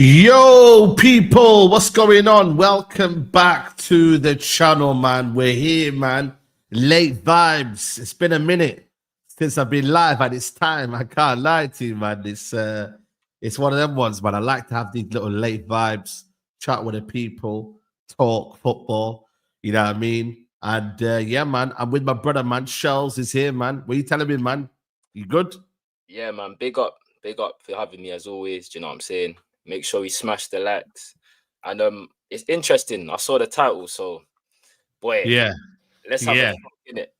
Yo, people, what's going on? Welcome back to the channel, man. We're here, man. Late vibes. It's been a minute since I've been live, and it's time. I can't lie to you, man. It's one of them ones, man. I like to have these little late vibes, chat with the people, talk football. You know what I mean? And yeah, man, I'm with my brother, man. Shells is here, man. What are you telling me, man? You good? Yeah, man. Big up for having me as always. Do you know what I'm saying? Make sure we smash the likes. And it's interesting. I saw the title, so boy, Yeah. let's have a talk in it.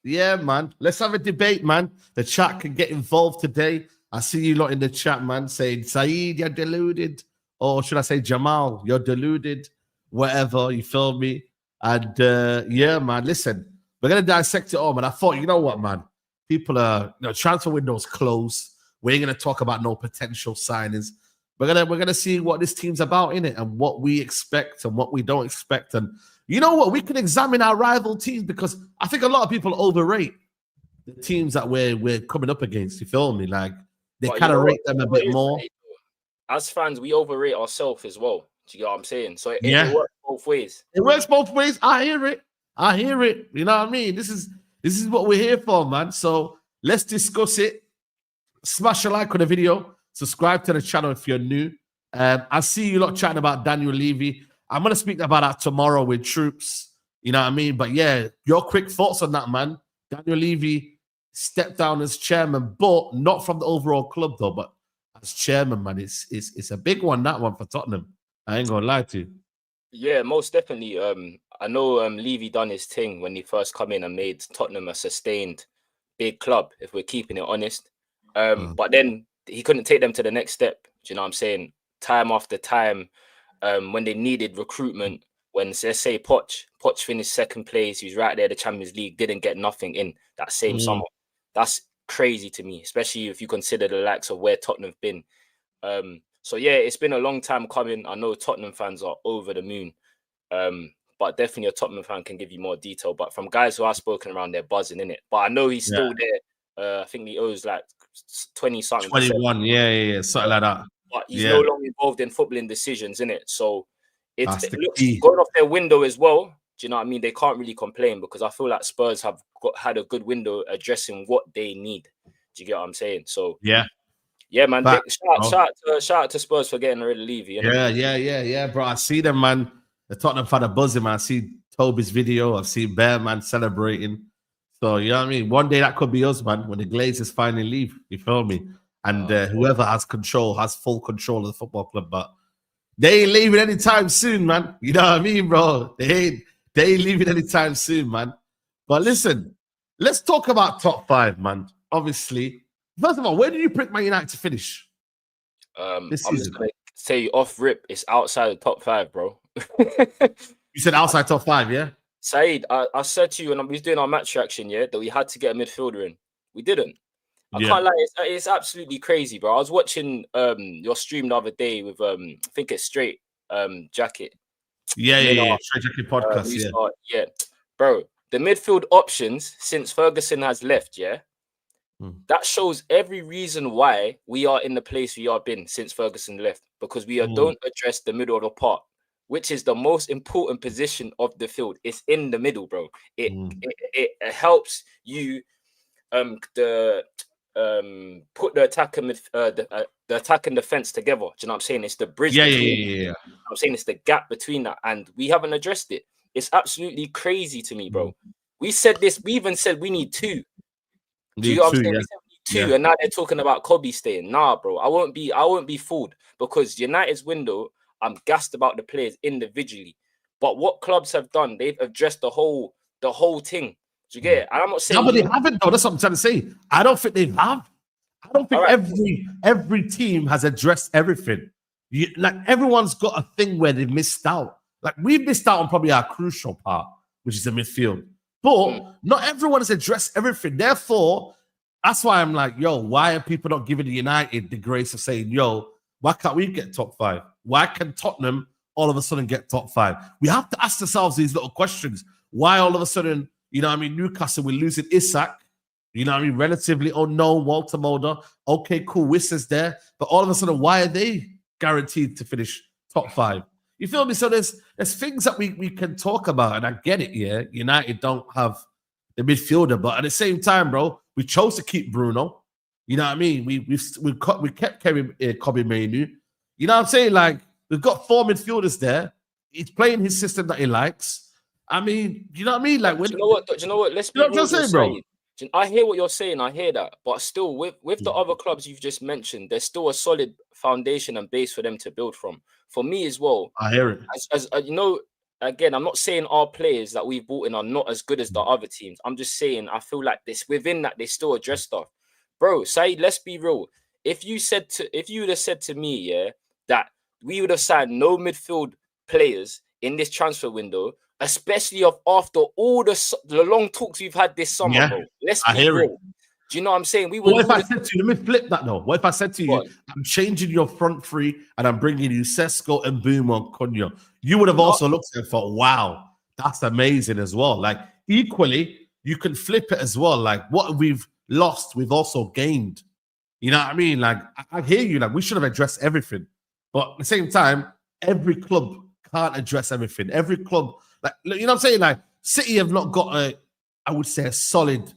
Yeah, man. Let's have a debate, man. The chat can get involved today. I see you lot in the chat, man, saying, Saeed, you're deluded. Or should I say, Jamal, you're deluded. Whatever, you feel me? And yeah, man, listen, we're going to dissect it all, man. I thought, you know what, man? People are, transfer windows closed. We ain't going to talk about no potential signings. We're gonna see what this team's about in it and what we expect and what we don't expect. And you know what? We can examine our rival teams because I think a lot of people overrate the teams that we're coming up against. You feel me? Like they kind of rate them a bit more. As fans, we overrate ourselves as well. Do you get what I'm saying? So it works both ways. It works both ways. I hear it. You know what I mean? This is what we're here for, man. So let's discuss it. Smash a like on the video. Subscribe to the channel if you're new. I see you lot chatting about Daniel Levy. I'm going to speak about that tomorrow with Troops. You know what I mean? But yeah, your quick thoughts on that, man. Daniel Levy stepped down as chairman, but not from the overall club, though, but as chairman, man. It's a big one, that one, for Tottenham. I ain't going to lie to you. Yeah, most definitely. I know Levy done his thing when he first come in and made Tottenham a sustained big club, if we're keeping it honest. But then he couldn't take them to the next step. Do you know what I'm saying? Time after time, when they needed recruitment, when let's say Poch finished second place, he was right there, the Champions League, didn't get nothing in that same summer. That's crazy to me, especially if you consider the likes of where Tottenham have been. So yeah, it's been a long time coming. I know Tottenham fans are over the moon. But definitely a Tottenham fan can give you more detail. But from guys who I've spoken around, they're buzzing in it. But I know he's still there. I think he owes like 20-something. 21, yeah, something like that. But he's no longer involved in footballing decisions, innit? So it looks key. going off their window as well. Do you know what I mean? They can't really complain because I feel like Spurs have had a good window addressing what they need. Do you get what I'm saying? So yeah, man. Shout out to Spurs for getting rid of Levy. Yeah, bro. I see them, man. The Tottenham fan are buzzing, man. I see Toby's video. I've seen Bear, man, celebrating. So, you know what I mean? One day that could be us, man, when the Glazers finally leave. You feel me? And whoever has full control of the football club. But they ain't leaving anytime soon, man. You know what I mean, bro? They ain't leaving anytime soon, man. But listen, let's talk about top five, man. Obviously, first of all, where do you pick Man United to finish? I'm just going to say off rip, it's outside the top five, bro. You said outside top five, yeah? Saeed, I said to you when we was doing our match reaction, that we had to get a midfielder in. We didn't. I can't lie, it's absolutely crazy, bro. I was watching your stream the other day with I think it's Straight Jacket. Yeah, Straight Jacket podcast. Bro. The midfield options since Ferguson has left, that shows every reason why we are in the place we have been since Ferguson left, because we don't address the middle of the park, which is the most important position of the field. It's in the middle, bro. It helps you put the attack and the attack and defense together. Do you know what I'm saying? It's the bridge. Yeah. I'm saying it's the gap between that, and we haven't addressed it. It's absolutely crazy to me, bro. We said this. We even said we need two. Do you know what I'm saying? We said we need two, and now they're talking about Kobe staying. Nah, bro. I won't be fooled, because United's window, I'm gassed about the players individually, but what clubs have done, they've addressed the whole thing. Do you get it? And I'm not saying no, but they haven't, though. That's what I'm trying to say. I don't think they have. I don't think every team has addressed everything. Like everyone's got a thing where they missed out. Like we've missed out on probably our crucial part, which is the midfield. But not everyone has addressed everything. Therefore, that's why I'm like, yo, why are people not giving the United the grace of saying, yo, why can't we get top five? Why can Tottenham all of a sudden get top five? We have to ask ourselves these little questions. Why all of a sudden, you know what I mean, Newcastle, we're losing Isak, you know what I mean, relatively unknown, Walter Mulder. Okay, cool, Wissa's there. But all of a sudden, why are they guaranteed to finish top 5. You feel me? So there's things that we can talk about, and I get it. Yeah, United don't have the midfielder, but at the same time, bro, we chose to keep Bruno. You know what I mean? We kept Kobe Mainu. You know what I'm saying? Like, we've got 4 midfielders there. He's playing his system that he likes. I mean, you know what I mean? Like, do you know what? Do you know what? Let's be real, saying, bro. I hear what you're saying. I hear that, but still, with the other clubs you've just mentioned, there's still a solid foundation and base for them to build from. For me as well, I hear it. As you know, again, I'm not saying our players that we've brought in are not as good as the other teams. I'm just saying I feel like this within that they still address stuff, bro. Saeed, let's be real. If you would have said to me, yeah, that we would have signed no midfield players in this transfer window, especially after all the long talks we've had this summer, bro. Let's be real. Do you know what I'm saying? What if I said to you, let me flip that now. What if I said to you, I'm changing your front three and I'm bringing you Sesko and Mbeumo and Cunha? You would have also looked at it and thought, wow, that's amazing as well. Like, equally, you can flip it as well. Like, what we've lost, we've also gained. You know what I mean? Like, I hear you. Like, we should have addressed everything. But at the same time, every club can't address everything. Every club, like, you know what I'm saying? Like, City have not got I would say, a solid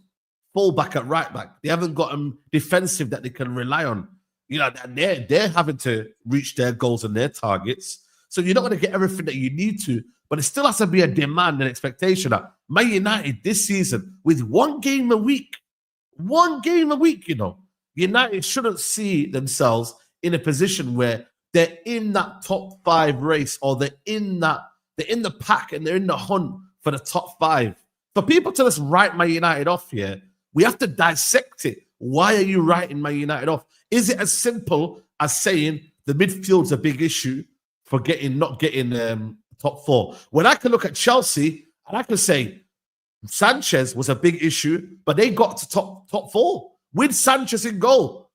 fullback at right back. They haven't got a defensive that they can rely on. You know, they're having to reach their goals and their targets. So you're not going to get everything that you need to, but it still has to be a demand and expectation that Man United this season, with 1 game a week, you know, United shouldn't see themselves in a position where they're in that top 5 race, or they're in the pack and they're in the hunt for the top 5. For people to just write Man United off here, we have to dissect it. Why are you writing Man United off? Is it as simple as saying the midfield's a big issue for not getting top 4? When I can look at Chelsea and I can say Sanchez was a big issue, but they got to top 4 with Sanchez in goal.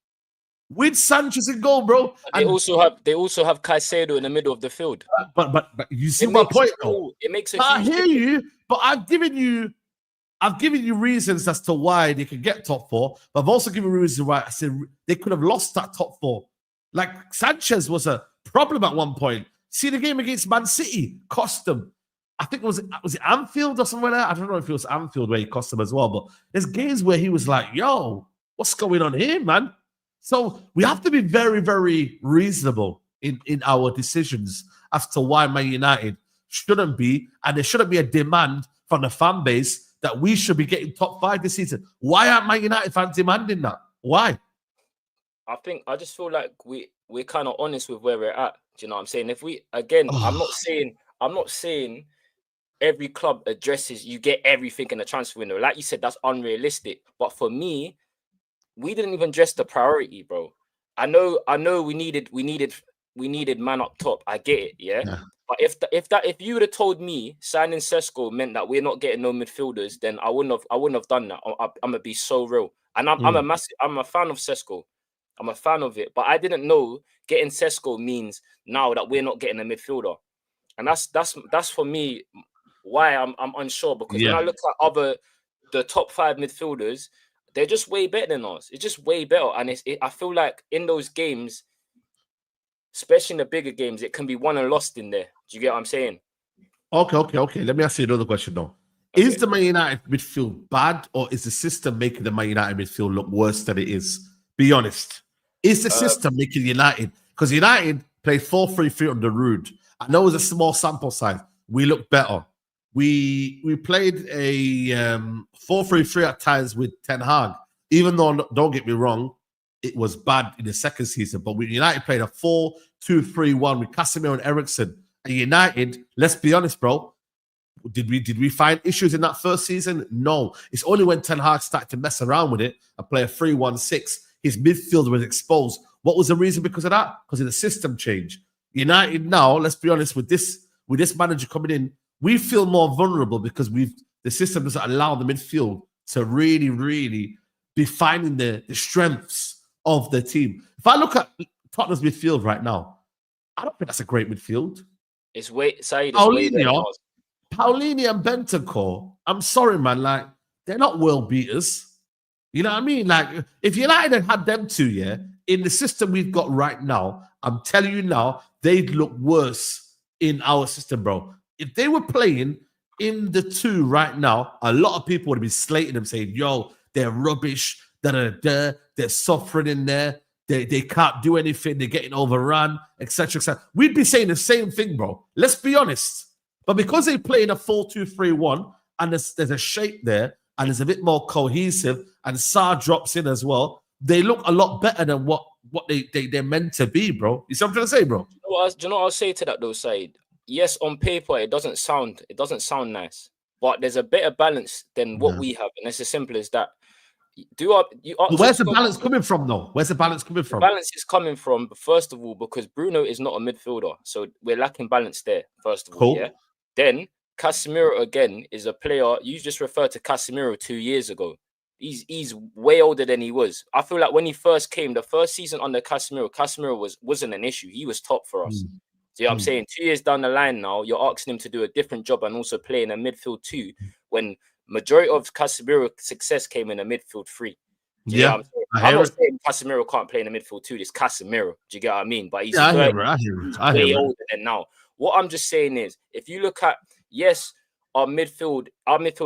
With Sanchez in goal, bro. They also have Caicedo in the middle of the field. But you see my point, though. It makes a I huge hear you, but I've given you reasons as to why they can get top 4, but I've also given reasons why I said they could have lost that top 4. Like, Sanchez was a problem at one point. See the game against Man City, cost them. I think was it Anfield or somewhere there? I don't know if it was Anfield where he cost them as well, but there's games where he was like, yo, what's going on here, man? So we have to be very, very reasonable in our decisions as to why Man United shouldn't be, and there shouldn't be a demand from the fan base that we should be getting top 5 this season. Why aren't Man United fans demanding that? Why? I just feel like we're kind of honest with where we're at. Do you know what I'm saying? If we, again, I'm not saying every club addresses, you get everything in the transfer window. Like you said, that's unrealistic. But for me, we didn't even address the priority, bro. I know we needed man up top. I get it, yeah. But if you would have told me signing Sesko meant that we're not getting no midfielders, then I wouldn't have done that. I'm gonna be so real. And I'm a fan of Sesko. I'm a fan of it. But I didn't know getting Sesko means now that we're not getting a midfielder. And that's for me why I'm unsure, because when I look at the top 5 midfielders, they're just way better than us. It's just way better. And I feel like in those games, especially in the bigger games, it can be won and lost in there. Do you get what I'm saying? Okay. Let me ask you another question, though. Okay. Is the Man United midfield bad, or is the system making the Man United midfield look worse than it is? Be honest. Is the system making United? Because United played 4-3-3 under Rude. I know it was a small sample size. We look better. We played a 4-3-3 at times with Ten Hag. Even though, don't get me wrong, it was bad in the second season. But United played a 4-2-3-1 with Casemiro and Eriksen. And United, let's be honest, bro, did we find issues in that first season? No. It's only when Ten Hag started to mess around with it and play a 3-1-6, his midfield was exposed. What was the reason because of that? Because of the system change. United now, let's be honest, with this manager coming in, we feel more vulnerable because the system doesn't allow the midfield to really, really be finding the strengths of the team. If I look at Tottenham's midfield right now, I don't think that's a great midfield. It's way better. Paulinho and Bentancur, I'm sorry, man, like, they're not world beaters. You know what I mean? Like, if United had them two, in the system we've got right now, I'm telling you now, they'd look worse in our system, bro. If they were playing in the 2 right now, a lot of people would be slating them, saying, yo, they're rubbish, they're suffering in there, they can't do anything, they're getting overrun, etc., etc. We'd be saying the same thing, bro. Let's be honest. But because they play in a 4-2-3-1, and there's a shape there, and it's a bit more cohesive, and Sarr drops in as well, they look a lot better than what they're meant to be, bro. You see what I'm trying to say, bro? Do you know what I'll say to that though, Saeed? Yes, on paper it doesn't sound nice, but there's a better balance than what we have, and it's as simple as that. Where's the balance coming from, though? Where's the balance coming from? The balance is coming from, first of all, because Bruno is not a midfielder, so we're lacking balance there. First of all, yeah. Then Casemiro again is a player. You just referred to Casemiro 2 years ago. He's way older than he was. I feel like when he first came, the first season under Casemiro wasn't an issue. He was top for us. See what I'm saying? 2 years down the line now, you're asking him to do a different job and also play in a midfield 2 when majority of Casemiro's success came in a midfield 3. Do you get what I'm not saying Casemiro can't play in a midfield 2. It's Casemiro. Do you get what I mean? But he's way older than now. What I'm just saying is, if you look at, yes, our midfield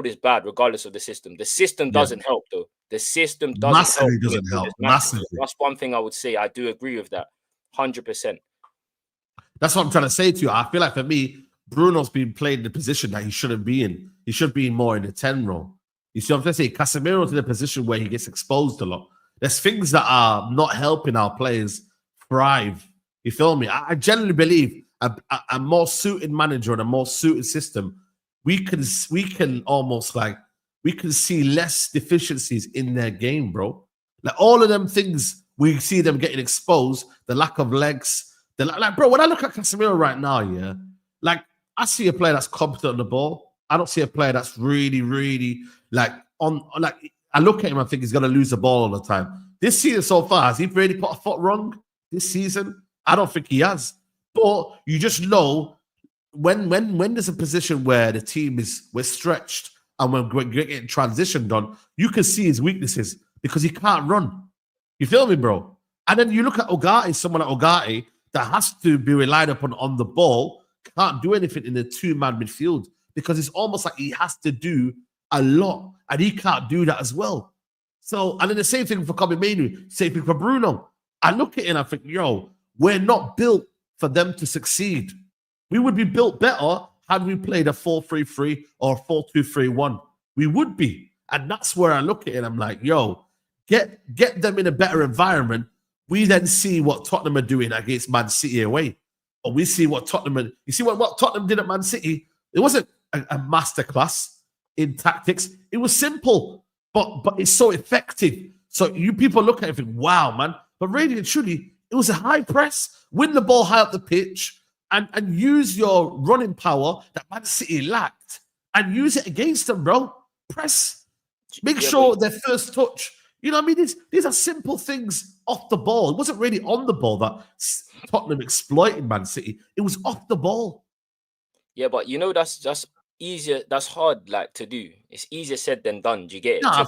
is bad regardless of the system. The system doesn't help, though. The system doesn't help. Massively. That's one thing I would say. I do agree with that. 100%. That's what I'm trying to say to you. I feel like for me, Bruno's been playing the position that he shouldn't be in. He should be more in the 10 role. You see what I'm trying to say? Casemiro's in a position where he gets exposed a lot. There's things that are not helping our players thrive. You feel me? I generally believe a more suited manager and a more suited system, we can see less deficiencies in their game, bro. Like all of them things, we see them getting exposed, the lack of legs. Bro, when I look at Casemiro right now, yeah, like I see a player that's competent on the ball. I don't see a player that's really, really I look at him and think he's gonna lose the ball all the time. This season so far, has he really put a foot wrong this season? I don't think he has. But you just know when there's a position where the team we're stretched and when we're getting transitioned on, you can see his weaknesses because he can't run. You feel me, bro? And then you look at Ugarte, someone like Ugarte that has to be relied upon on the ball, can't do anything in the 2-man midfield because it's almost like he has to do a lot and he can't do that as well. So, and then the same thing for Kobe Mainoo, same thing for Bruno. I look at it and I think, yo, we're not built for them to succeed. We would be built better had we played a 4-3-3 or 4-2-3-1. We would be. And that's where I look at it. I'm like, yo, get them in a better environment. We then see what Tottenham are doing against Man City away. Or we see what Tottenham... You see what Tottenham did at Man City? It wasn't a masterclass in tactics. It was simple, but it's so effective. So you people look at it and think, wow, man. But really and truly, it was a high press, win the ball high up the pitch, and use your running power that Man City lacked and use it against them, bro. Press. Make sure their first touch. You know what I mean? These are simple things off the ball. It wasn't really on the ball that Tottenham exploited Man City. It was off the ball. Yeah, but you know that's just easier. That's hard, like to do. It's easier said than done. Do you get it? No, to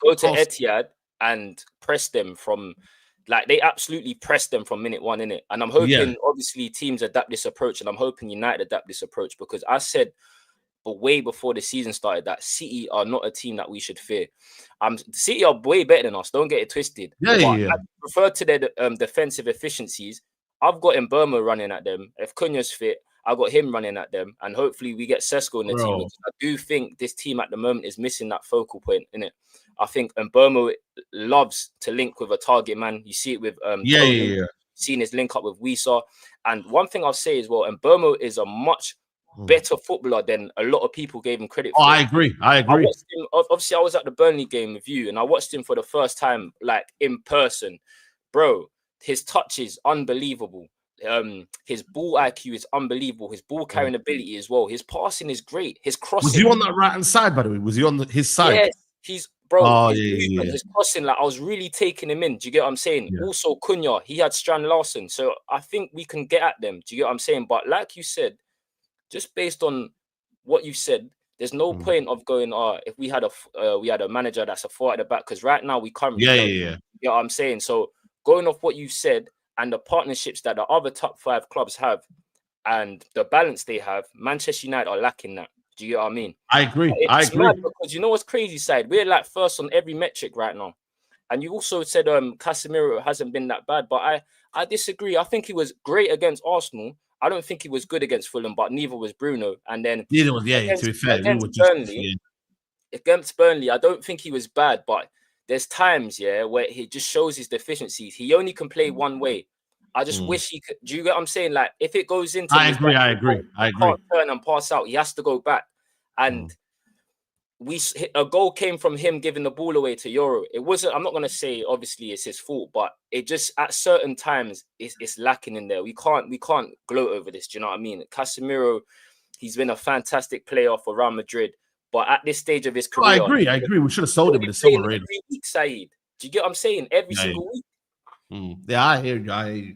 go to Etihad and press them from, like they absolutely pressed them from minute one, innit? And I'm hoping, obviously, teams adapt this approach, and I'm hoping United adapt this approach because I said, but way before the season started, that City are not a team that we should fear. City are way better than us. Don't get it twisted. I prefer to their defensive efficiencies. I've got Mbeumo running at them. If Cunha's fit, I've got him running at them. And hopefully we get Sesko in the team. Because I do think this team at the moment is missing that focal point, innit? I think Mbeumo loves to link with a target man. You see it with seeing his link up with Wisa. And one thing I'll say as well, Mbeumo is a much better footballer than a lot of people gave him credit for. I agree. I watched him, obviously, I was at the Burnley game with you, and I watched him for the first time, like in person. Bro, his touch is unbelievable. His ball IQ is unbelievable. His ball carrying ability as well. His passing is great. His crossing. Was he on that right hand side, by the way? Was he on his side? Yes, he's bro. His crossing, like I was really taking him in. Do you get what I'm saying? Yeah. Also, Cunha, he had Strand Larson, so I think we can get at them. Do you get what I'm saying? But like you said, just based on what you said, there's no point of going, if we had a manager that's a 4 at the back, because right now we can't really. You know what I'm saying? So going off what you said, and the partnerships that the other top 5 clubs have and the balance they have, Manchester United are lacking that. Do you get what I mean? I agree. It's mad because you know what's crazy, Side? We're like first on every metric right now. And you also said Casemiro hasn't been that bad, but I disagree. I think he was great against Arsenal. I don't think he was good against Fulham, but neither was Bruno. And then neither was, to be fair, against Burnley, I don't think he was bad, but there's times, where he just shows his deficiencies. He only can play one way. I just wish he could. Do you get what I'm saying? Like, if it goes into, I agree. Can't turn and pass out. He has to go back. And a goal came from him giving the ball away to Euro. It wasn't. I'm not gonna say obviously it's his fault, but it just at certain times it's lacking in there. We can't gloat over this. Do you know what I mean? Casemiro, he's been a fantastic player for Real Madrid, but at this stage of his career, I agree. We should have sold him in the summer. Every week, Saeed. Do you get what I'm saying? Every single week. Yeah, I hear you.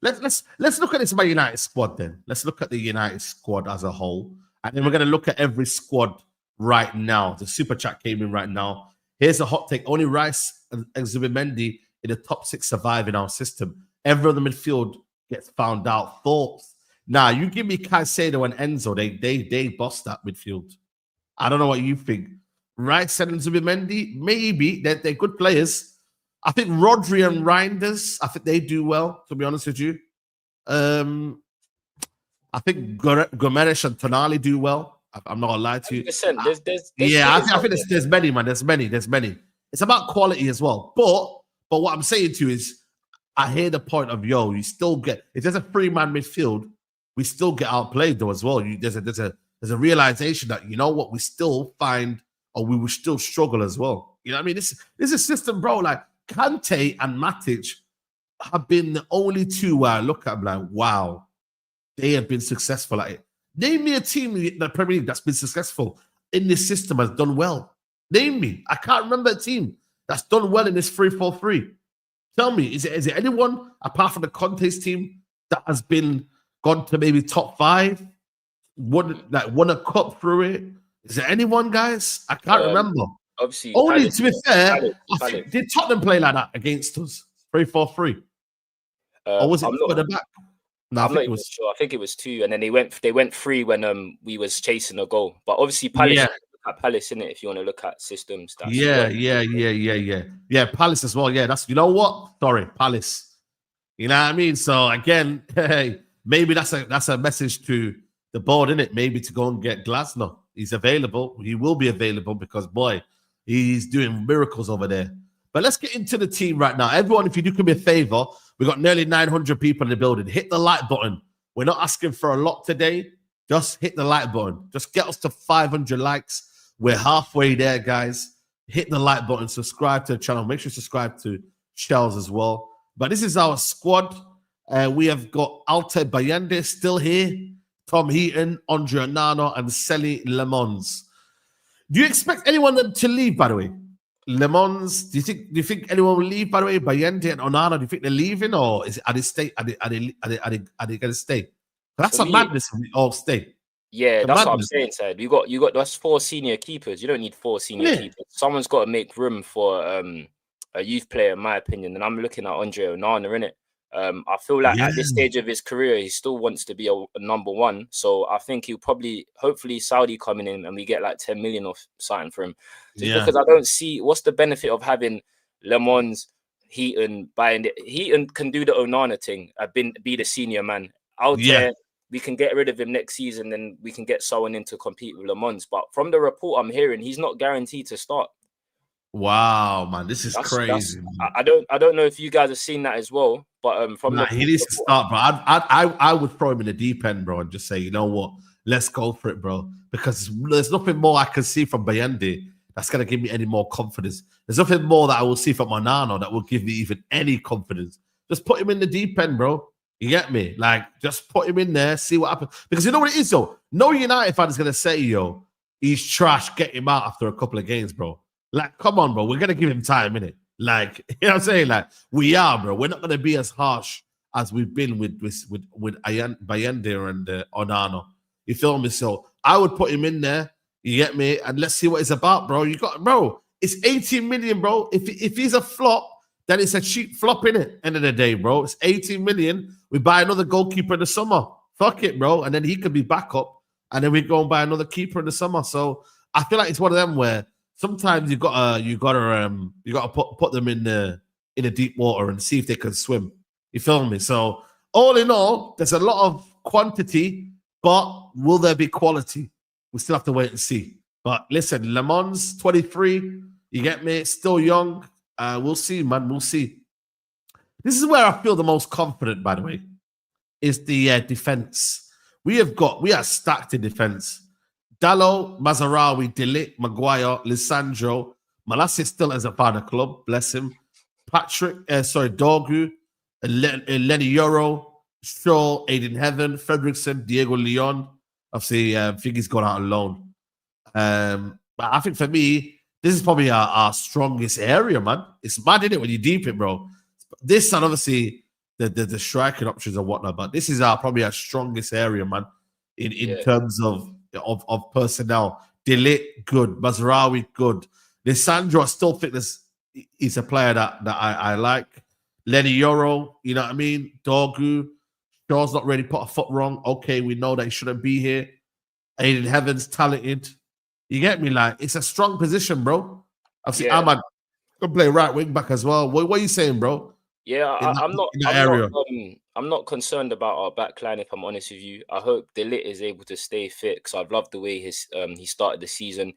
Let's look at this Man United squad then. Let's look at the United squad as a whole, and then we're gonna look at every squad right now. The super chat came in right now. Here's a hot take: only Rice and Zubimendi in the top 6 survive in our system. Every other midfield gets found out. Thoughts? Now, you give me Caicedo and Enzo. They boss that midfield. I don't know what you think. Rice and Zubimendi, maybe they're good players. I think Rodri and Reinders, I think they do well, to be honest with you. I think Gomes and Tonali do well. I'm not gonna lie to you. I think there's many, man. There's many. It's about quality as well. But what I'm saying to you is, I hear the point of you still get, if there's a 3-man midfield, we still get outplayed though as well. There's a realization that, you know what, we still find, or we will still struggle as well. You know what I mean? This is a system, bro. Like Kante and Matic have been the only 2 where I look at them like, wow, they have been successful at it. Name me a team in the Premier League that's been successful in this system, has done well. Name me. I can't remember a team that's done well in this 3-4-3. Tell me, is it anyone apart from the Conte's team that has been gone to maybe top 5, won a cup through it? Is there anyone, guys? I can't remember. Obviously, only to be fair, did Tottenham play like that against us? 3-4-3, or was it for the back? No, I'm not even sure. I think it was 2, and then they went 3 when we was chasing a goal. But obviously, Palace, Palace, in it. If you want to look at systems, yeah, Palace as well. Yeah, that's, you know what? Sorry, Palace. You know what I mean? So again, hey, maybe that's a message to the board, isn't it? Maybe to go and get Glasner. He's available. He will be available because boy, he's doing miracles over there. But let's get into the team right now. Everyone, if you do me a favor, we've got nearly 900 people in the building. Hit the like button. We're not asking for a lot today. Just hit the like button. Just get us to 500 likes. We're halfway there, guys. Hit the like button. Subscribe to the channel. Make sure you subscribe to Shells as well. But this is our squad. We have got Alte Bayende still here. Tom Heaton, Andre Onana, and Sally Lemons. Do you expect anyone to leave, by the way? Lemons, do you think anyone will leave, by the way? Bayende and Onana, do you think they're leaving, or are they stay? Are they gonna stay? That's a madness if we all stay. Yeah, that's what I'm saying, Ted. You got that's 4 senior keepers. You don't need 4 senior keepers. Someone's got to make room for a youth player, in my opinion. And I'm looking at Andre Onana, in it. I feel like at this stage of his career, he still wants to be a number 1. So I think he'll hopefully Saudi coming in and we get like 10 million or something for him. Just because I don't see what's the benefit of having Lemons, Heaton, buying it. Heaton can do the Onana thing. Be the senior man out there. We can get rid of him next season, then we can get someone in to compete with Lemons. But from the report I'm hearing, he's not guaranteed to start. Wow, man, this is crazy. I don't know if you guys have seen that as well, but he needs to start, bro. I would throw him in the deep end, bro, and just say, you know what, let's go for it, bro. Because there's nothing more I can see from Bayende that's gonna give me any more confidence. There's nothing more that I will see from Onana that will give me even any confidence. Just put him in the deep end, bro. You get me? Like, just put him in there, see what happens. Because you know what it is, though? No United fan is gonna say, yo, he's trash, get him out after a couple of games, bro. Like, come on, bro. We're going to give him time, innit? Like, you know what I'm saying? Like, we are, bro. We're not going to be as harsh as we've been with Bayende and Onana. You feel me? So I would put him in there. You get me? And let's see what it's about, bro. Bro, it's 18 million, bro. If he's a flop, then it's a cheap flop in it. End of the day, bro. It's 18 million. We buy another goalkeeper in the summer. Fuck it, bro. And then he could be back up. And then we go and buy another keeper in the summer. So I feel like it's one of them where sometimes you gotta put them in the deep water and see if they can swim. You feel me? So all in all, there's a lot of quantity, but will there be quality? We still have to wait and see. But listen, Le Mans 23, you get me? Still young. We'll see, man. We'll see. This is where I feel the most confident, by the way, is the defense. We are stacked in defense. Dallo, Mazarawi, Delic, Maguire, Lisandro. Malassi still as a part of the club, bless him. Dorgu, Lenny Euro, Shaw, Aiden Heaven, Fredrickson, Diego Leon. Obviously, I think he's gone out on loan. But I think for me, this is probably our strongest area, man. It's mad, isn't it, when you deep it, bro? This and obviously the striking options and whatnot, but this is probably our strongest area, man, in terms of personnel. Delit, good. Mazraoui, good. Lisandro, I still think he's a player that I like. Lenny Euro, you know what I mean? Dorgu, Shaw's not really put a foot wrong. Okay, we know that he shouldn't be here. Aiden Heaven's talented. You get me? Like, it's a strong position, bro. I've seen Ahmad can play right wing back as well. What are you saying, bro? Yeah, I'm not concerned about our back line, if I'm honest with you. I hope Delit is able to stay fit because I've loved the way he started the season.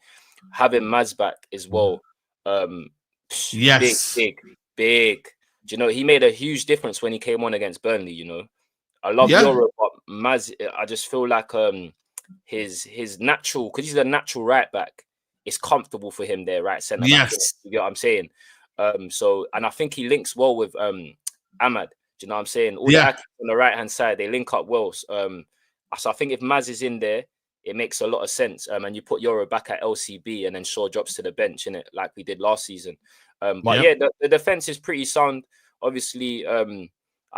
Having Maz back as well. Yes. Big. Do you know, he made a huge difference when he came on against Burnley, you know. I love Euro, but Maz, I just feel like his natural, because he's a natural right back, it's comfortable for him there, right centre back. Yes. You get what I'm saying? And I think he links well with Ahmad. Do you know what I'm saying? All the actors on the right hand side, they link up well. So I think if Maz is in there, it makes a lot of sense. And you put Euro back at LCB and then Shaw drops to the bench, innit, like we did last season. The defense is pretty sound. Obviously, I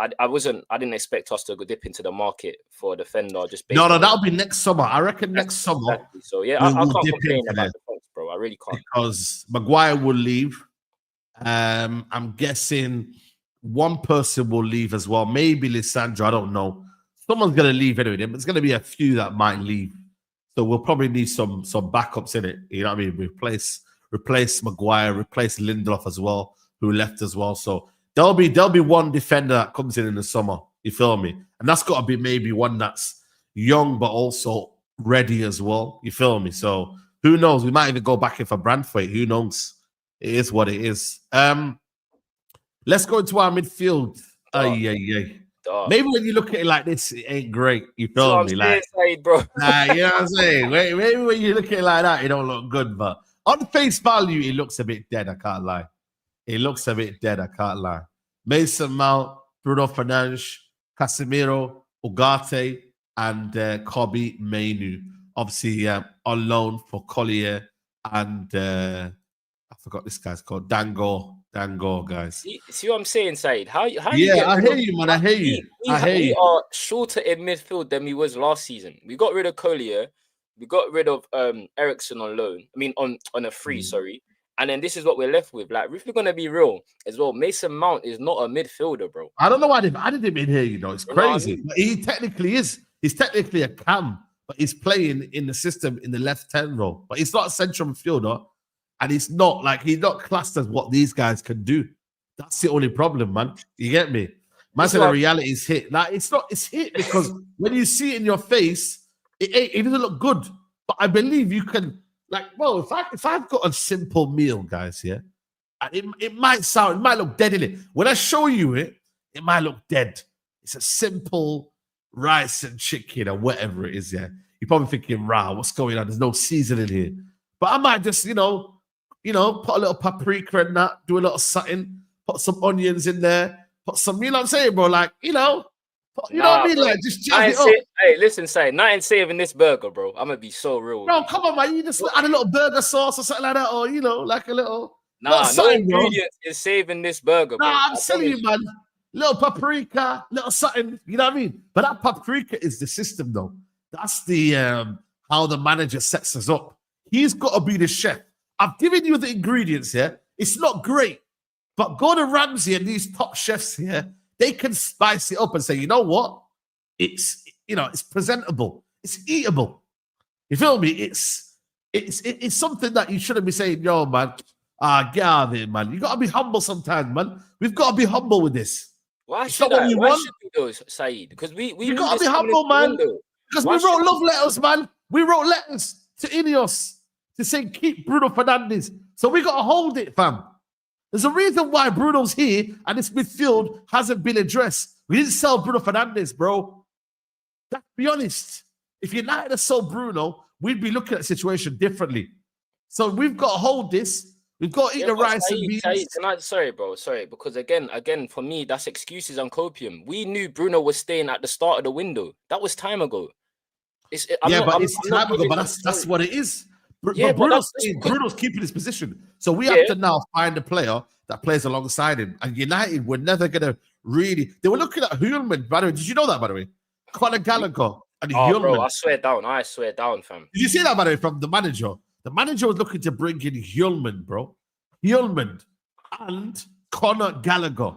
didn't expect us to go dip into the market for a defender. No, that'll be next summer. I reckon next summer. Exactly. So I can't complain about defense, bro. I really can't. Because Maguire will leave. I'm guessing one person will leave as well. Maybe Lisandro. I don't know. Someone's gonna leave anyway. But there's gonna be a few that might leave. So we'll probably need some backups in it. You know what I mean? Replace Maguire, replace Lindelof as well, who left as well. So there'll be one defender that comes in the summer. You feel me? And that's got to be maybe one that's young but also ready as well. You feel me? So who knows? We might even go back in for Brandthwaite. Who knows? It is what it is. Let's go into our midfield. Maybe when you look at it like this, it ain't great. You feel me? Like, bro. you know what I'm saying? Maybe when you look at it like that, it don't look good. But on face value, it looks a bit dead. I can't lie. It looks a bit dead. I can't lie. Mason Mount, Bruno Fernandes, Casemiro, Ugarte, and Kobe Mainu. Obviously, on loan for Collier and I forgot this guy's called Dango, guys. See what I'm saying, Saeed? How I hear you, man. I hear you. We are shorter in midfield than we was last season. We got rid of Collier. We got rid of Ericsson on loan. I mean, on a free, sorry. And then this is what we're left with. Like, if we're gonna be real as well, Mason Mount is not a midfielder, bro. I don't know why I didn't even hear you. It's crazy. You know what I mean? He technically is. He's technically a cam, but he's playing in the system in the left 10 role. But he's not a central midfielder, and he's not classed as what these guys can do. That's the only problem, man. You get me? Man, so the reality is hit. Like, it's hit because when you see it in your face, it doesn't look good. But I believe you can. Like, well, if I've got a simple meal, guys, it might look dead in it. When I show you it might look dead. It's a simple rice and chicken or whatever it is, You're probably thinking, "Rah, what's going on? There's no seasoning here." But I might just, put a little paprika in that, do a little something, put some onions in there, put some, you know what I'm saying, bro? Like, you know what I mean? Like, just jazz it up. Hey, listen, Say, nothing saving this burger, bro. I'm gonna be so real. No, come on, man. You just add a little burger sauce or something like that, or like a little. No ingredients is saving this burger, bro. I'm telling you, man. Little paprika, little something. You know what I mean? But that paprika is the system, though. That's the how the manager sets us up. He's got to be the chef. I've given you the ingredients here. It's not great, But Gordon Ramsay and these top chefs here, they can spice it up and say, you know what? It's it's presentable, it's eatable. You feel me? It's something that you shouldn't be saying, yo, man. Get out of here, man. You gotta be humble sometimes, man. We've got to be humble with this. Why should I? Why should we go, Saeed? Because we gotta be humble, man. Because we wrote love letters, man. We wrote letters to Ineos to say keep Bruno Fernandes. So we gotta hold it, fam. There's a reason why Bruno's here and this midfield hasn't been addressed. We didn't sell Bruno Fernandes, bro. Let's be honest. If United had sold Bruno, we'd be looking at the situation differently. So we've got to hold this. We've got to eat the rice and beans. Sorry, bro. Sorry, because again, for me, that's excuses and copium. We knew Bruno was staying at the start of the window. That was time ago. It's time ago, but that's what it is. Yeah, but Bruno's keeping his position. So we have to now find a player that plays alongside him. And United were never going to really... They were looking at Hjulman, by the way. Did you know that, by the way? Conor Gallagher and Hjulman. Bro, I swear down, fam. Did you see that, by the way, from the manager? The manager was looking to bring in Hjulman, bro. Hjulman and Conor Gallagher.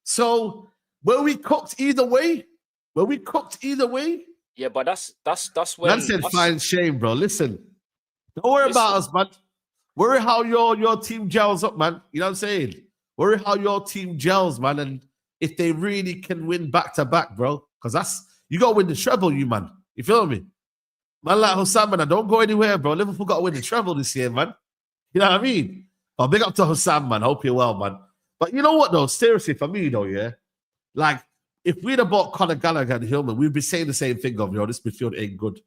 So were we cooked either way? Yeah, but that's when... Man said, fine shame, bro. Listen, don't worry about us, man. Worry how your team gels up, man. You know what I'm saying? Worry how your team gels, man. And if they really can win back-to-back, bro. Because you got to win the treble, you, man. You feel me? Man like Hussam, man, don't go anywhere, bro. Liverpool got to win the treble this year, man. You know what I mean? Oh, big up to Hussam, man. Hope you're well, man. But you know what, though? Seriously, for me, though, yeah? Like, if we'd have bought Conor Gallagher and Hjulman, we'd be saying the same thing of, this midfield ain't good.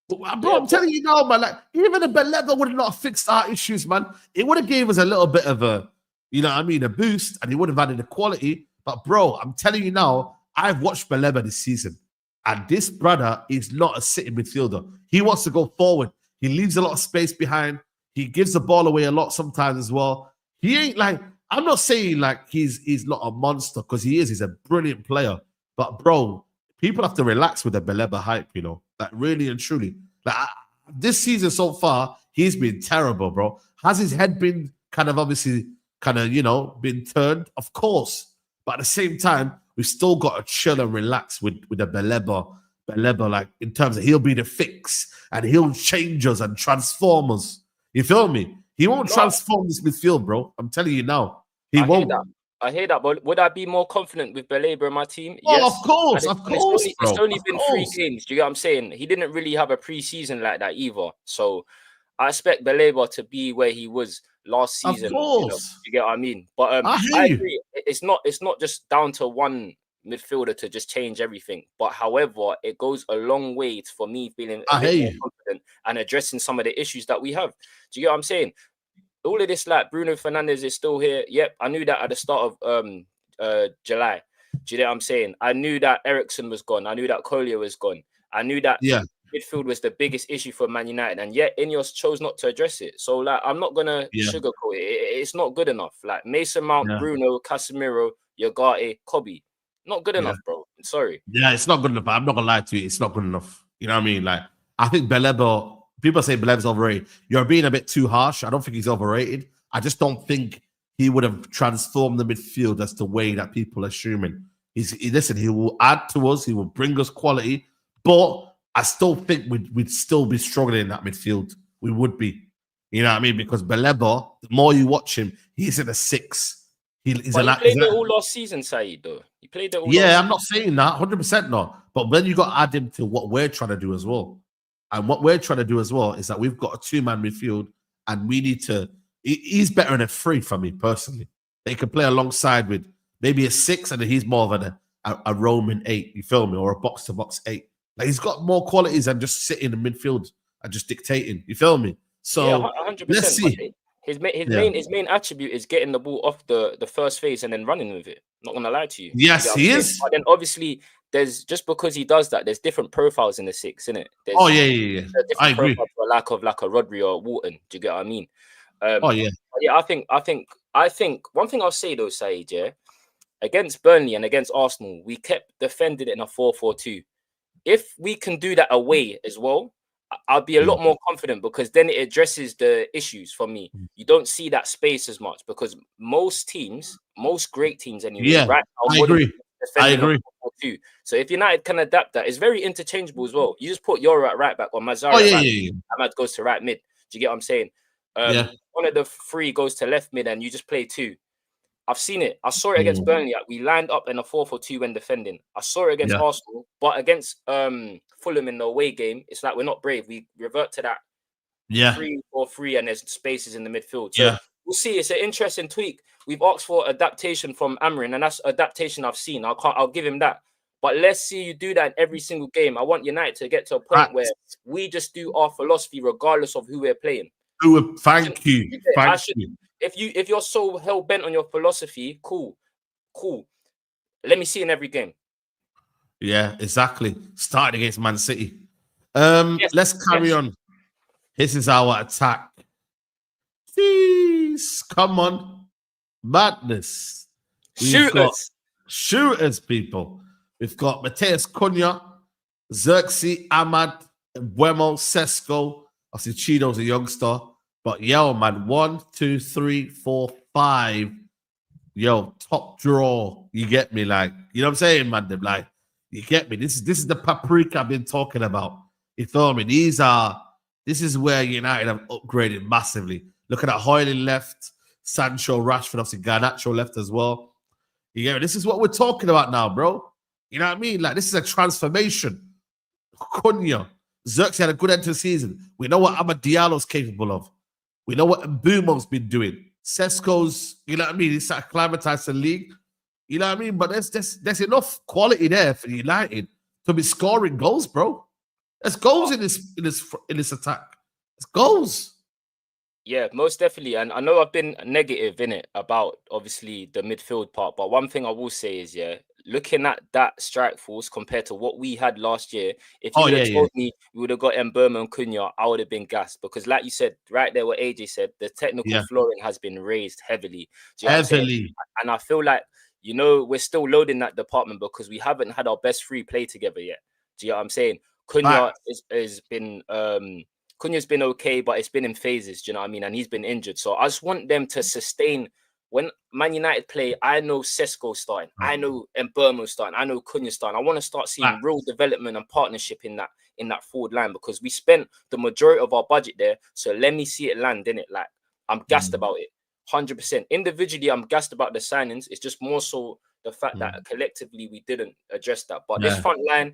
But, bro, I'm telling you now, man, like, even a Baleba would have not fixed our issues, man. It would have gave us a little bit of a, a boost, and he would have added the quality. But, bro, I'm telling you now, I've watched Baleba this season. And this brother is not a sitting midfielder. He wants to go forward. He leaves a lot of space behind. He gives the ball away a lot sometimes as well. He ain't like, I'm not saying like he's not a monster, because he is. He's a brilliant player. But, bro, people have to relax with the Baleba hype, like really and truly. Like this season so far, he's been terrible, bro. Has his head been been turned? Of course. But at the same time, we've still got to chill and relax with the Baleba, like in terms of he'll be the fix and he'll change us and transform us. You feel me? He won't transform this midfield, bro. I'm telling you now. He won't. I hear that, but would I be more confident with Baleba in my team? Oh, yes. of course, It's only been 3 games. Do you get what I'm saying? He didn't really have a pre-season like that either. So I expect Baleba to be where he was last season. Of course. You get what I mean? But I agree. It's not just down to one midfielder to just change everything. But however, it goes a long way for me feeling a bit more confident and addressing some of the issues that we have. Do you get what I'm saying? All of this, like Bruno Fernandes is still here. Yep, I knew that at the start of July. Do you know what I'm saying? I knew that Ericsson was gone. I knew that Collier was gone. I knew that midfield was the biggest issue for Man United, and yet Ineos chose not to address it. So, like, I'm not gonna sugarcoat it. It's not good enough. Like Mason Mount, Bruno, Casemiro, Yogarte, Kobe, not good enough, bro. Sorry. Yeah, it's not good enough. I'm not gonna lie to you. It's not good enough. You know what I mean? Like, I think Baleba. People say Baleba's overrated. You're being a bit too harsh. I don't think he's overrated. I just don't think he would have transformed the midfield as the way that people are assuming. Listen, he will add to us. He will bring us quality. But I still think we'd still be struggling in that midfield. We would be. You know what I mean? Because Baleba, the more you watch him, he's in a 6. He played it all last season, Saeed, though. He played it all I'm not saying that. 100% not. But then you got to add him to what we're trying to do as well. And what we're trying to do as well is that we've got a 2-man midfield, and we need to... He's better in a 3 for me, personally. They can play alongside with maybe a 6, and then he's more of a Roman 8, you feel me? Or a box-to-box 8. Like, he's got more qualities than just sitting in the midfield and just dictating, you feel me? So, 100%. Let's see. His main attribute is getting the ball off the first phase and then running with it. Not going to lie to you. Yes, he is. But then, obviously... There's just because he does that, there's different profiles in the 6, isn't it? Yeah. I agree. For lack of like a Rodri or Wharton. Do you get what I mean? Yeah. I think one thing I'll say though, Saeed, against Burnley and against Arsenal, we kept defending it in a 4-4-2. If we can do that away as well, I'll be a lot more confident because then it addresses the issues for me. You don't see that space as much because most teams, most great teams anyway, right now, I agree. Too. So if United can adapt that, it's very interchangeable as well. You just put Euro at right back or Mazzara at right back. Ahmad goes to right mid. Do you get what I'm saying? One of the three goes to left mid and you just play two. I've seen it. I saw it against Burnley. We lined up in a 4-4-2 when defending. I saw it against Arsenal, but against Fulham in the away game, it's like we're not brave. We revert to that 3-4-3 and there's spaces in the midfield. So we'll see. It's an interesting tweak. We've asked for adaptation from Amrin, and that's adaptation I've seen. I'll give him that. But let's see you do that in every single game. I want United to get to a point where we just do our philosophy regardless of who we're playing. Thank you. If you're so hell bent on your philosophy, cool. Let me see in every game. Yeah, exactly. Starting against Man City. Let's carry on. This is our attack. Jeez, come on. Madness. Shooters, people. We've got Mateus Cunha, Xerxes, Ahmad, Buemo, Sesko. Obviously, Chino's a youngster. But yo, man, 1, 2, 3, 4, 5. Yo, top draw. You get me? Like, you know what I'm saying, man? Like, you get me? This is the paprika I've been talking about. You feel me? This is where United have upgraded massively. Look at that, Hoyland left, Sancho, Rashford, obviously Garnacho left as well. You get me? This is what we're talking about now, bro. You know what I mean? Like, this is a transformation. Cunha, Xerxes had a good end to the season. We know what Amad Diallo's capable of. We know what Mbumo's been doing. Sesko's, you know what I mean? He's acclimatized to the league. You know what I mean? But there's enough quality there for United to be scoring goals, bro. There's goals in this attack. There's goals. Yeah, most definitely. And I know I've been negative in it about obviously the midfield part, but one thing I will say is, looking at that strike force compared to what we had last year, if you would have told me we would have got Mbeumo and Cunha, I would have been gassed because, like you said, right there, what AJ said, the technical flooring has been raised heavily. Do you know what I'm saying? And I feel like, we're still loading that department because we haven't had our best three play together yet. Do you know what I'm saying? Cunha has been Cunha's been okay, but it's been in phases. Do you know what I mean? And he's been injured, so I just want them to sustain. When Man United play, I know Sesko starting, I know Mbeumo starting, I know Cunha starting. I want to start seeing real development and partnership in that forward line because we spent the majority of our budget there. So let me see it land in it. Like, I'm gassed about it, 100%. Individually, I'm gassed about the signings. It's just more so the fact that collectively we didn't address that. But this front line,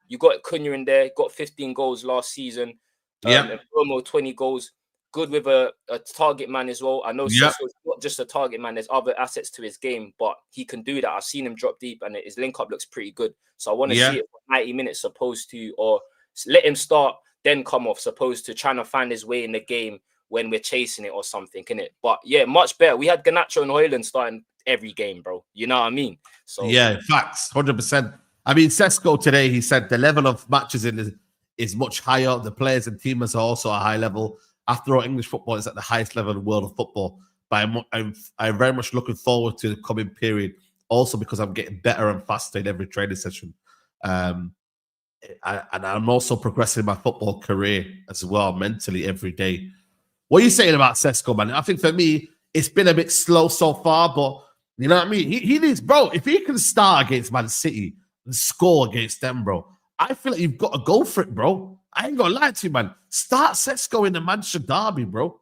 you got Cunha in there, got 15 goals last season. Mbeumo 20 goals. Good with a target man as well. I know Sesko's not just a target man. There's other assets to his game, but he can do that. I've seen him drop deep, and his link up looks pretty good. So I want to see it for 90 minutes, opposed to, or let him start, then come off, opposed to trying to find his way in the game when we're chasing it or something, innit? But yeah, much better. We had Garnacho and Hoyland starting every game, bro. You know what I mean? So yeah, facts, 100%. I mean, Sesko today, he said the level of matches is much higher. The players and teamers are also a high level. After all, English football is at the highest level in the world of football. But I'm very much looking forward to the coming period, also because I'm getting better and faster in every training session. And I'm also progressing in my football career as well, mentally, every day. What are you saying about Sesko, man? I think for me, it's been a bit slow so far, but you know what I mean? He needs, bro, if he can start against Man City and score against them, bro, I feel like you've got to go for it, bro. I ain't gonna lie to you, man. Start Sesko in the Manchester derby, bro.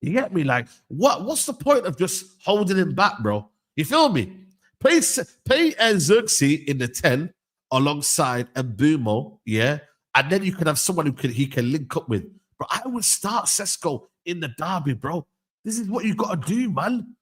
You get me? Like, what's the point of just holding him back, bro? You feel me? Play Xerxes in the 10 alongside Mbeumo, and then you can have someone he can link up with. But I would start Sesko in the derby, bro. This is what you got to do, man.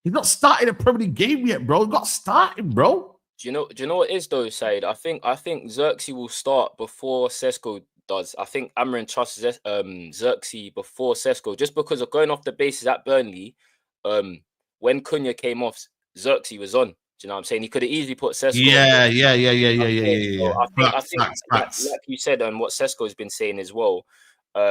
He's not starting a Premier League game yet, bro. You got to start him, bro. Do you know what it is though, Saeed? I think Xerxes will start before Sesko does. I think Amrin trusts Xerxes before Sesko, just because of going off the basis at Burnley. When Cunha came off, Xerxes was on. Do you know what I'm saying? He could have easily put Sesko. Yeah. So I think like you said, and what Sesko's been saying as well,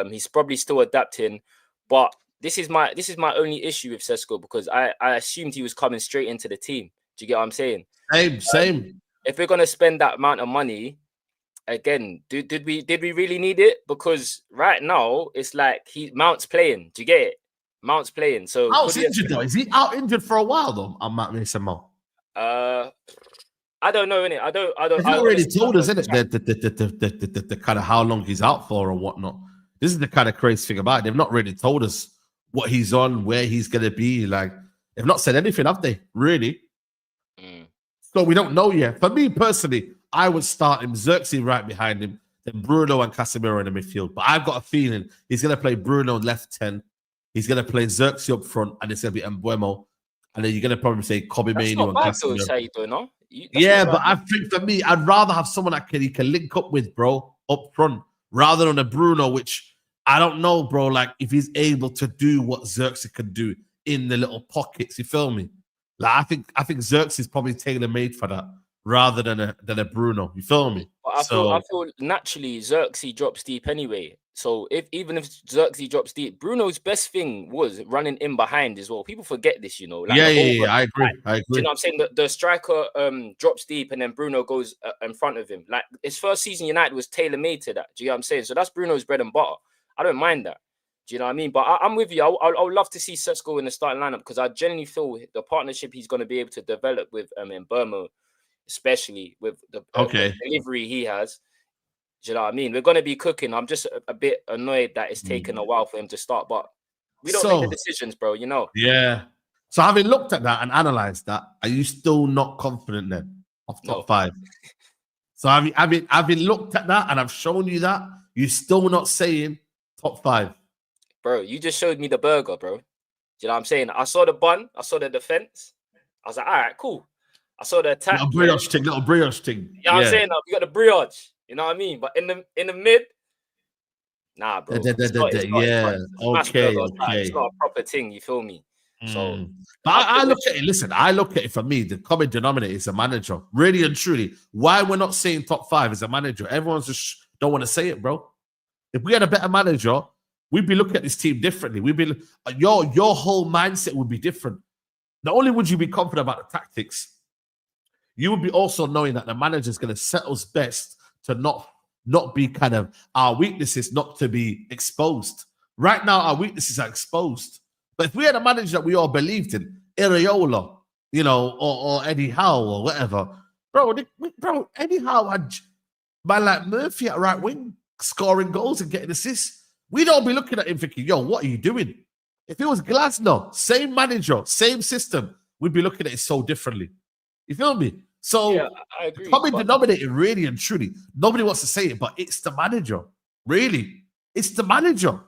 he's probably still adapting. But this is my only issue with Sesko because I assumed he was coming straight into the team. Do you get what I'm saying? Same. If we're gonna spend that amount of money, again, did we really need it? Because right now it's like Mount's playing. Do you get it? Mount's playing. So Mount's injured though. Is he out injured for a while though? I'm Matt Mason Mount. I don't know, innit? I don't. They've not really told us, innit? The kind of how long he's out for or whatnot. This is the kind of crazy thing about it. They've not really told us what he's on, where he's gonna be. Like, they've not said anything, have they? Really? So we don't know yet. For me personally, I would start him, Xerxes right behind him, then Bruno and Casemiro in the midfield. But I've got a feeling he's going to play Bruno left 10. He's going to play Xerxes up front, and it's going to be Mbeumo. And then you're going to probably say Kobe Manu and Casemiro. No? Yeah, but I think for me, I'd rather have someone that he can link up with, bro, up front, rather than a Bruno, which I don't know, bro, like if he's able to do what Xerxes can do in the little pockets. You feel me? Like I think Xerxes is probably tailor-made for that rather than a Bruno. You feel me? But I feel naturally Xerxes drops deep anyway. So even if Xerxes drops deep, Bruno's best thing was running in behind as well. People forget this, you know. Like yeah, I agree. I agree. You know what I'm saying? The striker drops deep and then Bruno goes in front of him. Like his first season United was tailor-made to that. Do you know what I'm saying? So that's Bruno's bread and butter. I don't mind that. Do you know what I mean? But I'm with you. I would love to see Sesko in the starting lineup because I genuinely feel the partnership he's going to be able to develop with Mbeumo, especially with the delivery he has. Do you know what I mean? We're going to be cooking. I'm just a bit annoyed that it's taken a while for him to start, but we don't make the decisions, bro. You know? Yeah. So having looked at that and analysed that, are you still not confident then of top five? So having looked at that and I've shown you that, you're still not saying top five. Bro, you just showed me the burger, bro. Do you know what I'm saying? I saw the bun. I saw the defense. I was like, all right, cool. I saw the attack. Little brioche thing. You know what I'm saying? We got the brioche. You know what I mean? But in the mid, nah, bro. It's not a proper thing. You feel me? So, but I look at it. Listen, I look at it for me. The common denominator is a manager. Really and truly, why we're not saying top five is a manager. Everyone's just don't want to say it, bro. If we had a better manager, we'd be looking at this team differently. We'd be your whole mindset would be different. Not only would you be confident about the tactics, you would be also knowing that the manager is going to set us best to not be kind of our weaknesses, not to be exposed. Right now, our weaknesses are exposed. But if we had a manager that we all believed in, Iraola, you know, or Eddie Howe or whatever, bro, Eddie Howe had man like Murphy at right wing scoring goals and getting assists. We'd all be looking at him thinking, yo, what are you doing? If it was Glasner, same manager, same system, we'd be looking at it so differently. You feel me? So, yeah, I agree. Common denominator, really and truly, nobody wants to say it, but it's the manager. Really. It's the manager.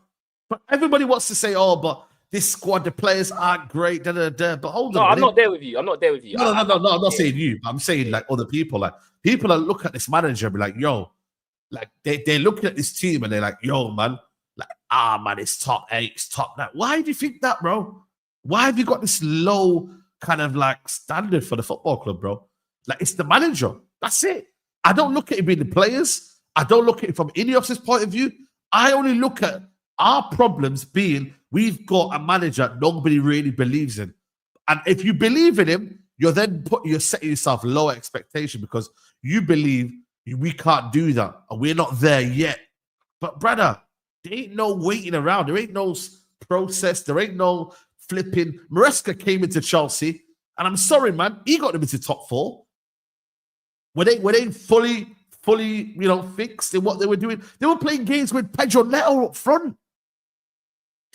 But everybody wants to say, oh, but this squad, the players aren't great, But hold on. No, I'm not there with you. No, I'm not saying you. I'm saying like other people. Like people that look at this manager and be like, yo, like they're looking at this team and they're like, yo, man, like, man, it's top 8, it's top 9. Why do you think that, bro? Why have you got this low kind of like standard for the football club, bro? Like, it's the manager. That's it. I don't look at it being the players. I don't look at it from Ineos's point of view. I only look at our problems being we've got a manager nobody really believes in. And if you believe in him, you're setting yourself lower expectation because you believe we can't do that and we're not there yet. But brother, there ain't no waiting around. There ain't no process. There ain't no flipping. Maresca came into Chelsea, and I'm sorry, man, he got them into top 4. Were they fully, fixed in what they were doing? They were playing games with Pedro Neto up front.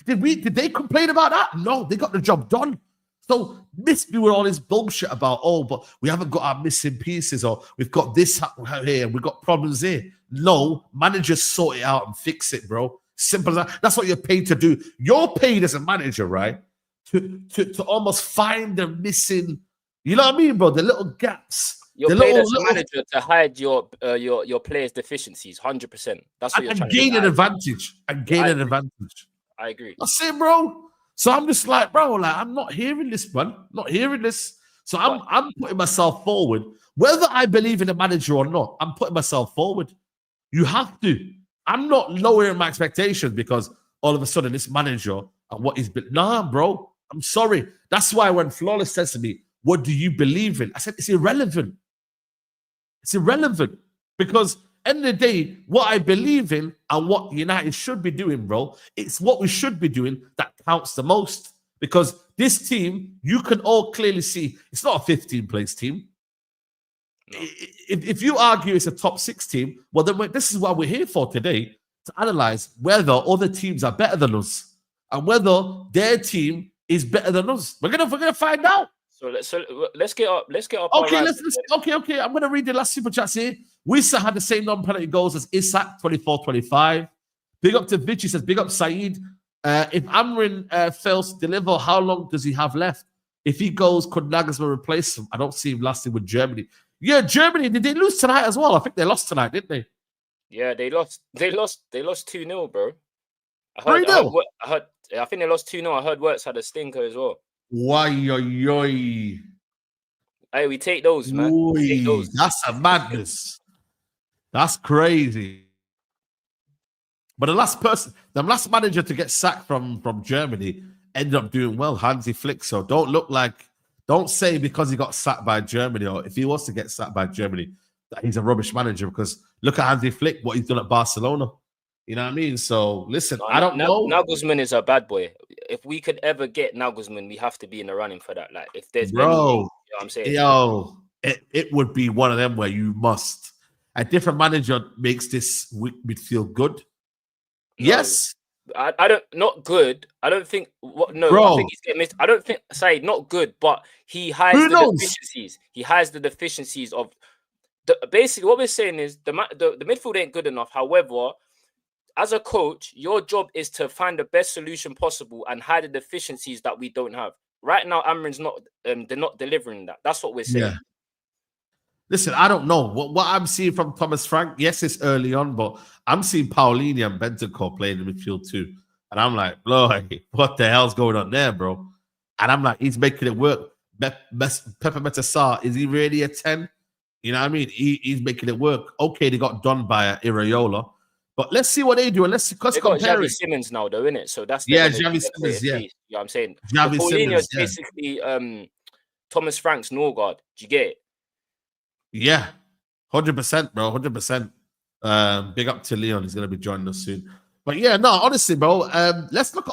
Did they complain about that? No, they got the job done. So miss me with all this bullshit about, but we haven't got our missing pieces, or we've got this here, we've got problems here. No, managers sort it out and fix it, bro. Simple as that. That's what you're paid to do. You're paid as a manager, right? To almost find the missing, you know what I mean, bro? The little gaps. You're paid as a manager to hide your players' deficencies, 100%. That's what you're trying to do. Gain an advantage. And gain an advantage. I agree. That's it, bro. So I'm just like, bro, like I'm not hearing this, man. Not hearing this. So I'm putting myself forward. Whether I believe in a manager or not, I'm putting myself forward. You have to. I'm not lowering my expectations because all of a sudden this manager and what he's been. Nah, bro. I'm sorry. That's why when Flawless says to me, what do you believe in? I said, it's irrelevant. It's irrelevant because end of the day, what I believe in and what United should be doing, bro, it's what we should be doing that counts the most. Because this team, you can all clearly see, it's not a 15th-place team. No. If you argue it's a top 6 team, well, then this is what we're here for today, to analyze whether other teams are better than us and whether their team is better than us. We're gonna find out. So let's get up. Okay, okay. I'm gonna read the last super chats here. Wissa had the same non-penalty goals as Isak, 24-25. Big up to Vici, says big up Saeed. If Amrin fails to deliver, how long does he have left? If he goes, could Nagelsmann replace him? I don't see him lasting with Germany. Yeah, Germany, did they lose tonight as well? I think they lost tonight, didn't they? Yeah, they lost 2-0, bro. I think they lost 2-0. I heard Wirtz had a stinker as well. Why, Hey, we take those, man. We take those. That's a madness. That's crazy. But the last manager to get sacked from Germany ended up doing well, Hansi Flick. So don't say because he got sacked by Germany, or if he was to get sacked by Germany, that he's a rubbish manager, because look at Hansi Flick, what he's done at Barcelona. You know what I mean? So listen, I don't know. Nagelsmann is a bad boy. If we could ever get Nagelsmann, we have to be in the running for that. Like, if there's bro, any, you know what I'm saying? It would be one of them where you must. A different manager makes this midfield good. No, yes. I don't, not good. I don't think, I think he's getting missed. I don't think, Saeed, not good, but he has deficiencies. He has the deficiencies of, basically what we're saying is the midfield ain't good enough. However, as a coach, your job is to find the best solution possible and hide the deficiencies that we don't have. Right now, Amrin's not, they're not delivering that. That's what we're saying. Yeah. Listen, I don't know. What I'm seeing from Thomas Frank, yes, it's early on, but I'm seeing Paulinho and Bentancur playing in the midfield too. And I'm like, boy, what the hell's going on there, bro? And I'm like, he's making it work. Pepe Metassar, is he really a 10? You know what I mean? He's making it work. Okay, they got done by Iraola. But let's see what they do, and let's compare got Xavi Simons now, though, innit? So that's Xavi Simmons, yeah. You know what I'm saying? Xavi Paulinho is basically Thomas Frank's Norgard. Do you get it? Yeah, 100%, bro, 100%. Big up to Leon. He's gonna be joining us soon. But yeah, no, honestly, bro. Let's look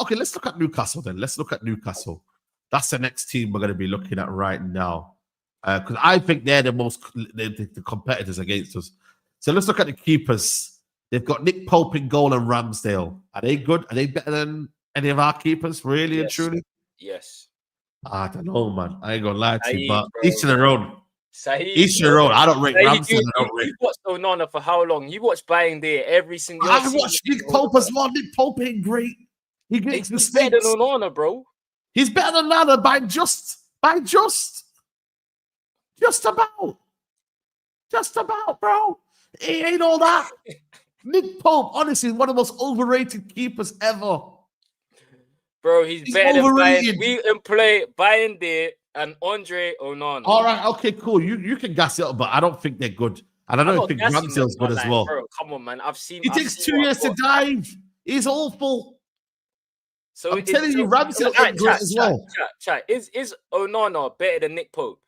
at Newcastle then. Let's look at Newcastle. That's the next team we're gonna be looking at right now, because I think they're the competitors against us. So let's look at the keepers. They've got Nick Pope in goal and Ramsdale. Are they good? Are they better than any of our keepers, really and truly? Yes. I don't know, man. I ain't gonna lie to you, but each to their own. Saeed, each to their own. I don't rate Ramsdale. You watched Onana for how long? You watched Buying Day every single. I watched Nick Pope as well. Nick Pope ain't great. He gets mistakes. He's better than Onana, bro. He's better than Onana by just about, bro. He ain't all that. Nick Pope, honestly, one of the most overrated keepers ever. Bro, he's better overrated. Than we play Buying Day and Andre Onana. All right, okay, cool. You can gas it up, but I don't think they're good. And I don't think Ramsdale's good as well. Bro, come on, man. It takes 2 years to dive. He's awful. So I'm telling you, Ramsdale ain't good as well. Chat. Is Onana better than Nick Pope?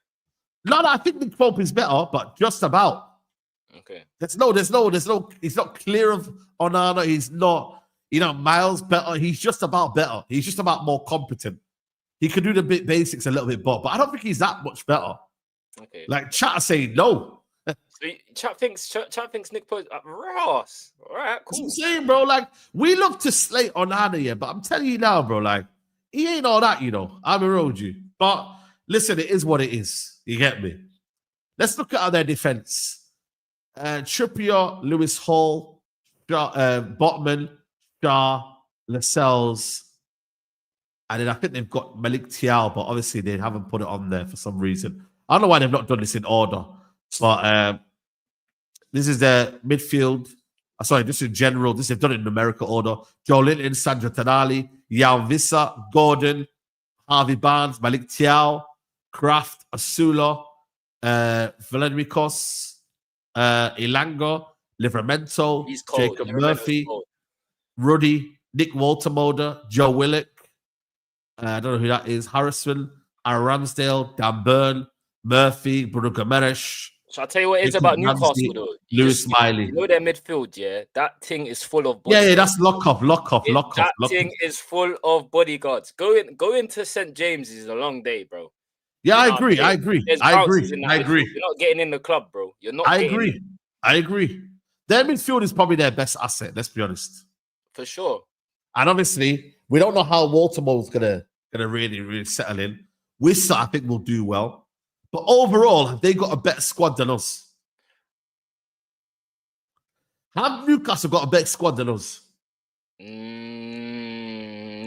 No, I think Nick Pope is better, but just about. Okay. There's no. He's not clear of Onana. He's not, miles better. He's just about better. He's just about more competent. He could do the basics a little bit better, but I don't think he's that much better. Okay. Like chat are saying no. So chat thinks Nick Pope Ross. All right, cool. That's what I'm saying, bro. Like, we love to slate Onana, yeah, but I'm telling you now, bro. Like, he ain't all that, I'm around you. But listen, it is what it is. You get me? Let's look at their defense. Trippier, Lewis Hall, Botman, Shaw, Lascelles, and then I think they've got Malik Thiaw, but obviously they haven't put it on there for some reason. I don't know why they've not done this in order, but this is their midfield. This is general. They've done it in numerical order. Joe Linton, Sandro Tonali, Jan Vissa, Gordon, Harvey Barnes, Malik Thiaw, Kraft, Asula, Valerimikos, Elanga, Livramento, Jacob Murphy, Ruddy, Nick Waltermoder, Joe Willock, I don't know who that is, Harrison, Aaron Ramsdale, Dan Burn, Murphy, Bruno Gomes, So I tell you what it is Jacob about Newcastle Ramsey, though. Lewis Miley. You know their midfield, yeah. That thing is full of Yeah, bodyguards. that's lock off. That thing is full of bodyguards. Going to St. James is a long day, bro. Yeah, You I know what I'm agree. I saying? agree. There's I agree. bounces in that I midfield. agree. You're not getting in the club, bro. You're not I getting agree. in. I agree. Their midfield is probably their best asset. Let's be honest. For sure. And obviously, we don't know how Baltimore's gonna really settle in. Wissa, I think, will do well. But overall, have they got a better squad than us? Have Newcastle got a better squad than us?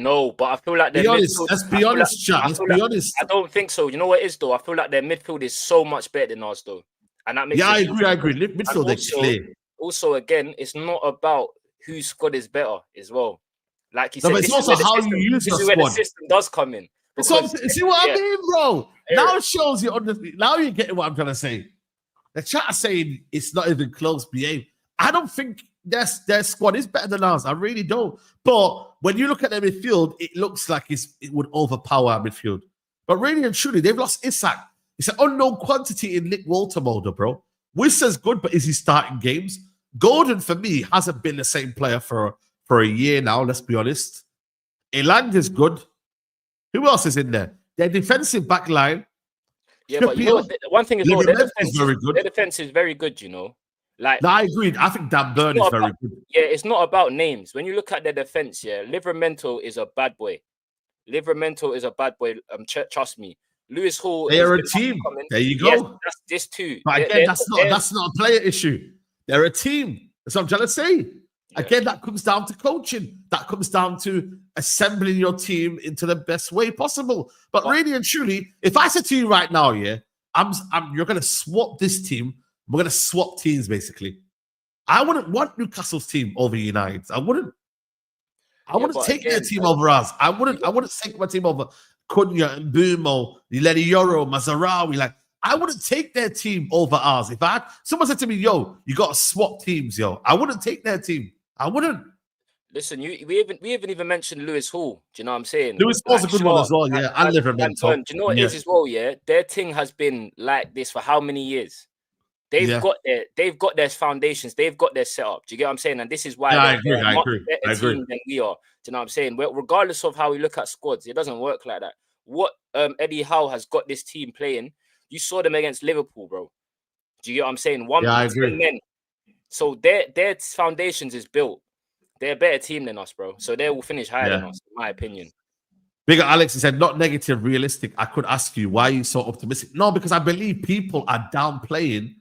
No, but I feel like their midfield. Let's be honest, chat. Let's be honest. I don't think so. You know what it is though? I feel like their midfield is so much better than ours though, and that makes. Yeah, I agree. Midfield, they're clear. Also, again, it's not about whose squad is better as well. Like you said, No, but it's also how you use your squad. This is where the squad. system does come in. See what I mean, bro? Now it shows you. Now you're getting what I'm trying to say. The chat is saying it's not even close. Behave. I don't think their squad is better than ours. I really don't. But when you look at their midfield, it looks like it would overpower our midfield. But really and truly, they've lost Isak. It's an unknown quantity in Nick Woltermulder, bro. Wissa's good, but is he starting games? Gordon, for me, hasn't been the same player for a year now, let's be honest. Elanga's good. Who else is in there? Their defensive back line. Yeah, but you know what, one thing is, their defense is very good, you know. Like, no, I agree. I think Dan Burn is very good. Yeah, it's not about names. When you look at their defense, yeah, Livramento is a bad boy. Livramento is a bad boy. Trust me. Lewis Hall. They are a team. There you go. Yes, that's this too. But again, that's not a player issue. They're a team. That's what I'm trying to say. Yeah. Again, that comes down to coaching. That comes down to assembling your team into the best way possible. But really and truly, if I said to you right now, yeah, you're going to swap this team. We're going to swap teams, basically. I wouldn't want Newcastle's team over United. I wouldn't take their team over ours. I wouldn't take my team over Cunha and Bumo, Lenny Yoro, Mazarawi. Like, I wouldn't take their team over ours. If someone said to me, yo, you got to swap teams, yo, I wouldn't take their team. I wouldn't. Listen, we haven't even mentioned Lewis Hall. Do you know what I'm saying? Lewis Hall's a good one as well, yeah. And Livramento. Do you know what it is as well, yeah? Their thing has been like this for how many years? They've got their foundations, they've got their setup. Do you get what I'm saying? And this is why they're a much better team than we are. Do you know what I'm saying? Well, regardless of how we look at squads, it doesn't work like that. What Eddie Howe has got this team playing, you saw them against Liverpool, bro. Do you get what I'm saying? I agree. Men. So their foundations is built. They're a better team than us, bro. So they will finish higher than us, in my opinion. Bigger Alex said, not negative, realistic. I could ask you, why are you so optimistic? No, because I believe people are downplaying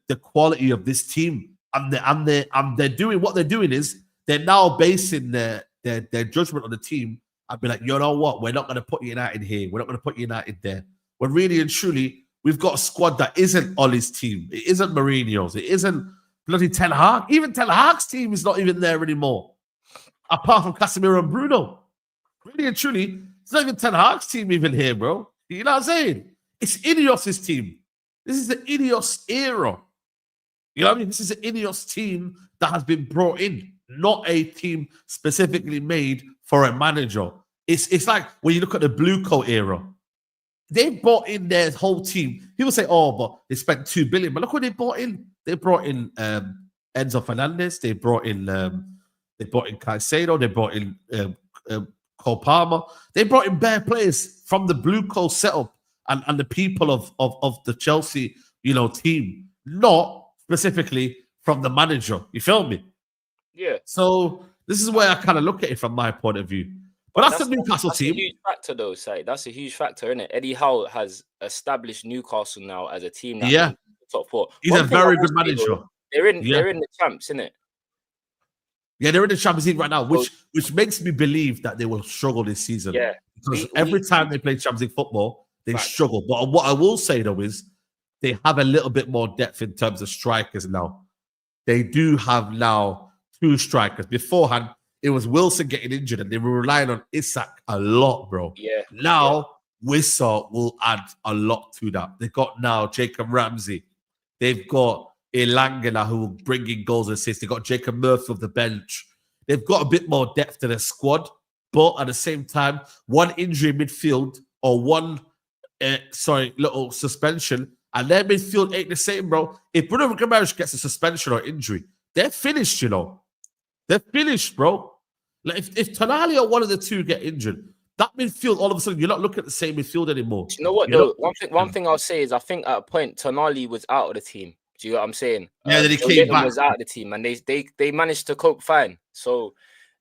the quality of this team. And they're doing what they're doing is they're now basing their judgment on the team. I'd be like, you know what? We're not going to put United here. We're not going to put United there. When really and truly, we've got a squad that isn't Ollie's team. It isn't Mourinho's. It isn't bloody Ten Hag. Even Ten Hag's team is not even there anymore. Apart from Casemiro and Bruno. Really and truly, it's not even Ten Hag's team even here, bro. You know what I'm saying? It's Ineos' team. This is the Ineos era. You know what I mean? This is an Ineos team that has been brought in, not a team specifically made for a manager. It's like when you look at the Blue Coat era. They brought in their whole team. People say, oh, but they spent $2 billion. But look what they brought in. They brought in Enzo Fernandez. They brought in Caicedo. They brought in Cole Palmer. They brought in bare players from the Blue Coat setup and the people of the Chelsea, team, not specifically from the manager. You feel me? Yeah. So this is where I kind of look at it from my point of view. But that's the Newcastle team. That's a huge factor, though, Saeed. That's a huge factor, isn't it? Eddie Howe has established Newcastle now as a team that's in the top four. He's a very good manager. They're in the champs, isn't it? Yeah, they're in the Champions League right now, which makes me believe that they will struggle this season. Yeah. Because every time they play Champions League football, they struggle. But what I will say, though, is they have a little bit more depth in terms of strikers now. They do have now 2 strikers. Beforehand, it was Wilson getting injured, and they were relying on Isak a lot, bro. Yeah. Now, Wissa will add a lot to that. They've got now Jacob Ramsey. They've got Elanga who will bring in goals and assists. They've got Jacob Murphy off the bench. They've got a bit more depth to their squad, but at the same time, one injury in midfield or one little suspension, and their midfield ain't the same, bro. If Bruno Guimaraes gets a suspension or injury, they're finished, you know. They're finished, bro. Like if Tonali or one of the two get injured, that midfield, all of a sudden, you're not looking at the same midfield anymore. You know what, though? One thing I'll say is I think at a point, Tonali was out of the team. Do you know what I'm saying? Yeah, then he Joe came Linton back. was out of the team, and they managed to cope fine. So,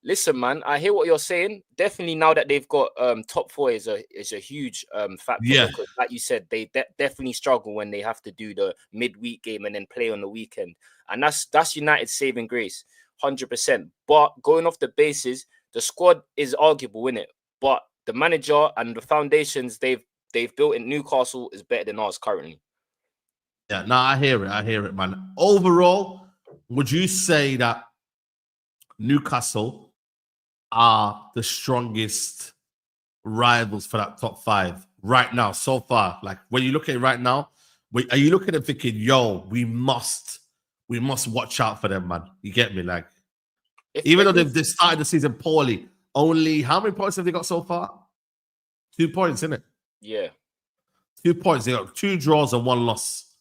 listen, man, I hear what you're saying. Definitely, now that they've got top four is a huge factor. Yeah. Because, like you said, they definitely struggle when they have to do the midweek game and then play on the weekend, and that's United's saving grace, 100%. But going off the basis, the squad is arguable, innit? But the manager and the foundations they've built in Newcastle is better than ours currently. Yeah, no, I hear it, man. Overall, would you say that Newcastle are the strongest rivals for that top five right now, so far? Like, when you look at it right now, are you looking at thinking, yo, we must watch out for them, man? You get me? Like, even though they've started the season poorly, only how many points have they got so far? 2 points, isn't it? Yeah. 2 points. They got 2 draws and 1 loss.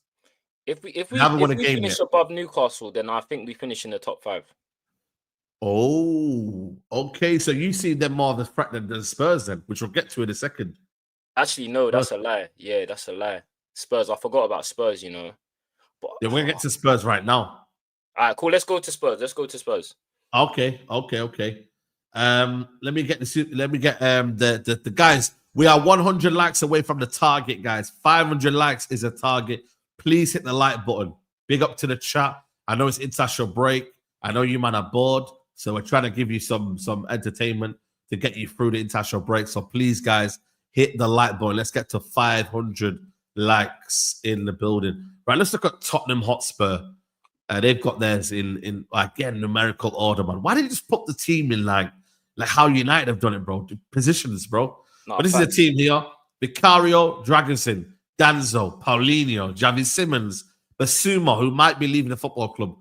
If we finish above Newcastle, then I think we finish in the top 5. Oh, okay. So you see them more of a threat than the Spurs then, which we'll get to in a second. Actually, no, that's a lie. Yeah, that's a lie. Spurs, I forgot about Spurs, you know. But yeah, we're gonna get to Spurs right now. All right, cool. Let's go to Spurs. Okay. Let me get the guys. We are 100 likes away from the target, guys. 500 likes is a target. Please hit the like button. Big up to the chat. I know it's international break. I know you man are bored, so we're trying to give you some entertainment to get you through the international break. So please, guys, hit the like button. Let's get to 500 likes in the building. Right, let's look at Tottenham Hotspur. They've got theirs in again numerical order, man. Why didn't you just put the team in like how United have done it, bro? The positions, bro. But this is a team here: Vicario, Dragonson, Danzo, Paulinho, Javi Simmons, Basuma, who might be leaving the football club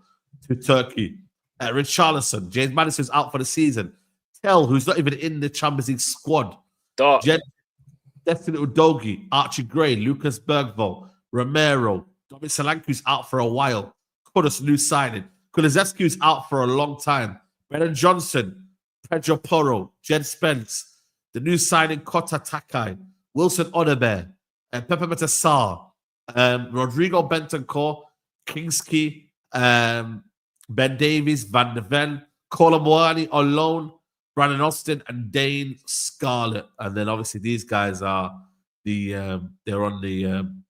to Turkey. Richarlison, James Madison's out for the season. Tell, who's not even in the Champions League squad. Destiny Udogie, Archie Gray, Lucas Bergvall, Romero, Dominic Solanke's out for a while. Kudus, new signing. Kulusevski's out for a long time. Brennan Johnson, Pedro Porro, Jed Spence, the new signing Kota Takai, Wilson Odobert, and Pepe Metassar, Rodrigo Bentancur, Kingsley, Ben Davies, Van de Ven, Colomboani on loan, Brandon Austin, and Dane Scarlett. And then obviously these guys are they're on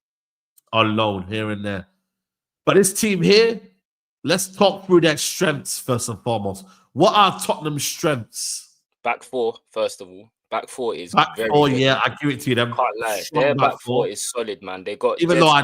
loan here and there. But this team here, let's talk through their strengths first and foremost. What are Tottenham's strengths? Back four, first of all. Back four is very good. Yeah, I give it to them. Can't lie. Their back four is solid, man. They got even though I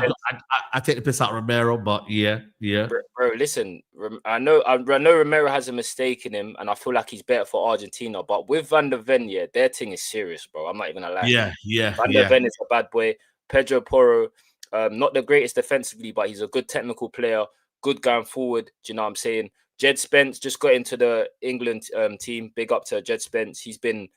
take the piss out of Romero, but yeah. Bro, listen, I know Romero has a mistake in him, and I feel like he's better for Argentina. But with Van der Ven, yeah, their thing is serious, bro. I'm not even gonna lie. Yeah. Van der Ven is a bad boy. Pedro Porro, not the greatest defensively, but he's a good technical player, good going forward. Do you know what I'm saying? Jed Spence just got into the England team. Big up to Jed Spence. He's been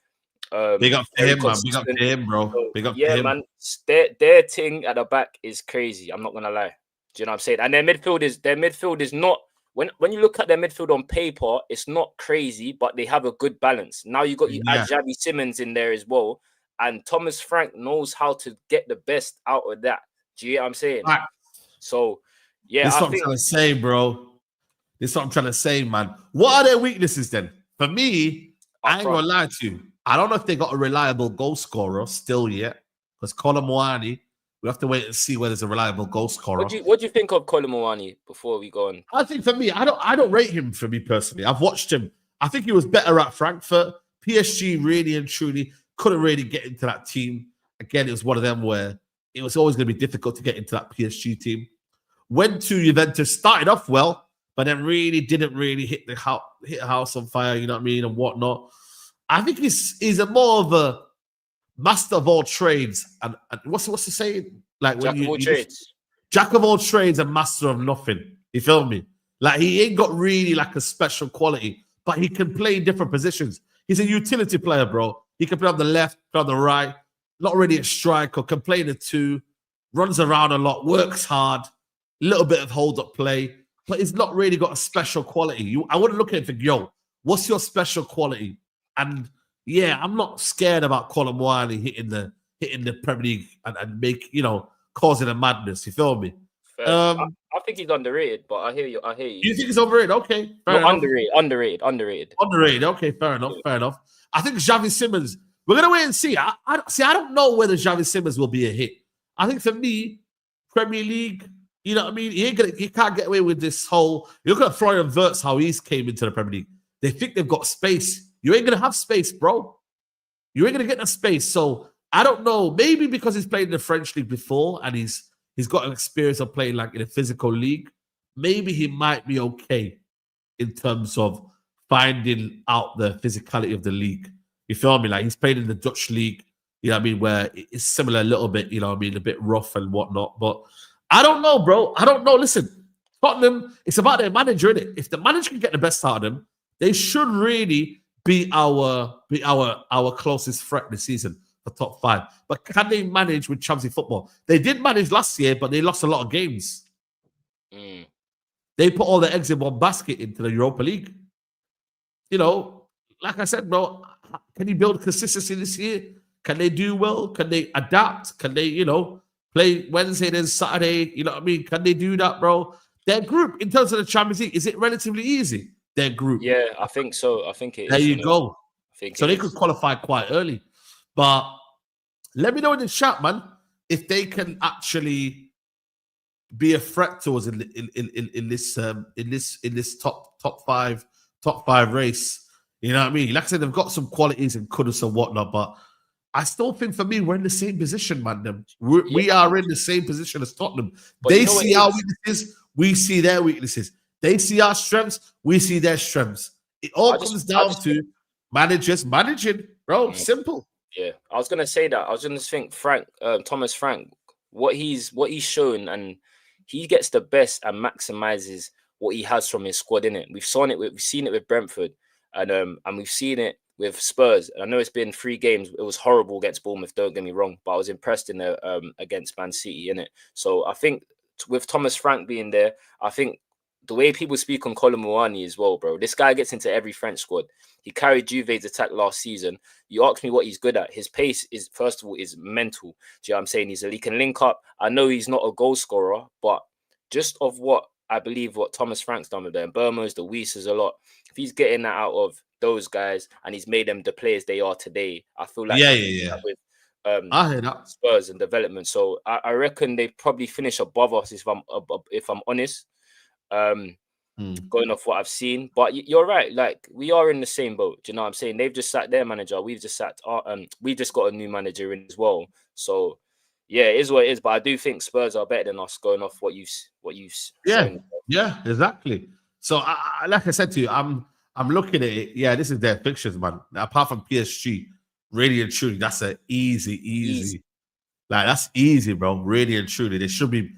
big up to him, man. Big up to him, bro. Big up to him. Man. Their thing at the back is crazy. I'm not gonna lie. Do you know what I'm saying? And their midfield is not when you look at their midfield on paper, it's not crazy, but they have a good balance. Now you add Javi Simmons in there as well, and Thomas Frank knows how to get the best out of that. Do you get what I'm saying? Right. So yeah, this is what I'm trying to say, bro. This is what I'm trying to say, man. What are their weaknesses then? For me, I ain't gonna lie to you. I don't know if they got a reliable goal scorer still yet, because Colin Moani, we have to wait and see whether there's a reliable goal scorer. What do you think of Colin Moani before we go on? I think for me, I don't rate him for me personally. I've watched him. I think he was better at Frankfurt. PSG really and truly couldn't really get into that team. Again, it was one of them where it was always going to be difficult to get into that PSG team. Went to Juventus, started off well, but then didn't hit the house on fire, you know what I mean, and whatnot. I think he's a more of a master of all trades. And what's the saying? Like when Jack of all trades and master of nothing. You feel me? Like he ain't got really like a special quality, but he can play in different positions. He's a utility player, bro. He can play on the left, play on the right. Not really a striker. Can play in the two. runs around a lot, works hard, a little bit of hold-up play, but he's not really got a special quality. I wouldn't look at it and think, yo, what's your special quality? And yeah, I'm not scared about Colin Wiley hitting the Premier League and make, causing a madness. You feel me? I think he's underrated, but I hear you. You think he's overrated? Okay, fair enough. Underrated. Okay, fair enough. I think Xavi Simons, we're going to wait and see. I don't know whether Xavi Simons will be a hit. I think for me, Premier League, you know what I mean? He can't get away with this whole, you look at Florian Wirtz, how he's came into the Premier League. They think they've got space. You ain't going to have space, bro. You ain't going to get the space. So I don't know. Maybe because he's played in the French league before and he's got an experience of playing like in a physical league. Maybe he might be okay in terms of finding out the physicality of the league. You feel me? Like he's played in the Dutch league, you know what I mean, where it's similar a little bit, you know what I mean, a bit rough and whatnot. But I don't know, bro. I don't know. Listen, Tottenham, it's about their manager, innit? If the manager can get the best out of them, they should really be our closest threat this season for top 5. But can they manage with Chelsea football? They did manage last year, but they lost a lot of games. They put all their eggs in one basket into the Europa League. You know, like I said, bro, can you build consistency this year? Can they do well? Can they adapt? Can they, play Wednesday then Saturday? You know what I mean? Can they do that, bro? Their group, in terms of the Champions League, is it relatively easy? Their group. Yeah, I think so. I think it is. There you go. So they could qualify quite early. But let me know in the chat, man, if they can actually be a threat to us in this top five race. You know what I mean? Like I said, they've got some qualities and kudos and whatnot, but I still think for me, we're in the same position, man. We are in the same position as Tottenham. But they see our weaknesses, we see their weaknesses. They see our strengths, we see their strengths. It all comes down to managers managing, bro. Simple. Yeah, I was gonna say that. I was gonna think Thomas Frank, what he's shown, and he gets the best and maximizes what he has from his squad, innit? We've seen it with Brentford, and we've seen it with Spurs. And I know it's been 3 games. It was horrible against Bournemouth, don't get me wrong, but I was impressed in the against Man City, innit? So I think with Thomas Frank being there, I think the way people speak on Colin Muani as well, bro. This guy gets into every French squad. He carried Juve's attack last season. You ask me what he's good at. His pace is, first of all, is mental. Do you know what I'm saying? He can link up. I know he's not a goal scorer, but just of what I believe what Thomas Frank's done with them, Burmos, the Weisers a lot. If he's getting that out of those guys and he's made them the players they are today, I feel like with I hear that. Spurs and development. So I reckon they probably finish above us if I'm honest. Going off what I've seen, but you're right. Like we are in the same boat. Do you know what I'm saying? They've just sacked their manager. We've just sacked we just got a new manager in as well. So yeah, it is what it is. But I do think Spurs are better than us. Going off what you yeah, exactly. So like I said to you, I'm looking at it. Yeah, this is their fixtures, man. Apart from PSG, really and truly, that's an easy. Like that's easy, bro. Really and truly, they should be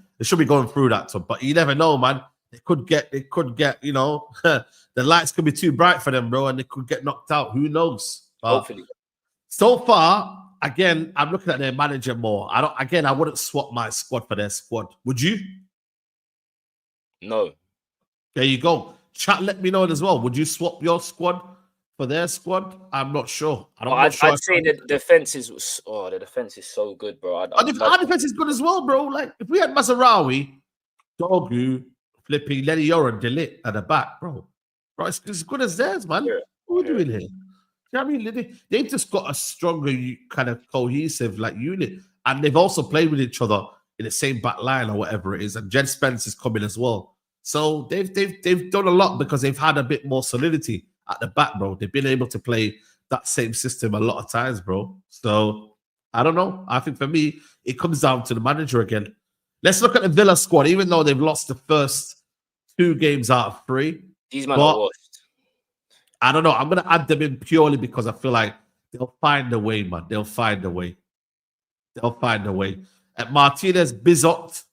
going through that. So, but you never know, man. They could get, the lights could be too bright for them, bro, and they could get knocked out. Who knows? But hopefully. So far, again, I'm looking at their manager more. I wouldn't swap my squad for their squad. Would you? No. There you go. Chat, let me know as well. Would you swap your squad for their squad? I'm not sure. I'd say the defense is so good, bro. Our defense is good as well, bro. Like if we had Mazarawi, Dogu, flipping Lenny Yoro and Delit at the back, bro. It's as good as theirs, man. Yeah. What are we doing here? You know what I mean? They've just got a stronger kind of cohesive like unit. And they've also played with each other in the same back line or whatever it is. And Jed Spence is coming as well. So they've done a lot because they've had a bit more solidity at the back, bro. They've been able to play that same system a lot of times, bro. So I don't know. I think for me, it comes down to the manager again. Let's look at the Villa squad, even though they've lost the first 2 games out of 3. These men are washed. I don't know. I'm going to add them in purely because I feel like they'll find a way, man. They'll find a way. At Martinez, Bizot,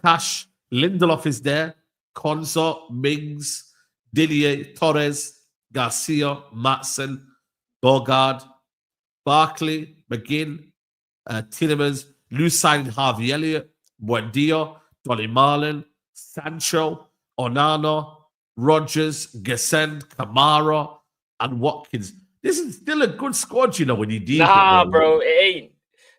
Cash, Lindelof is there. Consort, Mings, Dillier, Torres, Garcia, Matson, Bogard, Barkley, McGinn, Tielemans, Lou signed Harvey Elliott, Buendia, Dolly Marlin, Sancho, Onana, Rogers, Gesend, Kamara, and Watkins. This is still a good squad, you know, when you deep it, Nah, bro. bro, it ain't.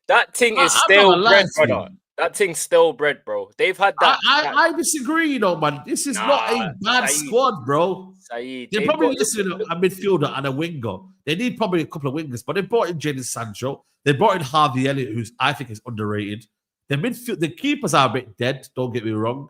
That thing is I'm not stale gonna lie bread, to you. brother. That thing's stale bread, bro. They've had that. I disagree, you know, man. This is not Nah, a bad Saeed, squad, bro. Saeed. They're They've probably got missing a midfielder and a winger. They need probably a couple of wingers, but they brought in Jadon Sancho. They brought in Harvey Elliott, who's I think is underrated. The keepers are a bit dead, don't get me wrong.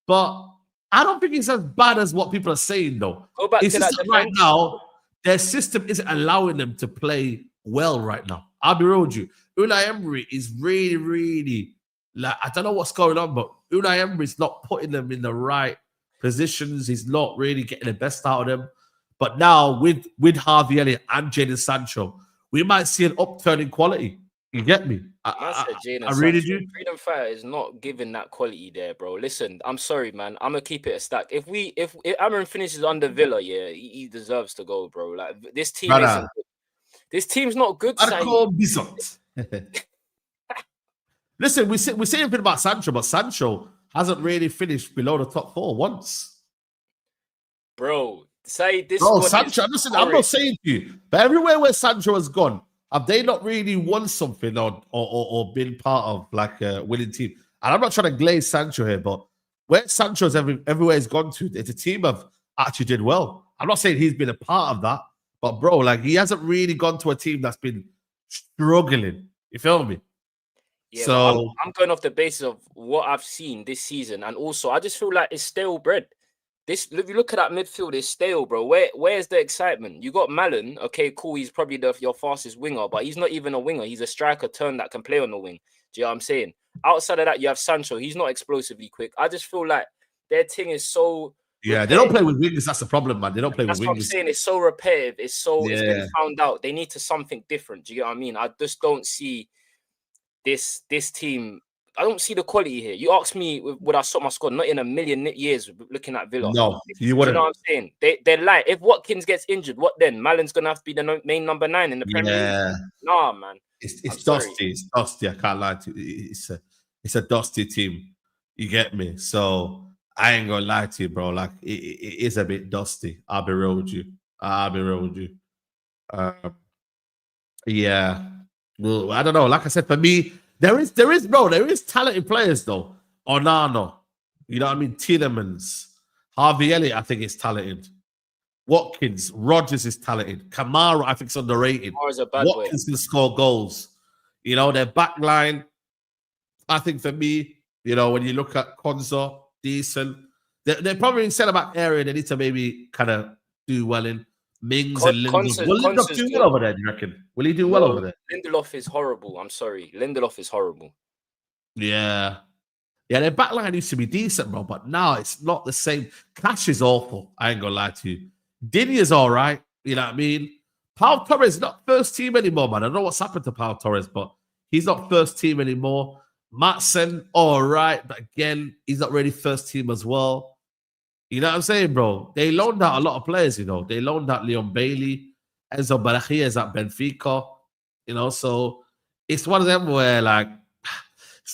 But I don't think it's as bad as what people are saying, though. Go back It's to just that that right defense. now, their system isn't allowing them to play well right now. I'll be real with you. Unai Emery is really, really, like, I don't know what's going on, but Unai Emery's not putting them in the right positions. He's not really getting the best out of them. But now with Harvey Elliott and Jadon Sancho, we might see an upturn in quality. You get me? I said I really do. Freedom Fighter is not giving that quality there, bro. Listen, I'm sorry, man. I'm gonna keep it a stack. If Amarin finishes under Villa, yeah, he deserves to go, bro. Like this team Brother, isn't good. This team's not good, Saeed. Marco Bizot. Listen, we're saying a bit about Sancho, but Sancho hasn't really finished below the top 4 once. Bro, Saeed, this Bro, squad Sancho, is I'm not saying to you, but everywhere where Sancho has gone, have they not really won something or been part of like a winning team? And I'm not trying to glaze Sancho here, but where Sancho's everywhere he's gone to, it's a team have actually did well. I'm not saying he's been a part of that, but bro, like he hasn't really gone to a team that's been struggling. You feel me? Yeah, so I'm going off the basis of what I've seen this season, and also I just feel like it's stale bread. If you look at that midfield, it's stale, bro. Where's the excitement? You got Malin, okay, cool. He's probably your fastest winger, but he's not even a winger. He's a striker turn that can play on the wing. Do you know what I'm saying? Outside of that, you have Sancho. He's not explosively quick. I just feel like their thing is so yeah, repetitive. they don't play with wingers. That's the problem, man. They don't play That's with what wingers. I'm saying. It's so repetitive. It's been found out. They need to something different. Do you get what I mean? I just don't see this team. I don't see the quality here. You asked me, would I sort my squad? Not in a million years looking at Villa. No, you Do wouldn't. you know what I'm saying? They're light. If Watkins gets injured, what then? Malin's going to have to be the main number 9 in the Premier League. Nah, man. It's dusty. It's dusty. I can't lie to you. It's a dusty team. You get me? So I ain't gonna lie to you, bro. Like it is a bit dusty. I'll be real with you. Yeah. Well, I don't know. Like I said, for me, there is talented players though. Onana, you know what I mean? Tielemans, Harvey Elliott, I think is talented. Watkins, Rogers is talented. Kamara, I think is underrated. Watkins can score goals. You know, their back line, I think for me, you know, when you look at Konza, decent. They're probably in centre-back area they need to maybe kind of do well in. Mings and Lindelof. Will Lindelof do well over there, do you reckon? Will he do well over there? Lindelof is horrible. I'm sorry. Lindelof is horrible. Yeah. Yeah, their back line used to be decent, bro, but now it's not the same. Cash is awful. I ain't gonna lie to you. Dini's all right. You know what I mean? Pau Torres not first team anymore, man. I don't know what's happened to Pau Torres, but he's not first team anymore. Matson, all right, but again, he's not really first team as well. You know what I'm saying, bro? They loaned out a lot of players, you know. They loaned out Leon Bailey, Enzo Barajia is at Benfica, you know. So it's one of them where, like,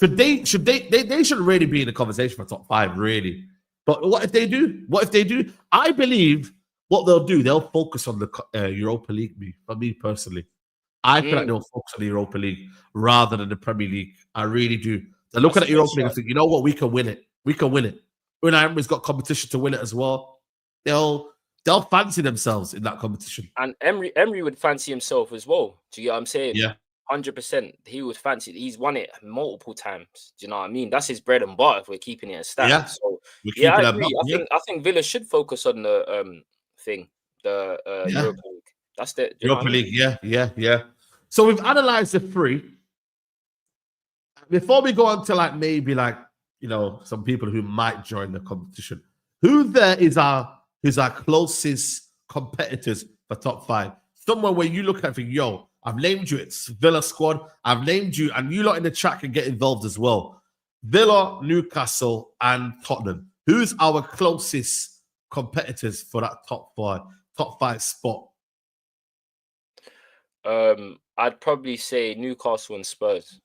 they should really be in the conversation for top 5, really. But what if they do? I believe what they'll do, they'll focus on the Europa League. For me personally, I feel like they'll focus on the Europa League rather than the Premier League. I really do. They look at the Europa League and think, you know what, we can win it. Unai Emery's got competition to win it as well. They'll fancy themselves in that competition. And Emery would fancy himself as well. Do you get what I'm saying? Yeah. 100%. He would fancy it. He's won it multiple times. Do you know what I mean? That's his bread and butter if we're keeping it a stat. Yeah. So I agree. I think Villa should focus on the Europa League. That's the Europa League. Yeah. So we've analyzed the 3. Before we go on to like maybe like, you know, some people who might join the competition, who there is our closest competitors for top 5? Somewhere where you look at and think, yo, I've named you, it's Villa squad. I've named you, and you lot in the chat can get involved as well. Villa, Newcastle, and Tottenham. Who's our closest competitors for that top 5 spot? I'd probably say Newcastle and Spurs.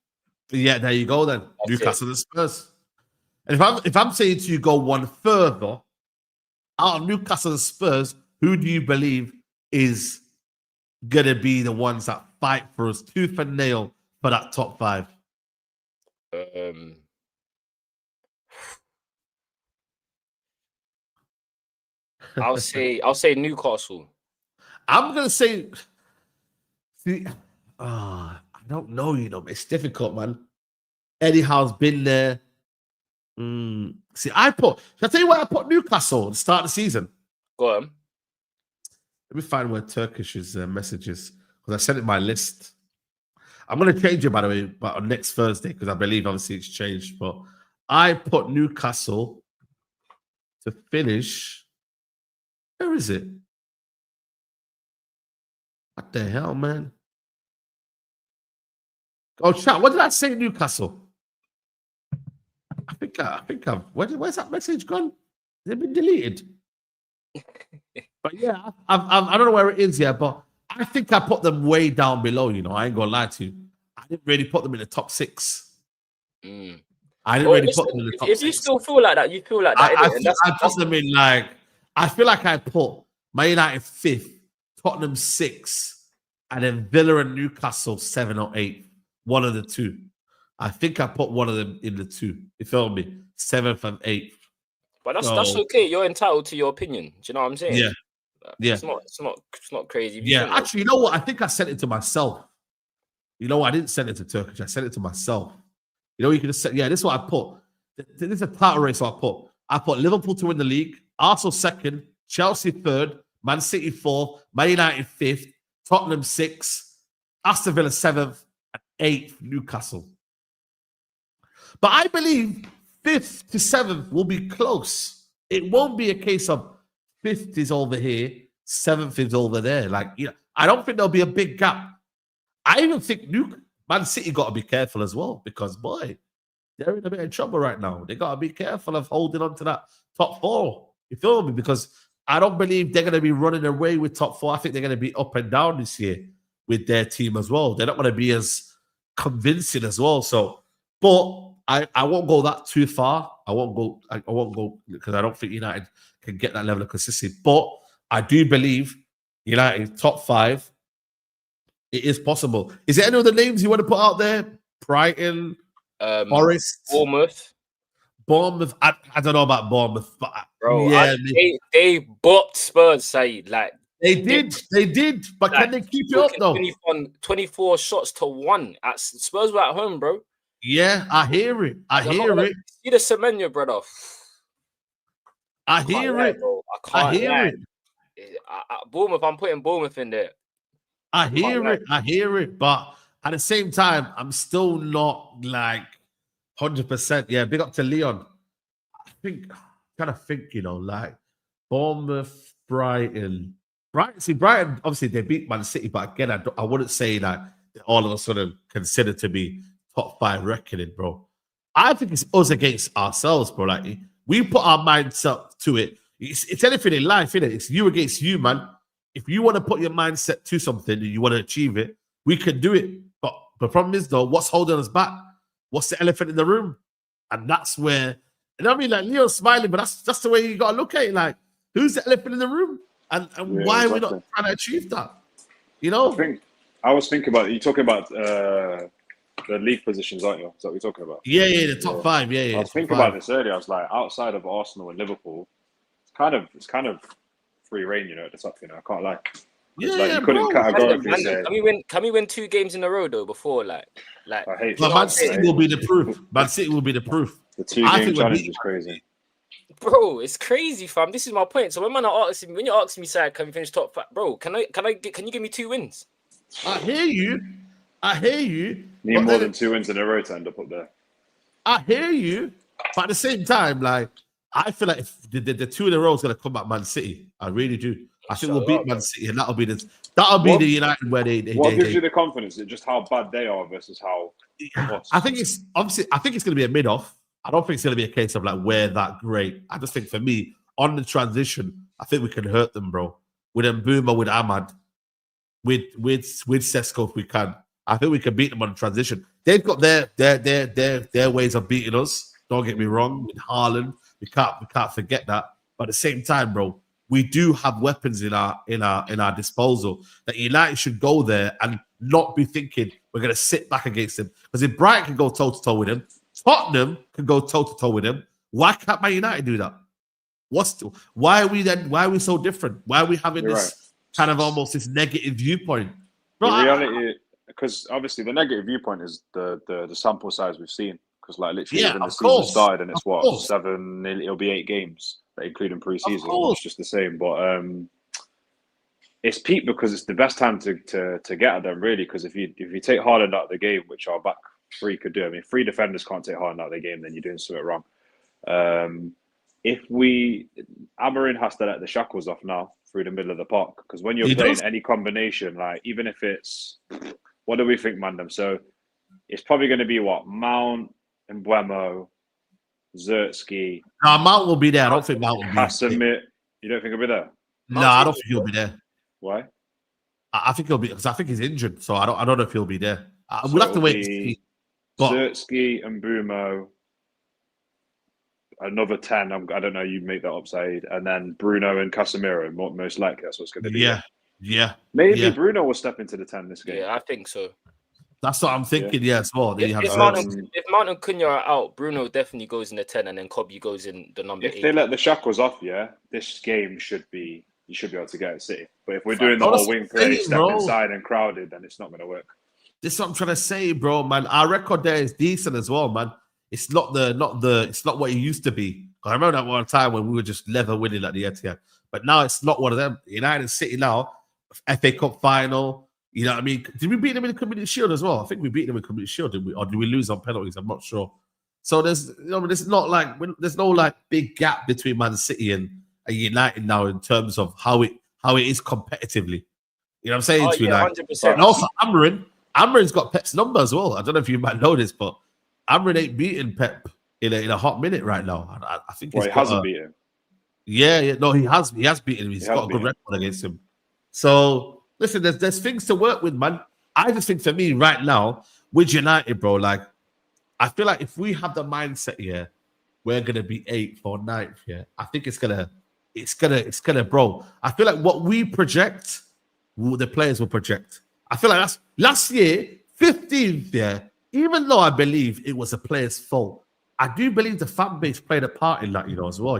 Yeah, there you go then. That's Newcastle and Spurs. And if I'm saying to you go one further, out of Newcastle and Spurs, who do you believe is gonna be the ones that fight for us tooth and nail for that top 5? I'll say Newcastle. I'm gonna say, see, I don't know, it's difficult, man. Eddie Howe's been there. See, should I tell you where I put Newcastle at the start of the season? Go on. Let me find where Turkish's message is, because I sent it my list. I'm going to change it, by the way, but on next Thursday, because I believe obviously it's changed. But I put Newcastle to finish. Where is it? What the hell, man? Oh, chat. What did I say, Newcastle? I think I've. Where's that message gone? Has it been deleted? But yeah, I don't know where it is yet, but I think I put them way down below. I ain't gonna lie to you. I didn't really put them in the top 6. I didn't really put them in the top 6. If you still feel like that, you feel like that. I put them in I feel like I put Man United 5th, Tottenham 6th, and then Villa and Newcastle 7 or 8. One of the two. I think I put one of them in the 2. You feel me? 7th and 8th. But that's okay. You're entitled to your opinion. Do you know what I'm saying? Yeah. Yeah. It's not crazy. Yeah. Actually, you know what? I think I sent it to myself. You know what? I didn't send it to Turkish. I sent it to myself. You can just say, yeah, this is what I put. This is a title race I put. I put Liverpool to win the league, Arsenal 2nd, Chelsea 3rd, Man City 4th, Man United 5th, Tottenham 6th, Aston Villa 7th, and 8th, Newcastle. But I believe 5th to 7th will be close. It won't be a case of 5th is over here, 7th is over there. I don't think there'll be a big gap. I even think Man City got to be careful as well, because, boy, they're in a bit of trouble right now. They got to be careful of holding on to that top 4. You feel me? Because I don't believe they're going to be running away with top 4. I think they're going to be up and down this year with their team as well. They're not going to be as convincing as well. So, but I won't go that too far. I won't go because I don't think United can get that level of consistency. But I do believe United top 5. It is possible. Is there any other names you want to put out there? Brighton, Forest, Bournemouth. I don't know about Bournemouth, but bro, yeah, they bopped Spurs. Saeed, they did. But can they keep it up though? 24 shots to 1 at Spurs were at home, bro. Yeah, I hear it. See the Semenyo, brother. I hear it. Bro. I hear it. Bournemouth, I'm putting Bournemouth in there. I hear it. But at the same time, I'm still not 100%. Yeah, big up to Leon. Bournemouth, Brighton. Brighton, obviously, they beat Man City, but again, I wouldn't say that they're all of a sudden considered to be top 5 reckoning, bro. I think it's us against ourselves, bro. We put our mindset to it. It's anything in life, innit? It's you against you, man. If you want to put your mindset to something and you want to achieve it, we can do it. But the problem is, though, what's holding us back? What's the elephant in the room? And that's where, Leo's smiling, but that's the way you got to look at it. Who's the elephant in the room? And why are we not trying to achieve that? I was thinking about, you're talking about the league positions, aren't you? Is that what you're talking about? Yeah, the top 5. Yeah. I was thinking about this earlier. I was like, outside of Arsenal and Liverpool, it's kind of free reign, at the top. I can't lie. You couldn't categorically say. Can we win 2 games in a row though? Before I hate. Man City will be the proof. Man City will be the proof. The 2-game challenge is crazy. Bro, it's crazy, fam. This is my point. So when you're asking me, Saeed, can we finish top 5? Bro, can you give me 2 wins? I hear you. Need more than 2 wins in a row to end up there. I hear you, but at the same time, I feel like if the 2 in a row is going to come back Man City. I really do. I think we'll beat Man City, and that'll be the United where they. What gives you the confidence? Is it just how bad they are versus how? I think it's going to be a mid-off. I don't think it's going to be a case of we're that great. I just think for me on the transition, I think we can hurt them, bro. With Mbuma, with Ahmad, with Sesko if we can. I think we can beat them on the transition. they've got their ways of beating us. Don't get me wrong. With Haaland, we can't forget that. But at the same time, bro, we do have weapons in our disposal that United should go there and not be thinking we're going to sit back against them. Because if Brighton can go toe to toe with him, Tottenham can go toe to toe with him. Why can't Man United do that? Why are we so different? Why are we having this kind of almost this negative viewpoint? Bro, the reality, because obviously the negative viewpoint is the sample size we've seen. Because like literally even the season started and it's what 7, it'll be 8 games, including pre-season. It's just the same, but it's peak because it's the best time to get at them really. Because if you take Haaland out of the game, which our back three could do, I mean, 3 defenders can't take Haaland out of the game, then you're doing something wrong. Amarin has to let the shackles off now through the middle of the park, because when you're playing any combination, like even if it's, what do we think, Mandem? So it's probably going to be what, Mount, Mbeumo, Zertsky. No, Mount will be there. I don't think Mount will be there. You don't think he'll be there? No, I don't think he'll be there. Why? I think he'll be, because I think he's injured, so I don't know if he'll be there. We'll have to wait and see. Zertsky and Mbeumo, another 10. I don't know. You make that up, Saeed, and then Bruno and Casemiro. Most likely, that's what's going to be. Yeah. Maybe Bruno will step into the 10 this game. Yeah, I think so. That's what I'm thinking. Yeah, as well. If Mount and Cunha are out, Bruno definitely goes in the 10, and then Kobe goes in the number 8. If they let the shackles off, this game should be. You should be able to get it, City. But if we're doing the whole wing play, step inside and crowded, then it's not going to work. This is what I'm trying to say, bro, man. Our record there is decent as well, man. It's not what it used to be. I remember that one time when we were just level winning at the Etihad. But now it's not one of them. United City now, FA Cup final. You know what I mean? Did we beat them in the Community Shield as well? I think we beat them in the Community Shield, did we? Or did we lose on penalties? I'm not sure. So there's no big gap between Man City and United now in terms of how it is competitively. You know what I'm saying? 100%. And also Amarin's got Pep's number as well. I don't know if you might know this, but Amarin ain't beating Pep in a hot minute right now. I think he hasn't beaten him. Yeah, no, he has beaten him. He's got a good record against him. So listen, there's things to work with, man. I just think for me right now with United, bro, like I feel like if we have the mindset here, we're gonna be 8th or 9th. Yeah, I think it's gonna, bro. I feel like what we project, the players will project. I feel like that's last year, 15th. Yeah, even though I believe it was a player's fault, I do believe the fan base played a part in that, as well,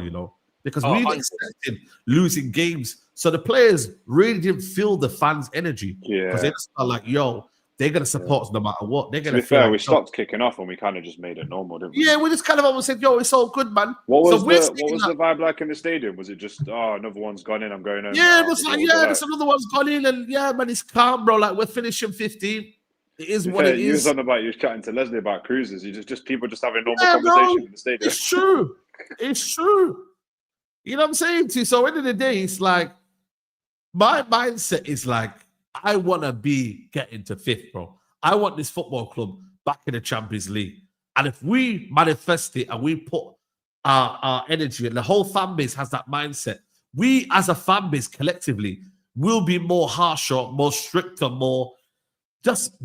because we expected losing games. So the players really didn't feel the fans' energy. Yeah. Because they just felt like, they're going to support us no matter what. They're going to be fair, we stopped kicking off and we kind of just made it normal, didn't we? Yeah, we just kind of almost said, it's all good, man. What was the vibe like in the stadium? Was it just, another one's gone in, I'm going home? Yeah, it was like, there's another one's gone in, and man, it's calm, bro. Like, we're finishing 15. It is what it is. You was chatting to Leslie about cruises. You just people just having a normal conversation in the stadium. It's true. It's true. You know what I'm saying to you? So at the end of the day, it's like, my mindset is like, I want to be getting to 5th, bro. I want this football club back in the Champions League. And if we manifest it and we put our energy, and the whole fan base has that mindset, we as a fan base collectively will be more harsher, more stricter, more just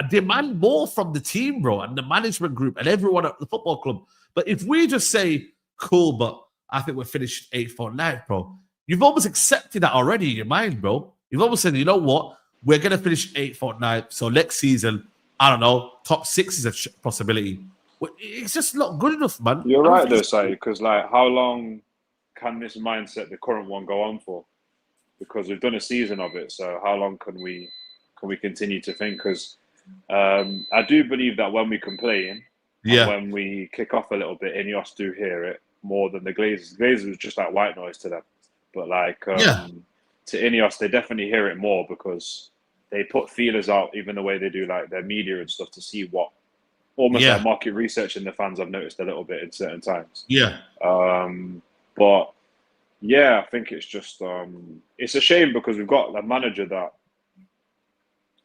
demand more from the team, bro, and the management group and everyone at the football club. But if we just say, cool, but I think we're finished 8th or 9th, bro, you've almost accepted that already in your mind, bro. You've almost said, you know what? We're going to finish 8th or 9th. So next season, I don't know, top 6 is a possibility. It's just not good enough, man. You're right, though, Saeed, because how long can this mindset, the current one, go on for? Because we've done a season of it. So how long can we continue to think? Because I do believe that when we complain, and when we kick off a little bit, Ineos do hear it more than the Glazers. The Glazers was just like white noise to them. But to Ineos, they definitely hear it more because they put feelers out, even the way they do like their media and stuff, to see what almost like market research in the fans. I've noticed a little bit in certain times. But I think it's just it's a shame because we've got a manager that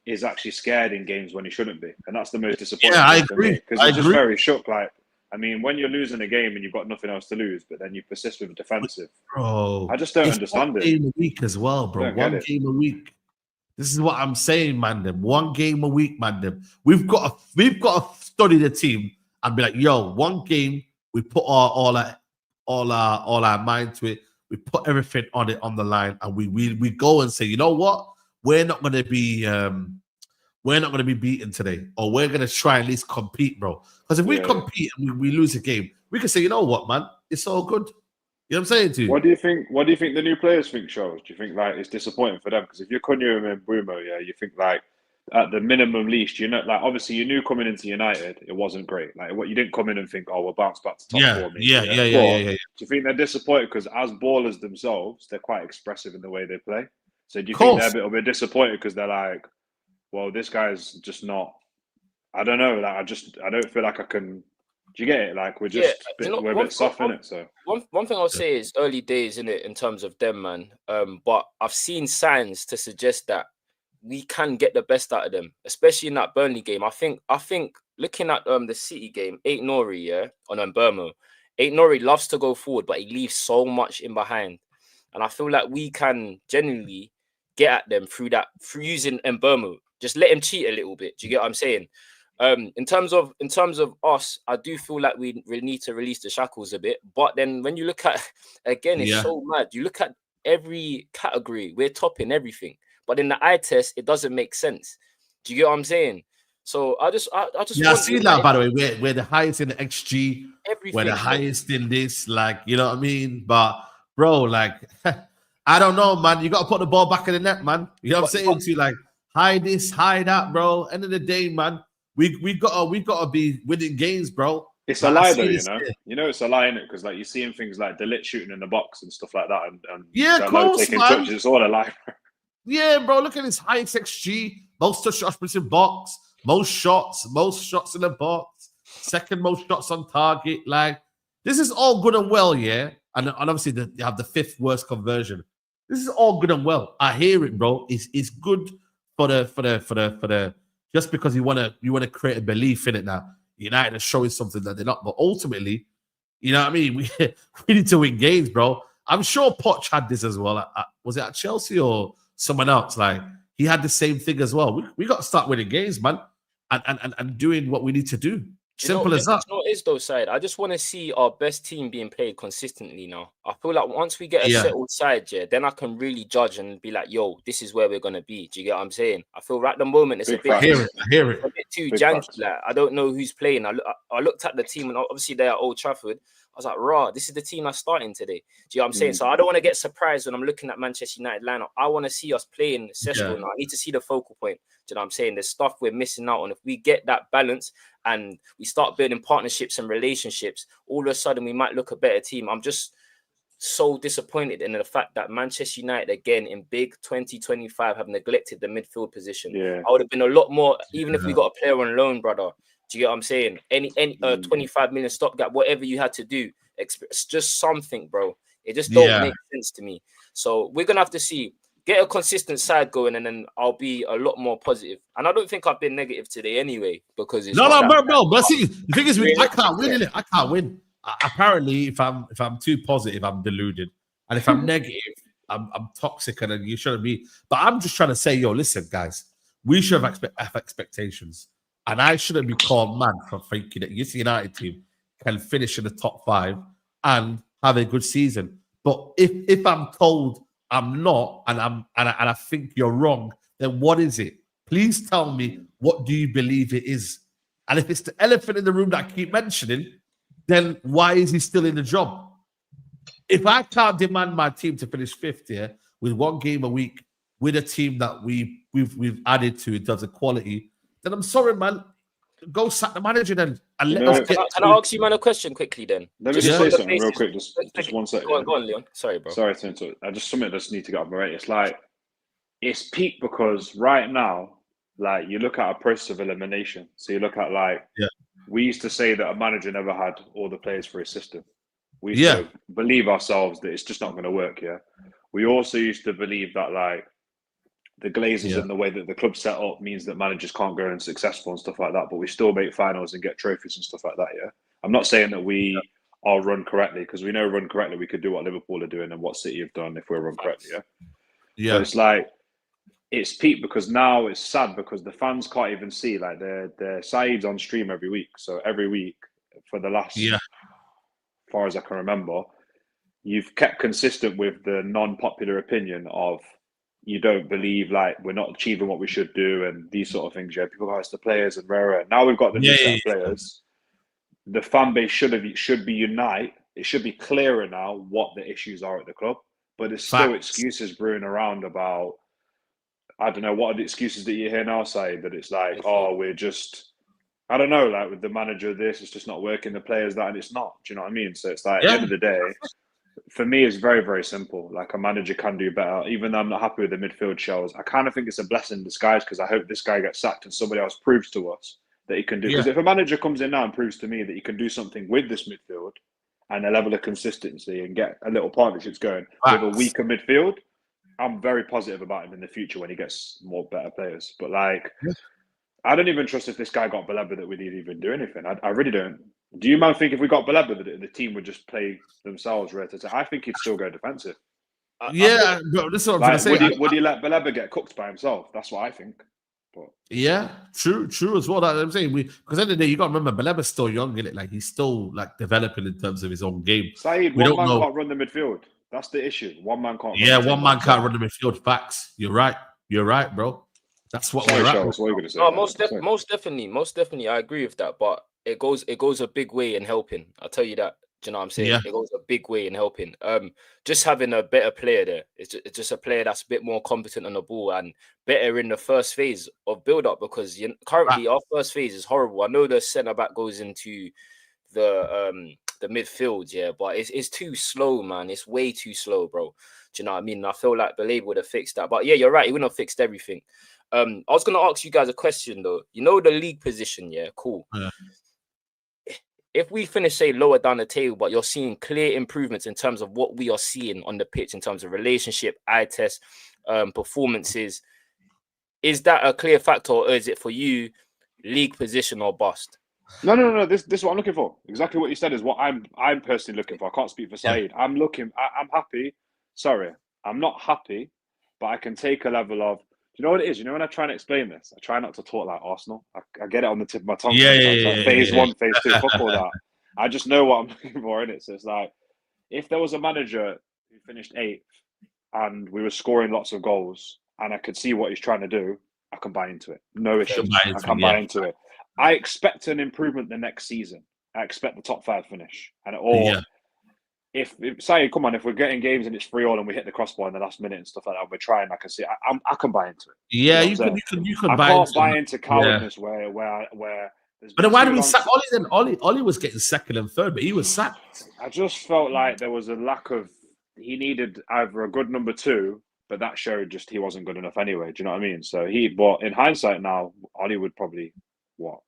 is actually scared in games when he shouldn't be, and that's the most disappointing. Yeah, I agree. Because he's just very shook. Like, I mean, when you're losing a game and you've got nothing else to lose, but then you persist with defensive. Bro, I just don't understand it. One game a week as well, bro. One game a week. This is what I'm saying, man. Them 1 game a week, man. Them we've got to study the team and be like, yo, 1 game we put all our mind to it. We put everything on it on the line, and we go and say, you know what, we're not gonna be beaten today, or we're gonna try at least compete, bro. Because if we compete and we lose a game, we can say, you know what, man, it's all good. You know what I'm saying to you? What do you think the new players think, Charles? Do you think like it's disappointing for them? Because if you're Cunha and Bruno, you think like at the minimum least, like obviously you knew coming into United it wasn't great. Like what you didn't come in and think, oh, we'll bounce back to top 4. Maybe, yeah. Do you think they're disappointed because as ballers themselves, they're quite expressive in the way they play? So do you think they're a bit disappointed because they're like, well, this guy's just not. I don't know. Like I don't feel like I can. Do you get it? Like we're just we're a bit soft in it. So one thing I'll say is early days in it in terms of them, man. But I've seen signs to suggest that we can get the best out of them, especially in that Burnley game. I think looking at the City game, Nori, on Mbeumo, Nori loves to go forward, but he leaves so much in behind, and I feel like we can genuinely get at them through using Mbeumo. Just let him cheat a little bit. Do you get what I'm saying? In terms of us, I do feel like we need to release the shackles a bit. But then when you look at again, it's so mad. You look at every category, we're topping everything. But in the eye test, it doesn't make sense. Do you get what I'm saying? So I just I see that, by the way. We're the highest in the XG. Everything. We're the highest in this, like, you know what I mean? But bro, like, I don't know, man. You got to put the ball back in the net, man. You know what I'm saying to you? Like, hide this, hide that, bro. End of the day, man. We gotta be winning games, bro. It's a lie, though, you know, it's a lie, innit? Because like you're seeing things like Delit shooting in the box and stuff like that, and of course, taking man. touches. It's all a lie. Yeah, bro. Look at his highest XG, most touch shots in box, most shots in the box, second most shots on target. Like, this is all good and well, yeah. And obviously they have the 5th worst conversion. This is all good and well. I hear it, bro. It's good for the just because you want to create a belief in it now. United are showing something that they're not, but ultimately, you know what I mean? We need to win games, bro. I'm sure Poch had this as well. Was it at Chelsea or someone else? Like, he had the same thing as well. We got to start winning games, man, and doing what we need to do. Simple as that. You know what it is, though, Saeed? I just want to see our best team being played consistently now. I feel like once we get a settled side, then I can really judge and be like, yo, this is where we're going to be. Do you get what I'm saying? I feel right at the moment it's I hear it. a bit too janky. Like, I don't know who's playing. I looked at the team, and obviously they're at Old Trafford. I was like, raw, this is the team that's starting today. Do you know what I'm saying? So I don't want to get surprised when I'm looking at Manchester United lineup. I want to see us playing Cesco now. I need to see the focal point. Do you know what I'm saying? There's stuff we're missing out on. If we get that balance and we start building partnerships and relationships, all of a sudden we might look a better team. I'm just so disappointed in the fact that Manchester United, again, in big 2025, have neglected the midfield position. Yeah. I would have been a lot more, even if we got a player on loan, brother. Do you get what I'm saying? Any 25 million stopgap, whatever you had to do, just something, bro. It just don't make sense to me. So we're going to have to see. Get a consistent side going, and then I'll be a lot more positive. And I don't think I've been negative today anyway, because it's no. But see, the thing is, I can't win, innit? I can't win. Apparently, if I'm too positive, I'm deluded, and if I'm negative, I'm toxic, and then you shouldn't be. But I'm just trying to say, yo, listen, guys, we should have expectations, and I shouldn't be called mad for thinking that this United team can finish in the top 5 and have a good season. But if I'm told I'm not, and I think you're wrong, then what is it? Please tell me, what do you believe it is? And if it's the elephant in the room that I keep mentioning, then why is he still in the job? If I can't demand my team to finish 5th with 1 game a week, with a team that we've added to in terms of quality, then I'm sorry, man. Go sack the manager then, and let us get. Can I ask you, man, a question quickly then? Let me just say something real quick. Just 1 second. Go on, Leon. Sorry, bro. Sorry to interrupt. I just need to get up my rate. It's like it's peak because right now, like you look at a process of elimination. So you look at we used to say that a manager never had all the players for his system. We used to believe ourselves that it's just not going to work. Yeah. We also used to believe that like the Glazers and the way that the club's set up means that managers can't go and successful and stuff like that, but we still make finals and get trophies and stuff like that. Yeah, I'm not saying that we are run correctly, because we know run correctly we could do what Liverpool are doing and what City have done if we're run correctly. Yeah. But it's like it's peaked because now it's sad because the fans can't even see. Like they're Saeed's on stream every week, so every week for the last, as far as I can remember, you've kept consistent with the non-popular opinion of you don't believe like we're not achieving what we should do and these sort of things. Yeah, people go, it's the players and rare. Now we've got the new set of players. The fan base should be unite. It should be clearer now what the issues are at the club. But there's still excuses brewing around about, I don't know, what are the excuses that you hear now say that it's like, oh, we're just, I don't know, like with the manager of this, it's just not working, the players that, and it's not. Do you know what I mean? So it's like, at the end of the day, for me, it's very, very simple. Like a manager can do better. Even though I'm not happy with the midfield shows, I kind of think it's a blessing in disguise because I hope this guy gets sacked and somebody else proves to us that he can do. Because if a manager comes in now and proves to me that he can do something with this midfield and a level of consistency and get a little partnerships going with a weaker midfield, I'm very positive about him in the future when he gets more better players. But like, I don't even trust if this guy got Baleba that we'd even do anything. I really don't. Do you man think if we got Baleba that the team would just play themselves? I think he'd still go defensive. Bro, this is what I'm trying to say. Would he let Baleba get cooked by himself? That's what I think. But true as well. That I'm saying because at the end of the day, you got to remember Baleba's still young in it. Like he's still like developing in terms of his own game. Saeed, one man can't run the midfield. That's the issue. One man can't. One man can't run the midfield. Facts. You're right, bro. That's what we're at. What are you going to say? No, most definitely, I agree with that. But it goes a big way in helping. I'll tell you that. Do you know what I'm saying? It goes a big way in helping. Just having a better player there. It's just a player that's a bit more competent on the ball and better in the first phase of build up because currently our first phase is horrible. I know the centre back goes into the midfield, but it's too slow, man. It's way too slow, bro. Do you know what I mean? I feel like Baleba would have fixed that. But yeah, you're right. He wouldn't have fixed everything. I was gonna ask you guys a question though. You know the league position, cool. Yeah. If we finish, say, lower down the table, but you're seeing clear improvements in terms of what we are seeing on the pitch, in terms of relationship, eye test, performances, is that a clear factor, or is it for you league position or bust? No. This is what I'm looking for. Exactly what you said is what I'm personally looking for. I can't speak for Saeed. I'm happy. Sorry, I'm not happy, but I can take a level of. Do you know what it is? You know when I try and explain this, I try not to talk like Arsenal. I get it on the tip of my tongue. Phase 1, phase 2, fuck all that. I just know what I'm looking for in it. So it's like, if there was a manager who finished 8th and we were scoring lots of goals and I could see what he's trying to do, I can buy into it. No issue. I can buy into it. I expect an improvement the next season. I expect the top 5 finish. If say, come on, if we're getting games and it's 3-3 and we hit the crossbar in the last minute and stuff like that, we're trying. I can see. I can buy into it. Yeah, you can buy. I can't buy into cowardness where. But then why did we sack Ollie? Then Ollie was getting 2nd and 3rd, but he was sacked. I just felt like there was a lack of. He needed either a good number 2, but that showed just he wasn't good enough anyway. Do you know what I mean? So but in hindsight now, Ollie would probably what.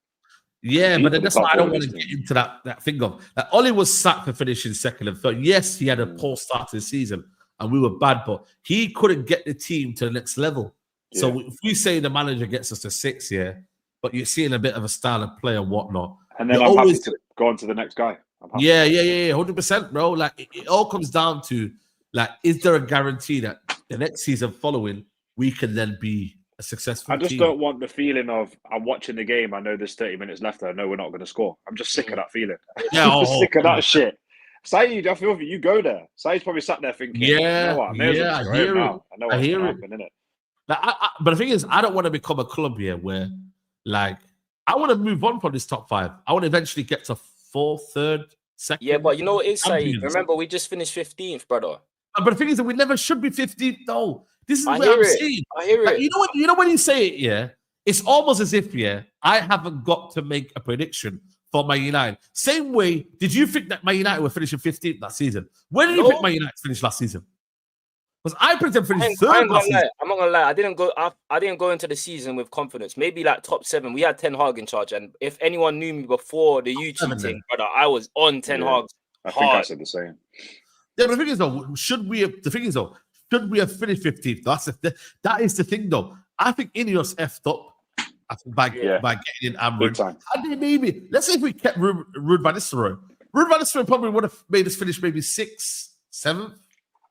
Yeah, but that's why I don't want to get into that thing of that. Ollie was sacked for finishing 2nd and 3rd. Yes, he had a poor start to the season and we were bad, but he couldn't get the team to the next level. Yeah. So if we say the manager gets us to 6, but you're seeing a bit of a style of play and whatnot. And then I'm happy to go on to the next guy. 100%, bro. Like it all comes down to like, is there a guarantee that the next season following we can then be a successful I just team? Don't want the feeling of I'm watching the game. I know there's 30 minutes left. I know we're not going to score. I'm just sick of that feeling. I'm just sick of that shit. Saeed, I feel you go there. Saeed's probably sat there thinking, you know what? I hear it. I know what's going to happen, innit? But the thing is, I don't want to become a club here where, like, I want to move on from this top 5. I want to eventually get to 4th, 3rd, 2nd. Yeah, but you know what it is, Saeed? Remember, we just finished 15th, brother. But the thing is that we never should be 15th, though. This is what I'm saying. I hear it. You know when you say it, it's almost as if, I haven't got to make a prediction for Man United. Same way, did you think that Man United were finishing 15th last season? When did you think Man United finished last season? Because I predicted them finishing 3rd last season. I'm not gonna lie. I didn't go into the season with confidence. Maybe like top 7. We had Ten Hag in charge, and if anyone knew me before the YouTube thing, brother, I was on Ten Hag. I think I said the same. Yeah, but the thing is though, should we have finished 15th? That is the thing, though. I think Ineos effed up by getting in Amrin. And maybe, let's say if we kept Ruud van Nistelrooy. Ruud van Nistelrooy probably would have made us finish maybe 6th, 7th.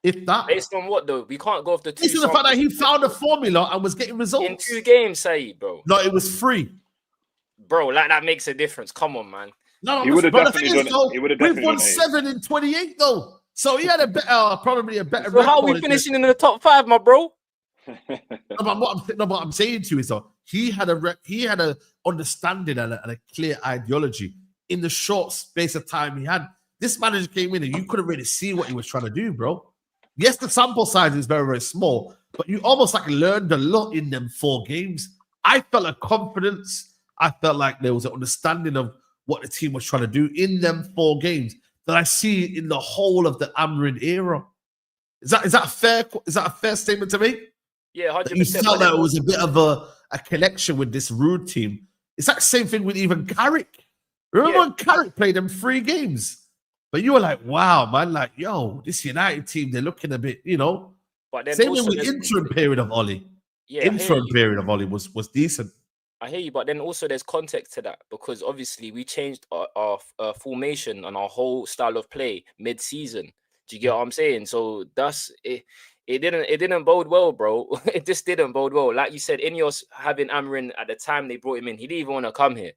If that. Based on what though? We can't go off the two. Based on the fact that he found a formula and was getting results. Based on the fact that he found a formula and was getting results. In 2 games, Saeed, bro. No, it was free. Bro, like that makes a difference. Come on, man. No, he would have definitely done it. He would have we've definitely won done 7 in 28 though. So he had a better, probably a better. So how are we finishing in the top 5, my bro? No, but what I'm saying to you is though, he had a understanding and a clear ideology in the short space of time he had. This manager came in and you couldn't really see what he was trying to do, bro. Yes, the sample size is very, very small, but you almost like learned a lot in them 4 games. I felt a confidence. I felt like there was an understanding of what the team was trying to do in them 4 games that I see in the whole of the Amrin era. Is that a fair statement to make? Yeah, 100%. You felt that it was a bit of a connection with this Rude team. It's that same thing with even Carrick. Remember when Carrick played them 3 games? But you were like, wow, man, like, yo, this United team, they're looking a bit, But then same with the interim period of Ollie. Yeah, interim period of Ollie was decent. I hear you, but then also there's context to that because obviously we changed our formation and our whole style of play mid-season. Do you get what I'm saying? So that's it. It didn't bode well, bro. It just didn't bode well. Like you said, Ineos having Amrin at the time they brought him in, he didn't even want to come here.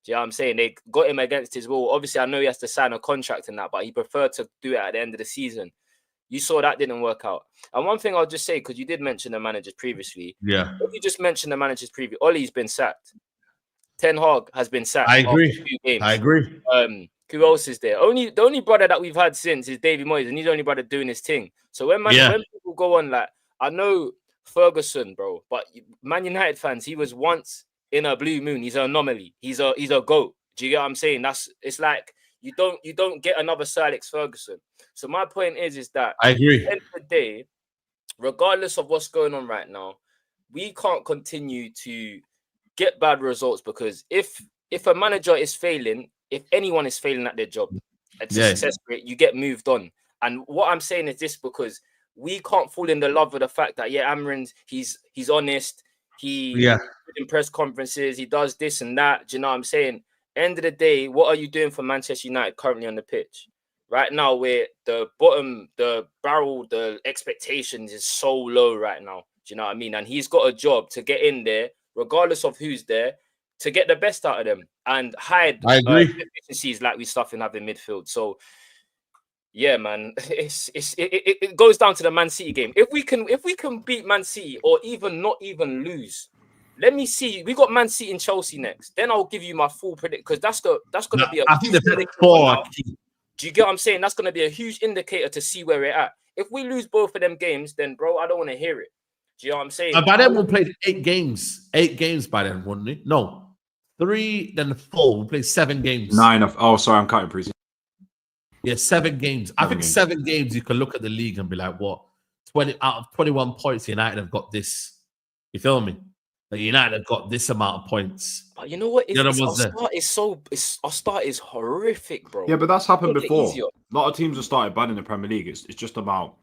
Do you know what I'm saying? They got him against his will. Obviously, I know he has to sign a contract and that, but he preferred to do it at the end of the season. You saw that didn't work out. And one thing I'll just say, because you did mention the managers previously. Yeah. If you just mentioned the managers previously, Ollie's been sacked. Ten Hag has been sacked. I agree. 2 games. I agree. Who else is there? The only brother that we've had since is Davy Moyes, and he's the only brother doing his thing. So when people go on, like, I know Ferguson, bro, but Man United fans, he was once in a blue moon. He's an anomaly. He's a goat. Do you get what I'm saying? It's like you don't get another Sir Alex Ferguson. So my point is that I agree. at the end of the day, regardless of what's going on right now, we can't continue to get bad results because if a manager is failing, if anyone is failing at their job, at success rate, you get moved on. And what I'm saying is this because we can't fall in the love with the fact that Amrin's he's honest, he in press conferences, he does this and that. Do you know what I'm saying? End of the day, what are you doing for Manchester United currently on the pitch? Right now, we're the bottom, the barrel, the expectations is so low right now. Do you know what I mean? And he's got a job to get in there, regardless of who's there, to get the best out of them and hide deficiencies like we stuff in having midfield. So, yeah, man, it goes down to the Man City game. If we can beat Man City or not even lose. Let me see. We got Man City and Chelsea next. Then I'll give you my full predict because that's gonna be. I think the big 4. Do you get what I'm saying? That's gonna be a huge indicator to see where we're at. If we lose both of them games, then bro, I don't want to hear it. Do you know what I'm saying? By then we'll play 8 games. 8 games by then, wouldn't we? No, 3 then 4. We'll play 7 games. 9 of. Oh, sorry, I'm cutting preseason. Yeah, 7 games. I think 7 games. You can look at the league and be like, what? 20 out of 21 points, United have got this. You feel me? Like United have got this amount of points. But you know what? Our start is horrific, bro. Yeah, but that's happened before. A lot of teams have started bad in the Premier League. It's just about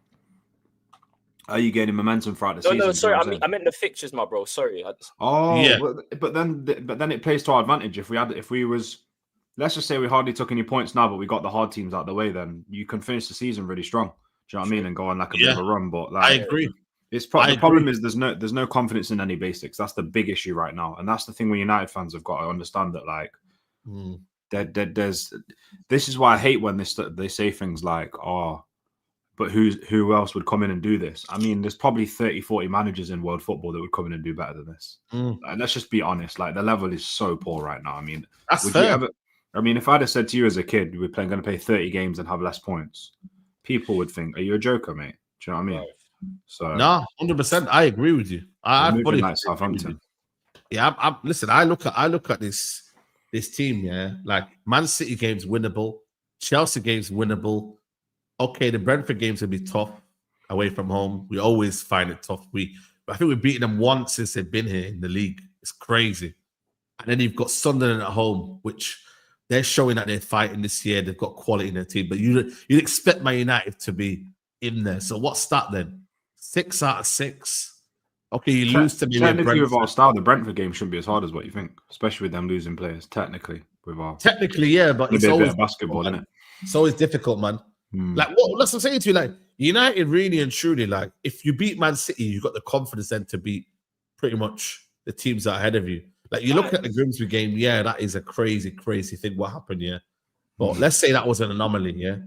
are you gaining momentum throughout the season? No, sorry, I meant the fixtures, my bro. Sorry. But then it plays to our advantage. Let's just say we hardly took any points now, but we got the hard teams out of the way. Then you can finish the season really strong. Do you know what I mean? And go on like a bit of a run. But like, I agree. The problem is there's no confidence in any basics. That's the big issue right now, and that's the thing where United fans have got to understand that. Like, there's this is why I hate when they say things like, "Oh, but who else would come in and do this?" I mean, there's probably 30, 40 managers in world football that would come in and do better than this. Like, let's just be honest. Like, the level is so poor right now. I mean, that's fair. If I'd have said to you as a kid, we're going to play 30 games and have less points, people would think, "Are you a joker, mate?" Do you know what I mean? Right. So no, 100%. I agree with you. I fully like Southampton. Yeah, listen. I look at this team. Yeah, like Man City games winnable, Chelsea games winnable. Okay, the Brentford games will be tough away from home. We always find it tough. I think we've beaten them once since they've been here in the league. It's crazy. And then you've got Sunderland at home, which they're showing that they're fighting this year. They've got quality in their team, but you'd expect Man United to be in there. So what's that then? 6 out of 6. Okay, you lose to me. Technically, with our style, the Brentford game shouldn't be as hard as what you think, especially with them losing players. Technically, yeah, but it's always basketball, isn't it? It's always difficult, man. Like, that's what I'm saying to you. Like, United really and truly, like, if you beat Man City, you've got the confidence then to beat pretty much the teams that are ahead of you. Like, you look at the Grimsby game, yeah, that is a crazy, crazy thing what happened, yeah. But let's say that was an anomaly, yeah.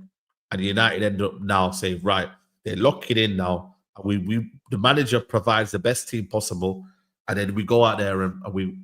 And United end up now saying, right, they're locking in now. And we the manager provides the best team possible, and then we go out there and we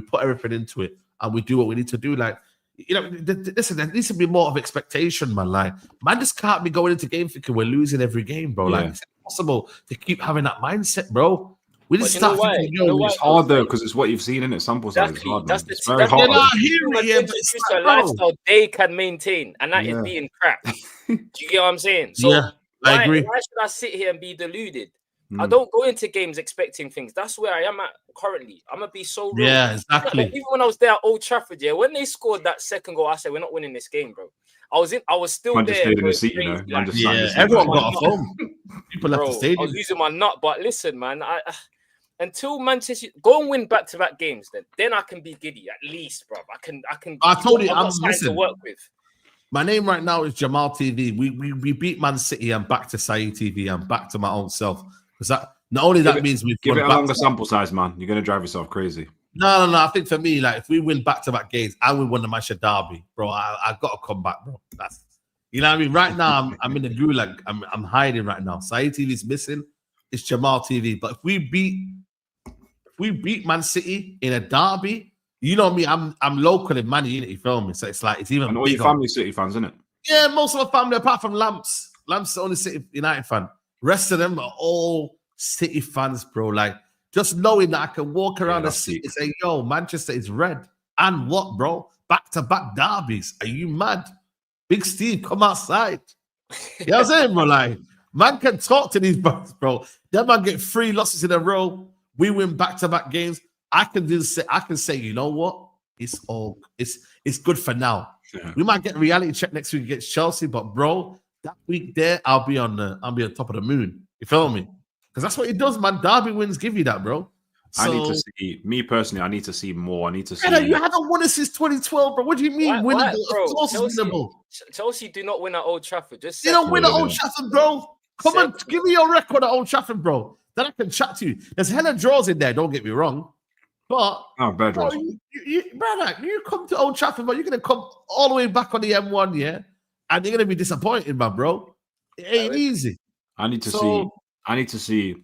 put everything into it, and we do what we need to do. Like, you know, listen, there needs to be more of expectation, man. Like, man just can't be going into game thinking we're losing every game, bro. Like, it's impossible to keep having that mindset, bro. We just start thinking, it's hard though, because it's what you've seen in it. Sample size. Exactly. Hard, That's very hard. It's a lifestyle they can maintain, and that is being crap. Do you get what I'm saying? So I agree. Why should I sit here and be deluded? I don't go into games expecting things. That's where I am at currently. I'm gonna be so real. Yeah, exactly. Even when I was there at Old Trafford, when they scored that second goal, I said we're not winning this game, bro. I was still man there. Just stayed in the seat, you know. Everyone got a phone. People left the stadium. I was losing my nut, but listen, man, until Manchester go and win back-to-back games, then I can be giddy at least, bro. I told you, I'm to work with. My name right now is Jamal TV. We beat Man City. I'm back to Saeed TV. I'm back to my own self. Because that not only that means we've give it a longer sample size, man. You're gonna drive yourself crazy. No. I think for me, like, if we win back-to-back games and we win the Manchester derby, bro, I've got to come back, bro. That's, you know what I mean. Right now, I'm in the gulag. I'm hiding right now. Saeed TV is missing. It's Jamal TV. But if we beat Man City in a derby, you know me, I'm local in Man Utd, you feel me? So it's like, it's even bigger. All your family City fans, isn't it? Yeah, most of my family, apart from Lamps. Lamps is the only City United fan. Rest of them are all City fans, bro. Like, just knowing that I can walk around the city and say, yo, Manchester is red. And what, bro? Back-to-back derbies. Are you mad? Big Steve, come outside. You know what I'm saying, bro? Like, man can talk to these boys, bro. Them man get 3 losses in a row. We win back-to-back games. I can say, you know what? It's good for now. Yeah. We might get a reality check next week against Chelsea, but bro, that week there, I'll be on top of the moon. You feel me? Because that's what it does, man. Derby wins give you that, bro. So, I need to see, me personally, I need to see more. I need to see. You haven't won it since 2012, bro. What do you mean winnable? Of course it's winnable. Chelsea do not win at Old Trafford. They don't win at Old Trafford, bro. Come on, give me your record at Old Trafford, bro. Then I can chat to you. There's hella draws in there, don't get me wrong. But bad draws. Brother, you come to Old Trafford, but you're gonna come all the way back on the M1, yeah? And you're gonna be disappointed, man, bro. It ain't easy. I need to see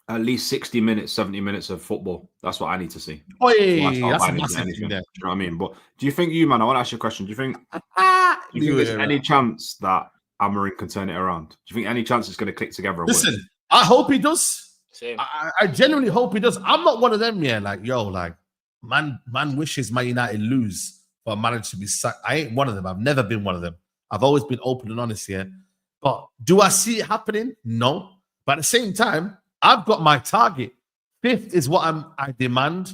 at least 60 minutes, 70 minutes of football. That's what I need to see. Oh, yeah. That's a massive thing there. Do you know what I mean? But do you think man, I want to ask you a question. Do you think there's any chance that Amorim can turn it around? Do you think any chance it's going to click together? Listen, I hope he does. Same. I genuinely hope he does. I'm not one of them, yeah. Like, yo, like, man wishes Man United lose for a manager to be sacked. I ain't one of them. I've never been one of them. I've always been open and honest here. But do I see it happening? No. But at the same time, I've got my target. 5th is what I demand.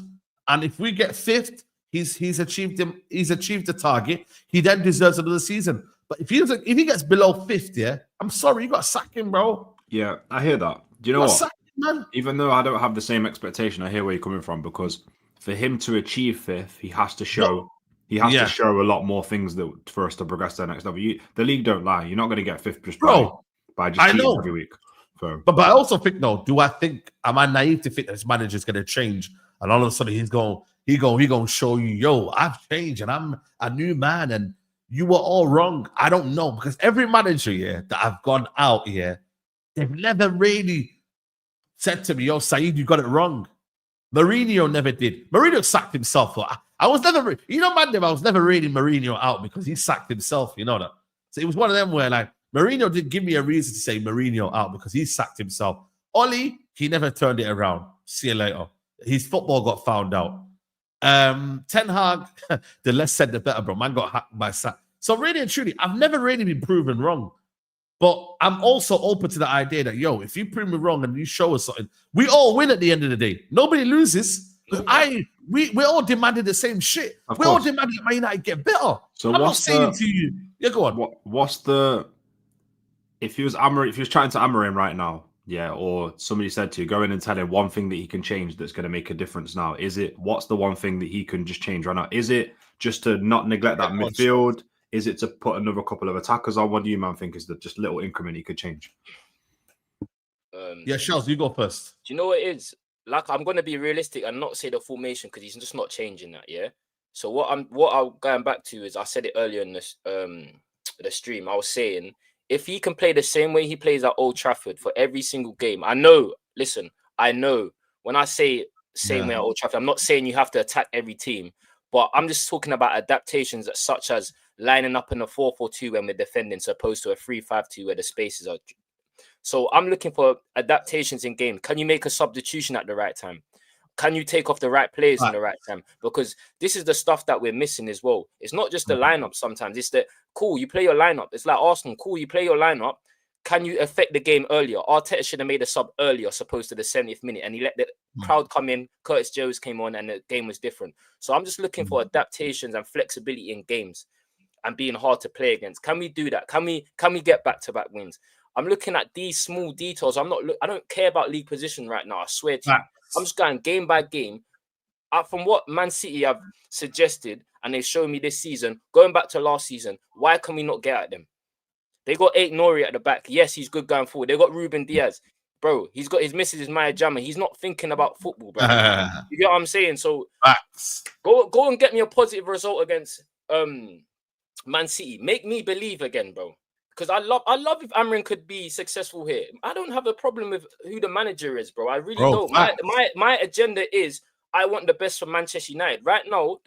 And if we get 5th, he's achieved the target. He then deserves another season. But if he gets below 5th, yeah, I'm sorry, you got to sack him, bro. Yeah, I hear that. Do you know what? Man. Even though I don't have the same expectation, I hear where you're coming from, because for him to achieve 5th, he has to show to show a lot more things for us to progress to the next level. The league don't lie. You're not going to get 5th just by just cheating every week. So. But I also think, am I naive to think this manager is going to change and all of a sudden he's going to show you, yo, I've changed and I'm a new man and you were all wrong. I don't know, because every manager that I've gone out here, they've never really said to me, yo, Saeed, you got it wrong. Mourinho never did. Mourinho sacked himself. I was never, I was never rating Mourinho out because he sacked himself, you know that. So it was one of them where, like, Mourinho didn't give me a reason to say Mourinho out because he sacked himself. Oli, he never turned it around. See you later. His football got found out. Ten Hag, the less said the better, bro. Man got hacked by sack. So really and truly, I've never really been proven wrong. But I'm also open to the idea that, yo, if you prove me wrong and you show us something, we all win at the end of the day. Nobody loses. We all demanded the same shit. We all demanded that Man United get better. So I'm not saying to you, yeah, go on. What's the if he was chatting to Amorim right now, yeah, or somebody said to you, go in and tell him one thing that he can change that's going to make a difference now. What's the one thing that he can just change right now? Is it just to not neglect that midfield? Is it to put another couple of attackers on? What do you, man, think is the just little increment he could change? Yeah, Charles, you go first. Do you know what it is? Like, I'm gonna be realistic and not say the formation because he's just not changing that. Yeah. So what I'm going back to is I said it earlier in this the stream. I was saying if he can play the same way he plays at Old Trafford for every single game, I know. Listen, I know when I say same way at Old Trafford, I'm not saying you have to attack every team, but I'm just talking about adaptations such as lining up in a 4-4-2 when we're defending, as opposed to a 3-5-2 where the spaces are. So I'm looking for adaptations in game. Can you make a substitution at the right time? Can you take off the right players in the right time? Because this is the stuff that we're missing as well. It's not just the lineup sometimes. It's the, cool, you play your lineup. It's like Arsenal, cool, you play your lineup. Can you affect the game earlier? Arteta should have made a sub earlier, opposed to the 70th minute, and he let the crowd come in. Curtis Jones came on, and the game was different. So I'm just looking for adaptations and flexibility in games and being hard to play against. Can we do that? Can we get back-to-back wins? I'm looking at these small details. I don't care about league position right now. I swear to you. I'm just going game by game. From what Man City have suggested, and they've shown me this season, going back to last season, why can we not get at them? They got Nori at the back. Yes, he's good going forward. They got Ruben Diaz. Bro, he's got his missus is Maya Jama. He's not thinking about football, bro. You get what I'm saying? So go and get me a positive result against Man City. Make me believe again, bro. Because I love if Amrin could be successful here. I don't have a problem with who the manager is, bro. I really don't. My agenda is I want the best for Manchester United. Right now,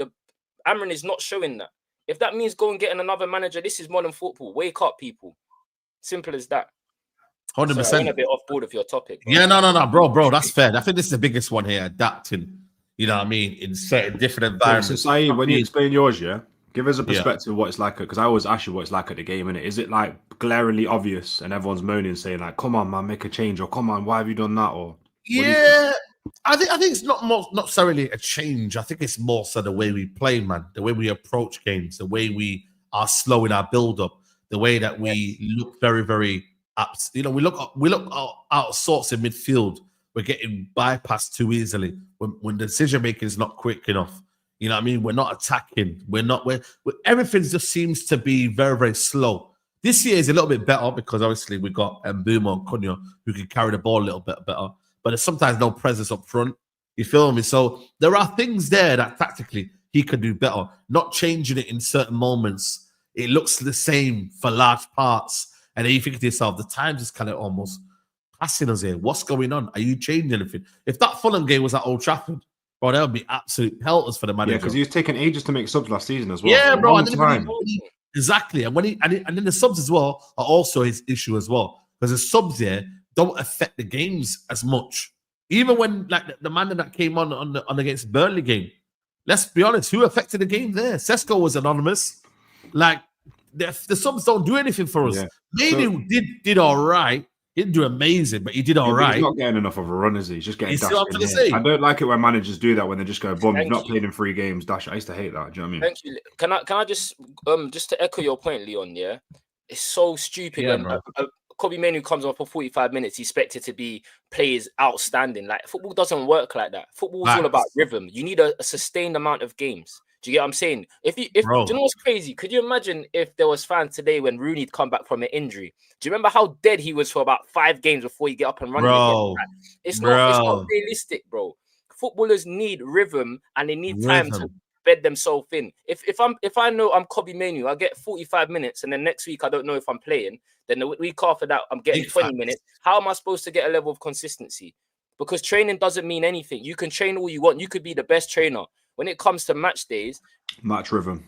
Amrin is not showing that. If that means go and getting another manager, this is modern football. Wake up, people. Simple as that. 100%. So I went a bit off board of your topic. Bro. Yeah, no, bro. That's fair. I think this is the biggest one here. Adapting, you know what I mean, in certain different environments. So, Saeed, when you explain yours, give us a perspective of what it's like, because I always ask you what it's like at the game, innit? Is it like glaringly obvious and everyone's moaning, saying like, "Come on, man, make a change," or "Come on, why have you done that?" Or I think it's not necessarily a change. I think it's more so the way we play, man, the way we approach games, the way we are slow in our build up, the way that we look very, very up. You know, we look out of sorts in midfield. We're getting bypassed too easily when the decision making is not quick enough. You know what I mean? We're not attacking. Everything just seems to be very, very slow. This year is a little bit better because obviously we got Mbeumo and Cunha who can carry the ball a little bit better, but there's sometimes no presence up front. You feel me? So there are things there that tactically he could do better. Not changing it in certain moments. It looks the same for large parts. And then you think to yourself, the times is kind of almost passing us here. What's going on? Are you changing anything? If that Fulham game was at Old Trafford, bro, that would be absolute pelters for the manager. Yeah, because he was taking ages to make subs last season as well. Yeah, bro. Exactly. And then the subs as well are also his issue as well. Because the subs here don't affect the games as much. Even when like the man that came on against Burnley game, let's be honest, who affected the game there? Sesko was anonymous. Like the subs don't do anything for us. Yeah. Maybe did all right. He didn't do amazing, but he did all right. He's not getting enough of a run, is he? He's just getting dashed in. I don't like it when managers do that, when they just go, boom, you've not played in 3 games, dash. I used to hate that. Do you know what I mean? Thank you. Can I just to echo your point, Leon, yeah? It's so stupid when Kobe Manu comes on for 45 minutes, he's expected to be players outstanding. Like, football doesn't work like that. Football is all about rhythm. You need a sustained amount of games. Do you get what I'm saying? If do you know what's crazy? Could you imagine if there was fans today when Rooney'd come back from an injury? Do you remember how dead he was for about 5 games before you get up and running again? It's not realistic, bro. Footballers need rhythm and they need time to bed themselves in. If I know I'm Kobe Manu, I get 45 minutes, and then next week I don't know if I'm playing. Then the week after that I'm getting 20 minutes. How am I supposed to get a level of consistency? Because training doesn't mean anything. You can train all you want. You could be the best trainer. When it comes to match days, match rhythm.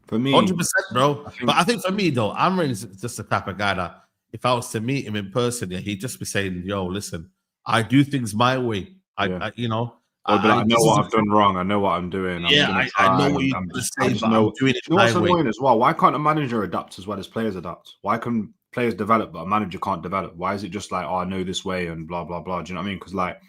For me, 100%, bro. But I think for me though, Amrin is just the type of guy that if I was to meet him in person, he'd just be saying, "Yo, listen, I do things my way. I know what I've done wrong. I know what I'm doing. I know what you're saying, but I'm doing it my way." Annoying as well. Why can't a manager adapt as well as players adapt? Why can players develop but a manager can't develop? Why is it just like, oh, I know this way and blah blah blah? Do you know what I mean? Because like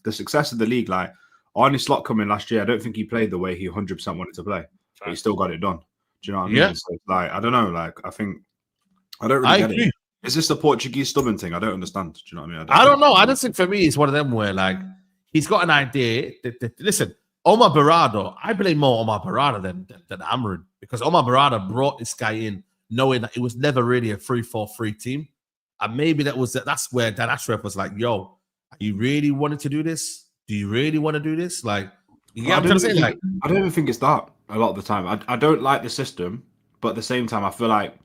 the success of the league, like Arne Slot coming last year, I don't think he played the way he 100% wanted to play, but he still got it done. Do you know what I mean? Yeah. So, like, I don't know. Like, I don't really get it. Is this the Portuguese stubborn thing? I don't understand. Do you know what I mean? I don't know. I just think for me, it's one of them where like he's got an idea. Listen, Omar Barada, I blame more Omar Barada than Amrin, because Omar Barada brought this guy in knowing that it was never really a 3-4-3 team. And maybe that's where Dan Ashraf was like, yo, you really wanted to do this? Do you really want to do this? Like, you get what I'm saying? Like, I don't even think it's that a lot of the time. I don't like the system, but at the same time, I feel like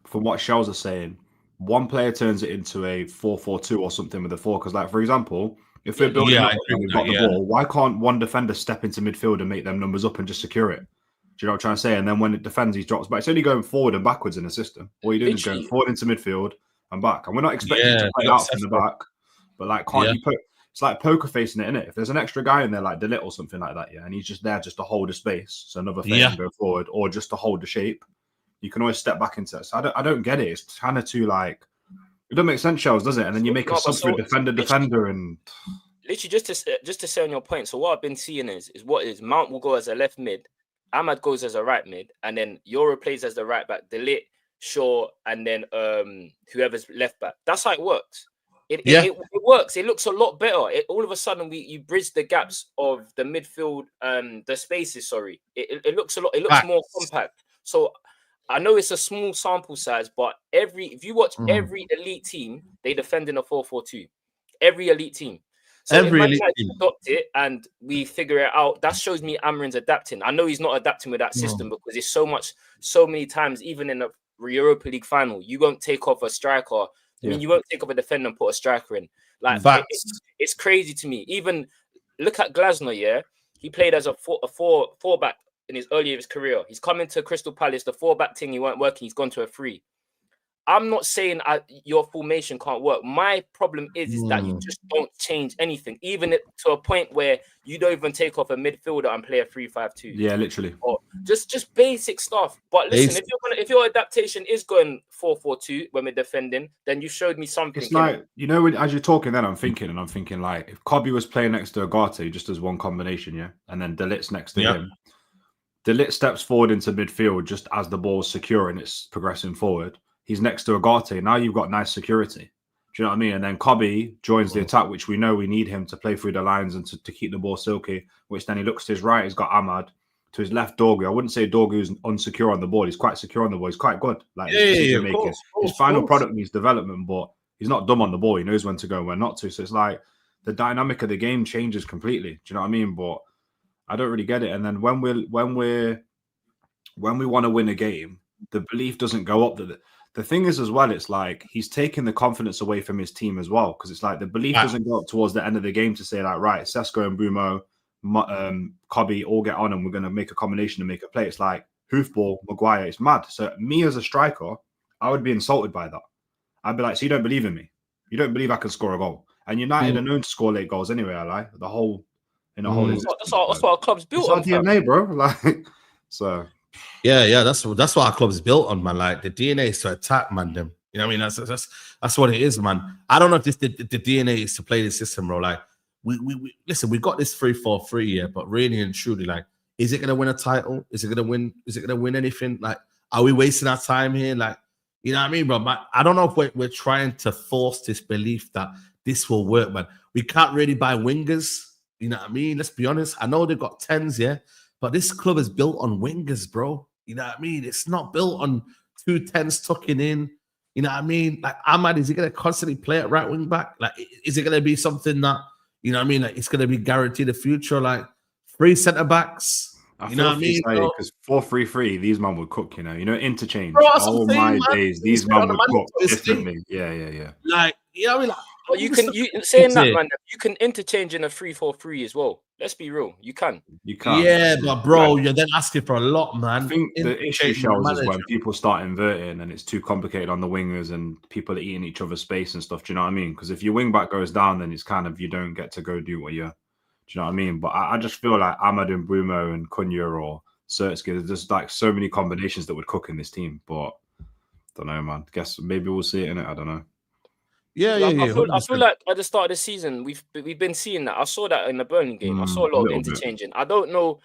from what Shells are saying, one player turns it into a 4-4-2 or something with a 4. Because, like, for example, if we're building up and we've got the ball, why can't one defender step into midfield and make them numbers up and just secure it? Do you know what I'm trying to say? And then when it defends, he drops back. It's only going forward and backwards in the system. All you're doing is going forward into midfield and back. And we're not expecting to play out from the back. But, like, can't you put... It's like poker facing it, innit? If there's an extra guy in there, like Delit or something like that, and he's just there just to hold a space, so another thing can go forward, or just to hold the shape, you can always step back into it. So I don't get it. It's kind of too, like... It doesn't make sense, Shells, does it? And then you make a sub for defender, and... Literally, just to say on your point, so what I've been seeing is Mount will go as a left mid, Ahmad goes as a right mid, and then Euro plays as the right back, Delit, Shaw, and then whoever's left back. That's how it works. It works. It looks a lot better. All of a sudden, you bridge the gaps of the midfield, the spaces. Sorry, it looks a lot. It looks more compact. So I know it's a small sample size, but if you watch every elite team, they defend in a 4-4-2. Every elite team. So if Man Utd adopt it and we figure it out, that shows me Amrin's adapting. I know he's not adapting with that system because it's so many times, even in a Europa League final, you won't take off a striker. I mean, you won't take up a defender and put a striker in. Like, it's crazy to me. Even look at Glasner, he played as a four back in his early of his career. He's come into Crystal Palace, the 4-back thing, he weren't working, he's gone to a 3. I'm not saying your formation can't work. My problem is that you just don't change anything, even to a point where you don't even take off a midfielder and play a 3-5-2. Yeah, literally. Or just basic stuff. But listen, if your adaptation is going 4-4-2 when we're defending, then you showed me something. It's like, as you're talking, then I'm thinking like, if Kobe was playing next to Agate just as one combination, and then Delit's next to him. Delit steps forward into midfield just as the ball's secure and it's progressing forward. He's next to Agate. Now you've got nice security. Do you know what I mean? And then Kobe joins the attack, which we know we need him to play through the lines and to keep the ball silky, which then he looks to his right. He's got Ahmad. To his left, Dorgu. I wouldn't say Dorgu's unsecure on the ball. He's quite secure on the ball. He's quite good. Like his final product needs development, but he's not dumb on the ball. He knows when to go and when not to. So it's like the dynamic of the game changes completely. Do you know what I mean? But I don't really get it. And then when we want to win a game, the belief doesn't go up. The thing is as well, it's like he's taking the confidence away from his team as well, because it's like the belief doesn't go up towards the end of the game to say like, right, Sesko and Bumo, Kobe all get on and we're going to make a combination and make a play. It's like hoofball, Maguire. It's mad. So me as a striker, I would be insulted by that. I'd be like, so you don't believe in me? You don't believe I can score a goal? And United are known to score late goals anyway. I lie. That's what our club's built on. DNA, bro. Like, so. Yeah, that's what our club's built on, man. Like the DNA is to attack, man. Them, you know what I mean? That's what it is, man. I don't know if the DNA is to play this system, bro. Like we listen, we got this 3-4-3 here, but really and truly, like, is it gonna win a title? Is it gonna win anything? Like, are we wasting our time here? Like, you know what I mean, bro? I don't know if we're trying to force this belief that this will work, man. We can't really buy wingers. You know what I mean? Let's be honest. I know they've got 10s, but this club is built on wingers, bro. You know what I mean? It's not built on 2 10s tucking in. You know what I mean? Like, Ahmad, is he going to constantly play at right wing back? Like, is it going to be something that, you know what I mean? Like, it's going to be guaranteed a future, like 3 centre backs. You know what I mean? Because 4-3-3, these men would cook, interchange. Bro, oh my days, these men would cook differently. Yeah. Like, you know what I mean? Like, well, you saying that, man, you can interchange in a 3-4-3 as well. Let's be real. You can. Yeah, but bro, you're then asking for a lot, man. I think the issue shows is when people start inverting and it's too complicated on the wingers and people are eating each other's space and stuff. Do you know what I mean? Because if your wing back goes down, then it's kind of, you don't get to go do what you're. Do you know what I mean? But I just feel like Ahmad and Brumo and Cunha or Sertsky, there's just like so many combinations that would cook in this team. But I don't know, man. Guess maybe we'll see it in it. I don't know. Yeah. I feel like at the start of the season, we've been seeing that. I saw that in the Burnley game. I saw a lot of interchanging. I don't know.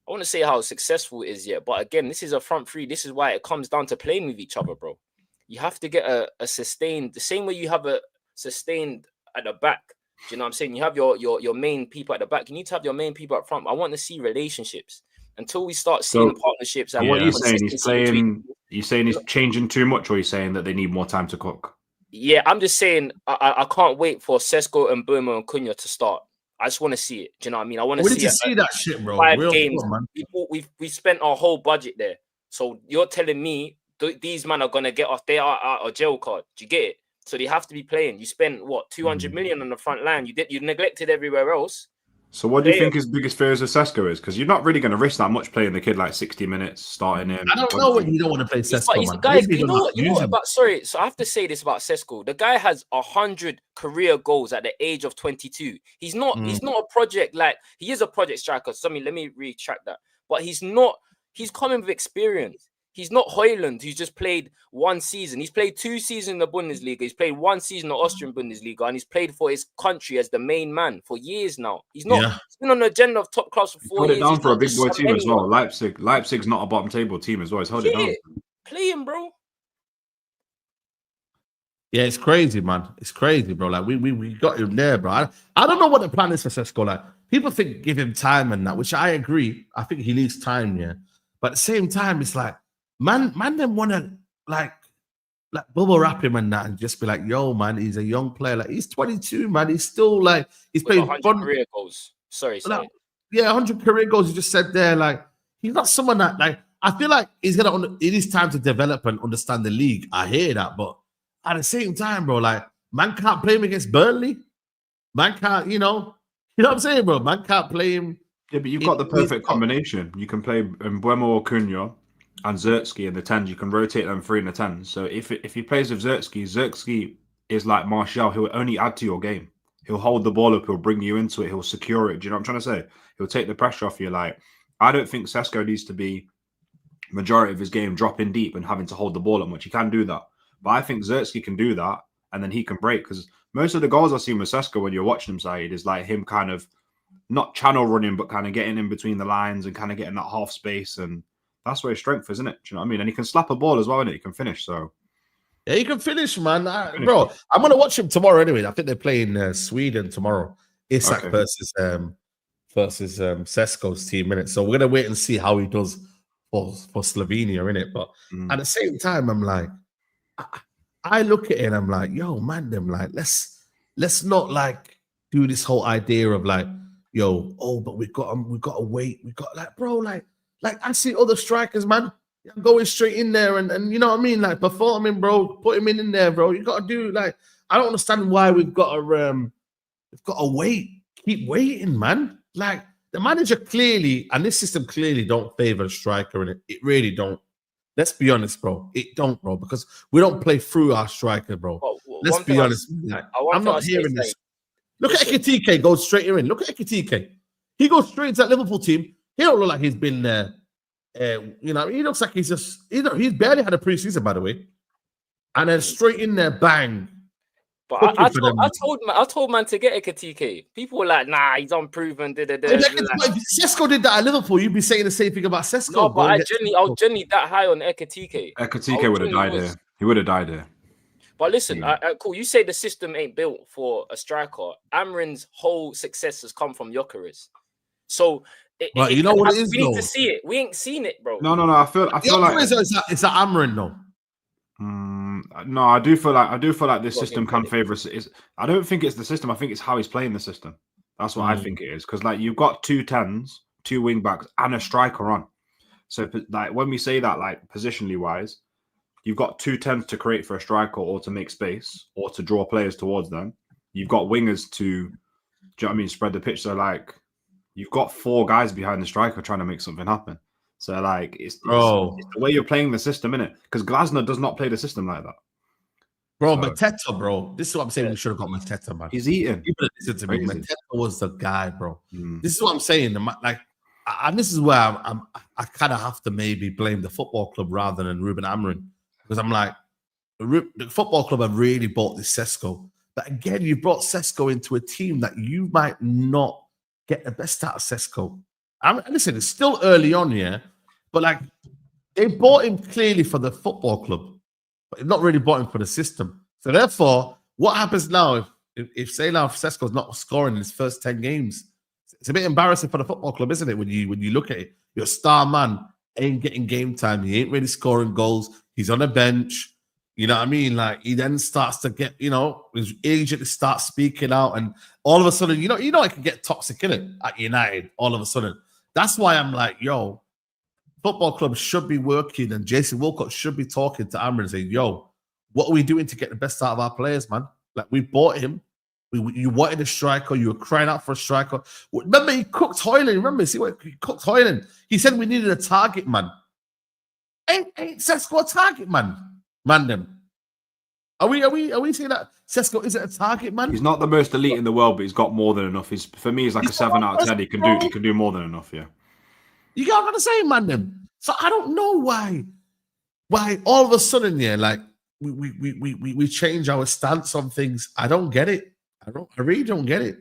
I want to say how successful it is yet. But again, this is a front three. This is why it comes down to playing with each other, bro. You have to get a sustained, the same way you have a sustained at the back Do you know what I'm saying? You have your main people at the back. You need to have your main people up front. I want to see relationships. Until we start seeing partnerships. And what are you saying? He's playing. You saying he's changing too much, or are you saying that they need more time to cook? Yeah, I'm just saying I can't wait for Sesko and Burma and Cunha to start. I just want to see it. Do you know what I mean? I want to see that shit, bro. 5 games. We spent our whole budget there. So you're telling me these men are gonna get off? They are out a jail card. Do you get it? So they have to be playing. You spent what 200 million on the front line. You neglected everywhere else. So what do you think his biggest fears of Sesko is? Because you're not really going to risk that much playing the kid like 60 minutes, starting him. I don't know when you don't want to play Sesko, he's man. Guys, you know what about, sorry, so I have to say this about Sesko. The guy has 100 career goals at the age of 22. He's not a project, like, he is a project striker. So let me retract that. But he's coming with experience. He's not Højlund, who's just played 1 season. He's played 2 seasons in the Bundesliga. He's played 1 season in the Austrian Bundesliga, and he's played for his country as the main man for years now. He's not. Yeah. He's been on the agenda of top class for 4 years. Put it down for a big boy team as well. Leipzig's not a bottom table team as well. He's held it down. Play him, bro. Yeah, it's crazy, man. It's crazy, bro. Like we got him there, bro. I don't know what the plan is for Sesko. Like, people think give him time and that, which I agree. I think he needs time, yeah. But at the same time, it's like, man, them want to like bubble wrap him and that, and just be like, yo, man, he's a young player. Like, he's 22, man. He's still like, he's played 100 career goals. Sorry. Yeah, 100 career goals. You just said there, like, he's not someone that, like, I feel like it is time to develop and understand the league. I hear that, but at the same time, bro, like, man can't play him against Burnley. Man can't, you know what I'm saying, bro? Man can't play him. Yeah, but you've got the perfect combination. You can play Mbeumo or Cunha and Zirkzee in the 10s. You can rotate them 3 in the 10s. So if he plays with Zirkzee is like Martial. He'll only add to your game. He'll hold the ball up. He'll bring you into it. He'll secure it. Do you know what I'm trying to say? He'll take the pressure off you. Like, I don't think Sesko needs to be majority of his game dropping deep and having to hold the ball up much. He can do that. But I think Zirkzee can do that, and then he can break. Because most of the goals I've seen with Sesko when you're watching him, Saeed, is like him kind of not channel running, but kind of getting in between the lines and kind of getting that half space. And that's where his strength is, isn't it? Do you know what I mean? And he can slap a ball as well, innit? He can finish. So yeah, he can finish, man. Bro, I'm gonna watch him tomorrow anyway. I think they're playing Sweden tomorrow. Isak versus Sesko's team, innit? So we're gonna wait and see how he does for Slovenia, innit? But at the same time, I'm like, I look at it and I'm like, yo, man, them like, let's not like do this whole idea of like, yo, but we've got to wait. We got like, bro, like I see other strikers, man, going straight in there and you know what I mean, like performing, bro. Put him in there, bro. You got to do, like, I don't understand why we've got to wait, keep waiting, man. Like, the manager clearly and this system clearly don't favor a striker, and it really don't. Let's be honest, bro. It don't, bro, because we don't play through our striker, bro. Let's be honest. I'm not hearing this. Look at Ekitike goes straight in. Look at Ekitike. He goes straight to that Liverpool team. He don't look like he's been there. He looks like he's just, he's barely had a preseason, by the way. And then straight in there, bang. But I told man to get Ekitike. People were like, nah, he's unproven. If Sesko did that at Liverpool, you'd be saying the same thing about Sesko. No, but I was genuinely that high on Ekitike. Ekitike would have died here. He would have died here. But listen, cool. You say the system ain't built for a striker. Amrin's whole success has come from Gyökeres. So, you know what it is, we need to see it. We ain't seen it, bro. No. I feel like it's an Amrin, though. No, I do feel like this system can favor us. I don't think it's the system. I think it's how he's playing the system. That's what I think it is. Because like you've got 2 10s, 2 wing backs, and a striker on. So like when we say that, like positionally wise, you've got 2 10s to create for a striker or to make space or to draw players towards them. You've got wingers to, do you know what I mean, spread the pitch. So like you've got 4 guys behind the striker trying to make something happen. So like it's the way you're playing the system, innit? Because Glasner does not play the system like that. Bro, Mateta, bro. This is what I'm saying. We should have got Mateta, man. He's eating. Listen to me. Mateta was the guy, bro. This is what I'm saying. Like, and this is where I kind of have to maybe blame the football club rather than Ruben Amorim, because I'm like, the football club have really bought this Sesko. But again, you brought Sesko into a team that you might not get the best out of Sesko. Listen, it's still early on here, but like they bought him clearly for the football club, but not really bought him for the system. So therefore, what happens now if say now Sesko's not scoring in his first 10 games, it's a bit embarrassing for the football club, isn't it? When you look at it, your star man ain't getting game time. He ain't really scoring goals. He's on a bench. You know what I mean? Like he then starts to get, his agent starts speaking out, and all of a sudden, it can get toxic in it at United. All of a sudden, that's why I'm like, yo, football clubs should be working, and Jason Wilcox should be talking to Amrin and saying, yo, what are we doing to get the best out of our players, man? Like we bought him. You wanted a striker. You were crying out for a striker. Remember, he cooked Hoyland. Remember, see what he cooked Hoyland. He said we needed a target man. Ain't Sesko a target man? Man, them. Are we saying that Sesko isn't a target man? He's not the most elite in the world, but he's got more than enough. For me, he's like a 7 out of 10. He can do more than enough. Yeah. You got what I'm saying, man. Them. So I don't know why all of a sudden, like we change our stance on things. I don't get it. I really don't get it.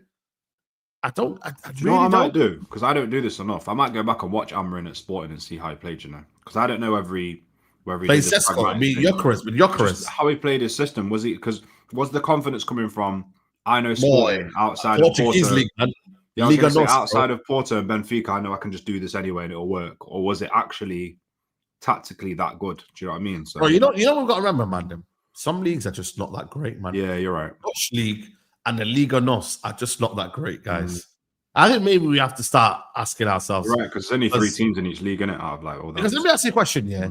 I really know what I might do? Because I don't do this enough. I might go back and watch Amrin at Sporting and see how he played, Because I don't know whether he played Sesko. I mean, Gyökeres. How he played his system. Was the confidence coming from, I know Sporting outside of Porto? League, man. Yeah, I was going to say, outside of Porto and Benfica, I know I can just do this anyway and it'll work. Or was it actually tactically that good? Do you know what I mean? So, we've got to remember, man. Some leagues are just not that great, man. Yeah, you're right. Dutch league and the Liga NOS are just not that great, guys. I think maybe we have to start asking ourselves. Right, because there's only 3 teams in each league, innit? Out of like all that. Because let me ask you a question, yeah.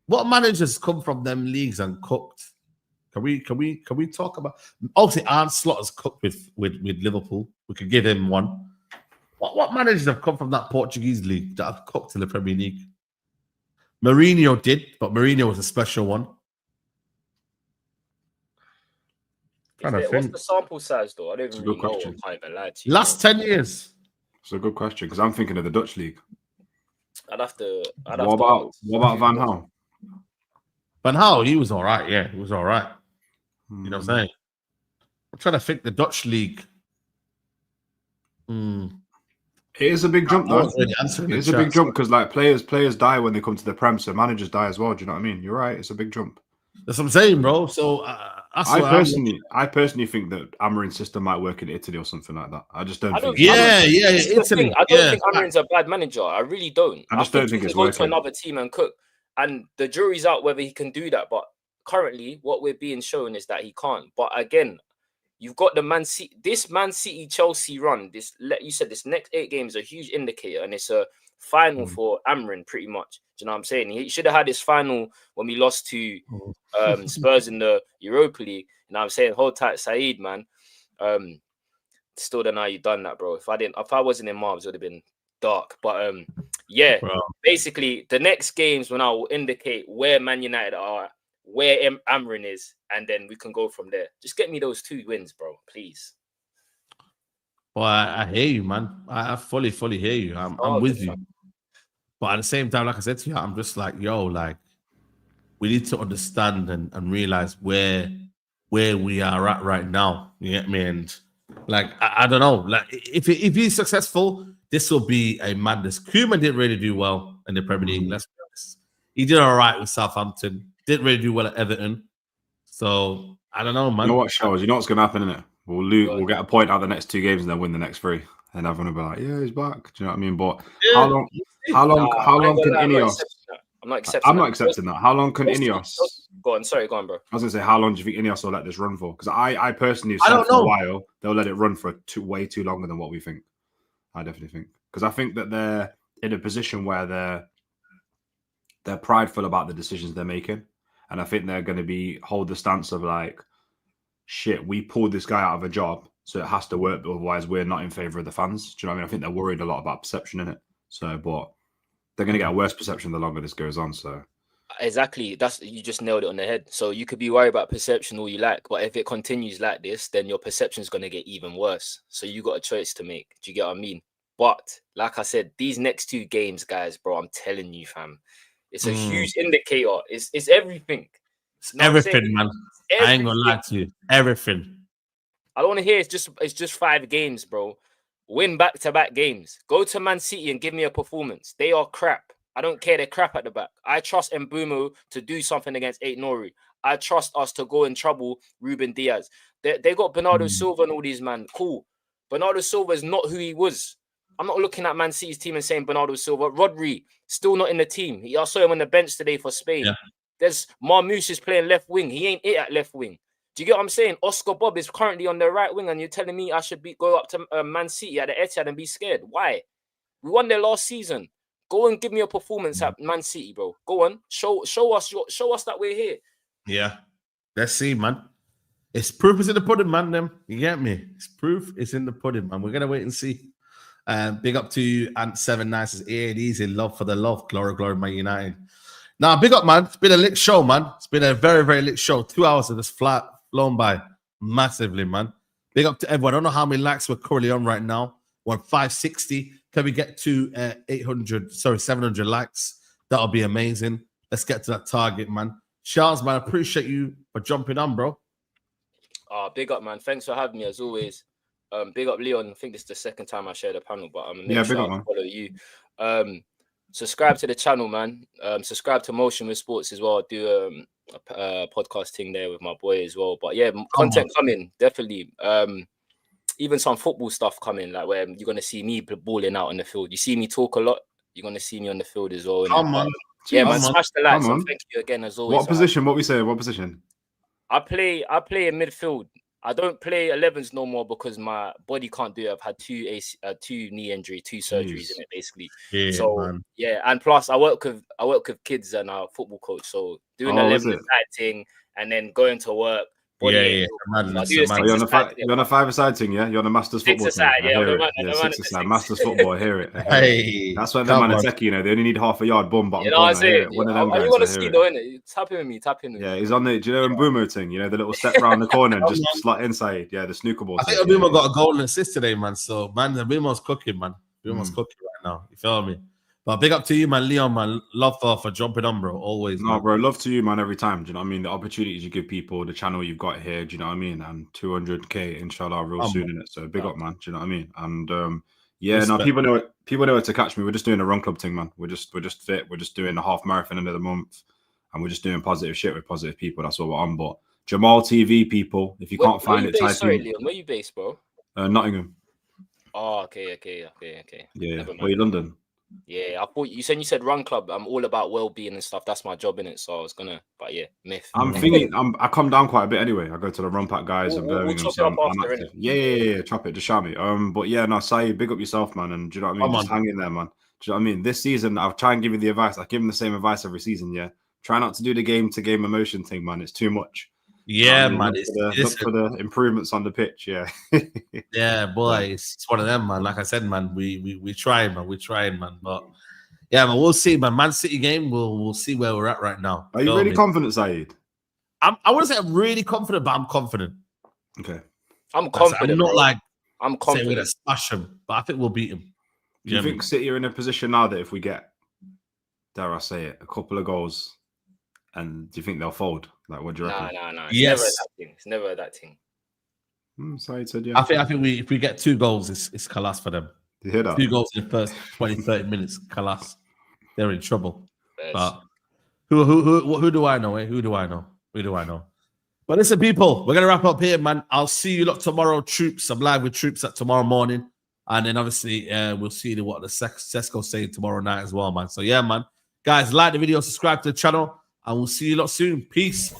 What managers come from them leagues and cooked? Can we talk about? Obviously, Arne Slot has cooked with Liverpool. We could give him one. What managers have come from that Portuguese league that have cooked in the Premier League? Mourinho did, but Mourinho was a special one. What's the sample size, though? I don't even really know. Last 10 years. It's a good question because I'm thinking of the Dutch league. What about Van Gaal? Van Gaal, he was all right. Yeah, he was all right. You know what I'm saying? I'm trying to think the Dutch league. It is a big jump, though. It is a big jump because like players die when they come to the Prem, so managers die as well. Do you know what I mean? You're right. It's a big jump. That's what I'm saying, bro. So I personally think that Amarin's system might work in Italy or something like that. I just don't think. Italy. I don't think Amarin's a bad manager. I really don't. I just don't think it's working. Go to another team and cook, and the jury's out whether he can do that. But currently, what we're being shown is that he can't. But again, you've got the Man City Chelsea run. You said this next 8 games is a huge indicator, and it's a final for Amarin, pretty much. Do you know what I'm saying? He should have had his final when we lost to Spurs in the Europa League. You know what I'm saying? Hold tight, Saeed, man. Still don't know how you done that, bro. If I wasn't in Marbs, it would have been dark. But basically, the next games when I will indicate where Man United are, where Amarin is, and then we can go from there. Just get me those 2 wins, bro, please. Well, I hear you, man. I fully hear you. I'm with you. But at the same time, like I said to you, I'm just like, yo, like, we need to understand and realize where we are at right now. You get me? And like, I don't know. Like, if he's successful, this will be a madness. Koeman didn't really do well in the Premier League. Let's be honest. He did all right with Southampton. Didn't really do well at Everton. So I don't know, man. You know what, Showers? You know what's going to happen, innit? We'll lose. We'll get a point out of the next 2 games and then win the next 3. And everyone will be like, "Yeah, he's back." Do you know what I mean? But how long can Ineos? I'm not accepting. I'm not accepting that. How long can Ineos? Go on, go on, bro. I was gonna say, how long do you think Ineos will let this run for? Because I personally have said for a while they'll let it run for way too longer than what we think. I definitely think, because I think that they're in a position where they're prideful about the decisions they're making, and I think they're going to hold the stance of like, shit, we pulled this guy out of a job, so it has to work, but otherwise we're not in favor of the fans. Do you know what I mean? I think they're worried a lot about perception in it. So, but they're going to get a worse perception the longer this goes on. So, exactly, you just nailed it on the head. So you could be worried about perception all you like, but if it continues like this, then your perception is going to get even worse. So you got a choice to make. Do you get what I mean? But like I said, these next 2 games, guys, bro, I'm telling you, fam, it's a huge indicator. It's everything. It's everything, man. Everything. I ain't gonna lie to you. Everything. I don't want to hear it's just 5 games, bro. Win back-to-back games. Go to Man City and give me a performance. They are crap. I don't care. They're crap at the back. I trust Mbumo to do something against Ait Nori. I trust us to go and trouble Ruben Diaz. They got Bernardo Silva and all these, man. Cool. Bernardo Silva is not who he was. I'm not looking at Man City's team and saying Bernardo Silva. Rodri, still not in the team. I saw him on the bench today for Spain. Yeah. There's Marmoush is playing left wing. He ain't it at left wing. Do you get what I'm saying? Oscar Bob is currently on the right wing, and you're telling me I should go up to Man City at the Etihad and be scared? Why? We won there last season. Go and give me a performance at Man City, bro. Go on, show us that we're here. Yeah, let's see, man. It's proof is in the pudding, man. Them, you get me? It's proof is in the pudding, man. We're gonna wait and see. Big up to Ant79 says, easy love for the love. Glory, Man United. Now, big up, man. It's been a lit show, man. It's been a very, very lit show. 2 hours of this flown by massively, man. Big up to everyone. I don't know how many likes we're currently on right now. We're on 560. Can we get to 700 likes? That'll be amazing. Let's get to that target, man. Charles, man, I appreciate you for jumping on, bro. Big up, man. Thanks for having me, as always. Big up, Leon. I think this is the second time I share the panel, but I'm big up, man. Follow you. Subscribe to the channel, man. Subscribe to Motion with Sports as well. Do a podcast thing there with my boy as well. But yeah, content coming, definitely. Even some football stuff coming, like where you're gonna see me balling out on the field. You see me talk a lot, you're gonna see me on the field as well. Come on. Yeah, man, smash the likes and thank you again as always. What position? What we say? What position? I play in midfield. I don't play 11s no more because my body can't do it. I've had two knee injury, 2 surgeries in it basically. Yeah, so man. Yeah, and plus I work with kids and our football coach. So doing 11 side thing and then going to work. You're on a 5-a-side thing, yeah? You're on a Masters football team. I hear it. Yeah, 6-a-side. Masters football, I hear it. Hey, that's why them man are techie, you know. They only need half a yard, boom, bottom corner. I hear it. One of them guys, you want to see, though, innit? Tap in with me. Yeah, he's on the, do you know Mbumo thing? You know, the little step round the corner and just slot inside. Yeah, the snooker ball. I think Mbumo got a goal and assist today, man. So, man, Mbumo's cooking, man. Mbumo's cooking right now. You feel me? But big up to you, man, Leon, man. Love for jumping on, bro. Always. No, man. Bro. Love to you, man, every time. Do you know what I mean? The opportunities you give people, the channel you've got here, do you know what I mean? And 200K, inshallah, real soon in it. So big up, man. Do you know what I mean? And respect. People know where to catch me. We're just doing a run club thing, man. We're just fit. We're just doing a half marathon end of the month. And we're just doing positive shit with positive people. That's what we're on. But Jamal TV, people, if you can't find it, type in. Leon, where you based, bro? Nottingham. Oh, okay. Yeah. Where you, London? Yeah, I thought you said run club. I'm all about well-being and stuff. That's my job in it. So I was gonna, but yeah, myth. I'm thinking. I come down quite a bit anyway. I go to the run pack guys and Birmingham. So I'm active. Yeah. Chop it, just shout me. But yeah, no, Saeed, big up yourself, man. And do you know what I mean? Just hang in there, man. Do you know what I mean? This season, I'll try and give you the advice. I give him the same advice every season. Yeah, try not to do the game to game emotion thing, man. It's too much. Yeah, man. Look for the improvements on the pitch. Yeah. Yeah, boy. It's one of them, man. Like I said, man, we try, man. We're trying, man. But yeah, man, we'll see, man. Man City game, we'll see where we're at right now. Are you really confident, Saeed? I wouldn't say I'm really confident, but I'm confident. Okay. I'm confident. I'm not like I'm confident. We're gonna smash him, but I think we'll beat him. Do you think City are in a position now that if we get, dare I say it, a couple of goals, and do you think they'll fold? Like, what do you reckon? No. Yes. It's never that thing. Saeed said, yeah. I think if we get 2 goals, it's Kalas for them. You hear that? 2 goals in the first 20-30 minutes, Kalas. They're in trouble. Yes. But who do I know? Who do I know? But listen, people, we're gonna wrap up here, man. I'll see you lot tomorrow, troops. I'm live with troops at tomorrow morning, and then obviously we'll see what the Sesco say tomorrow night as well, man. So yeah, man, guys, like the video, subscribe to the channel, and we'll see you lot soon. Peace.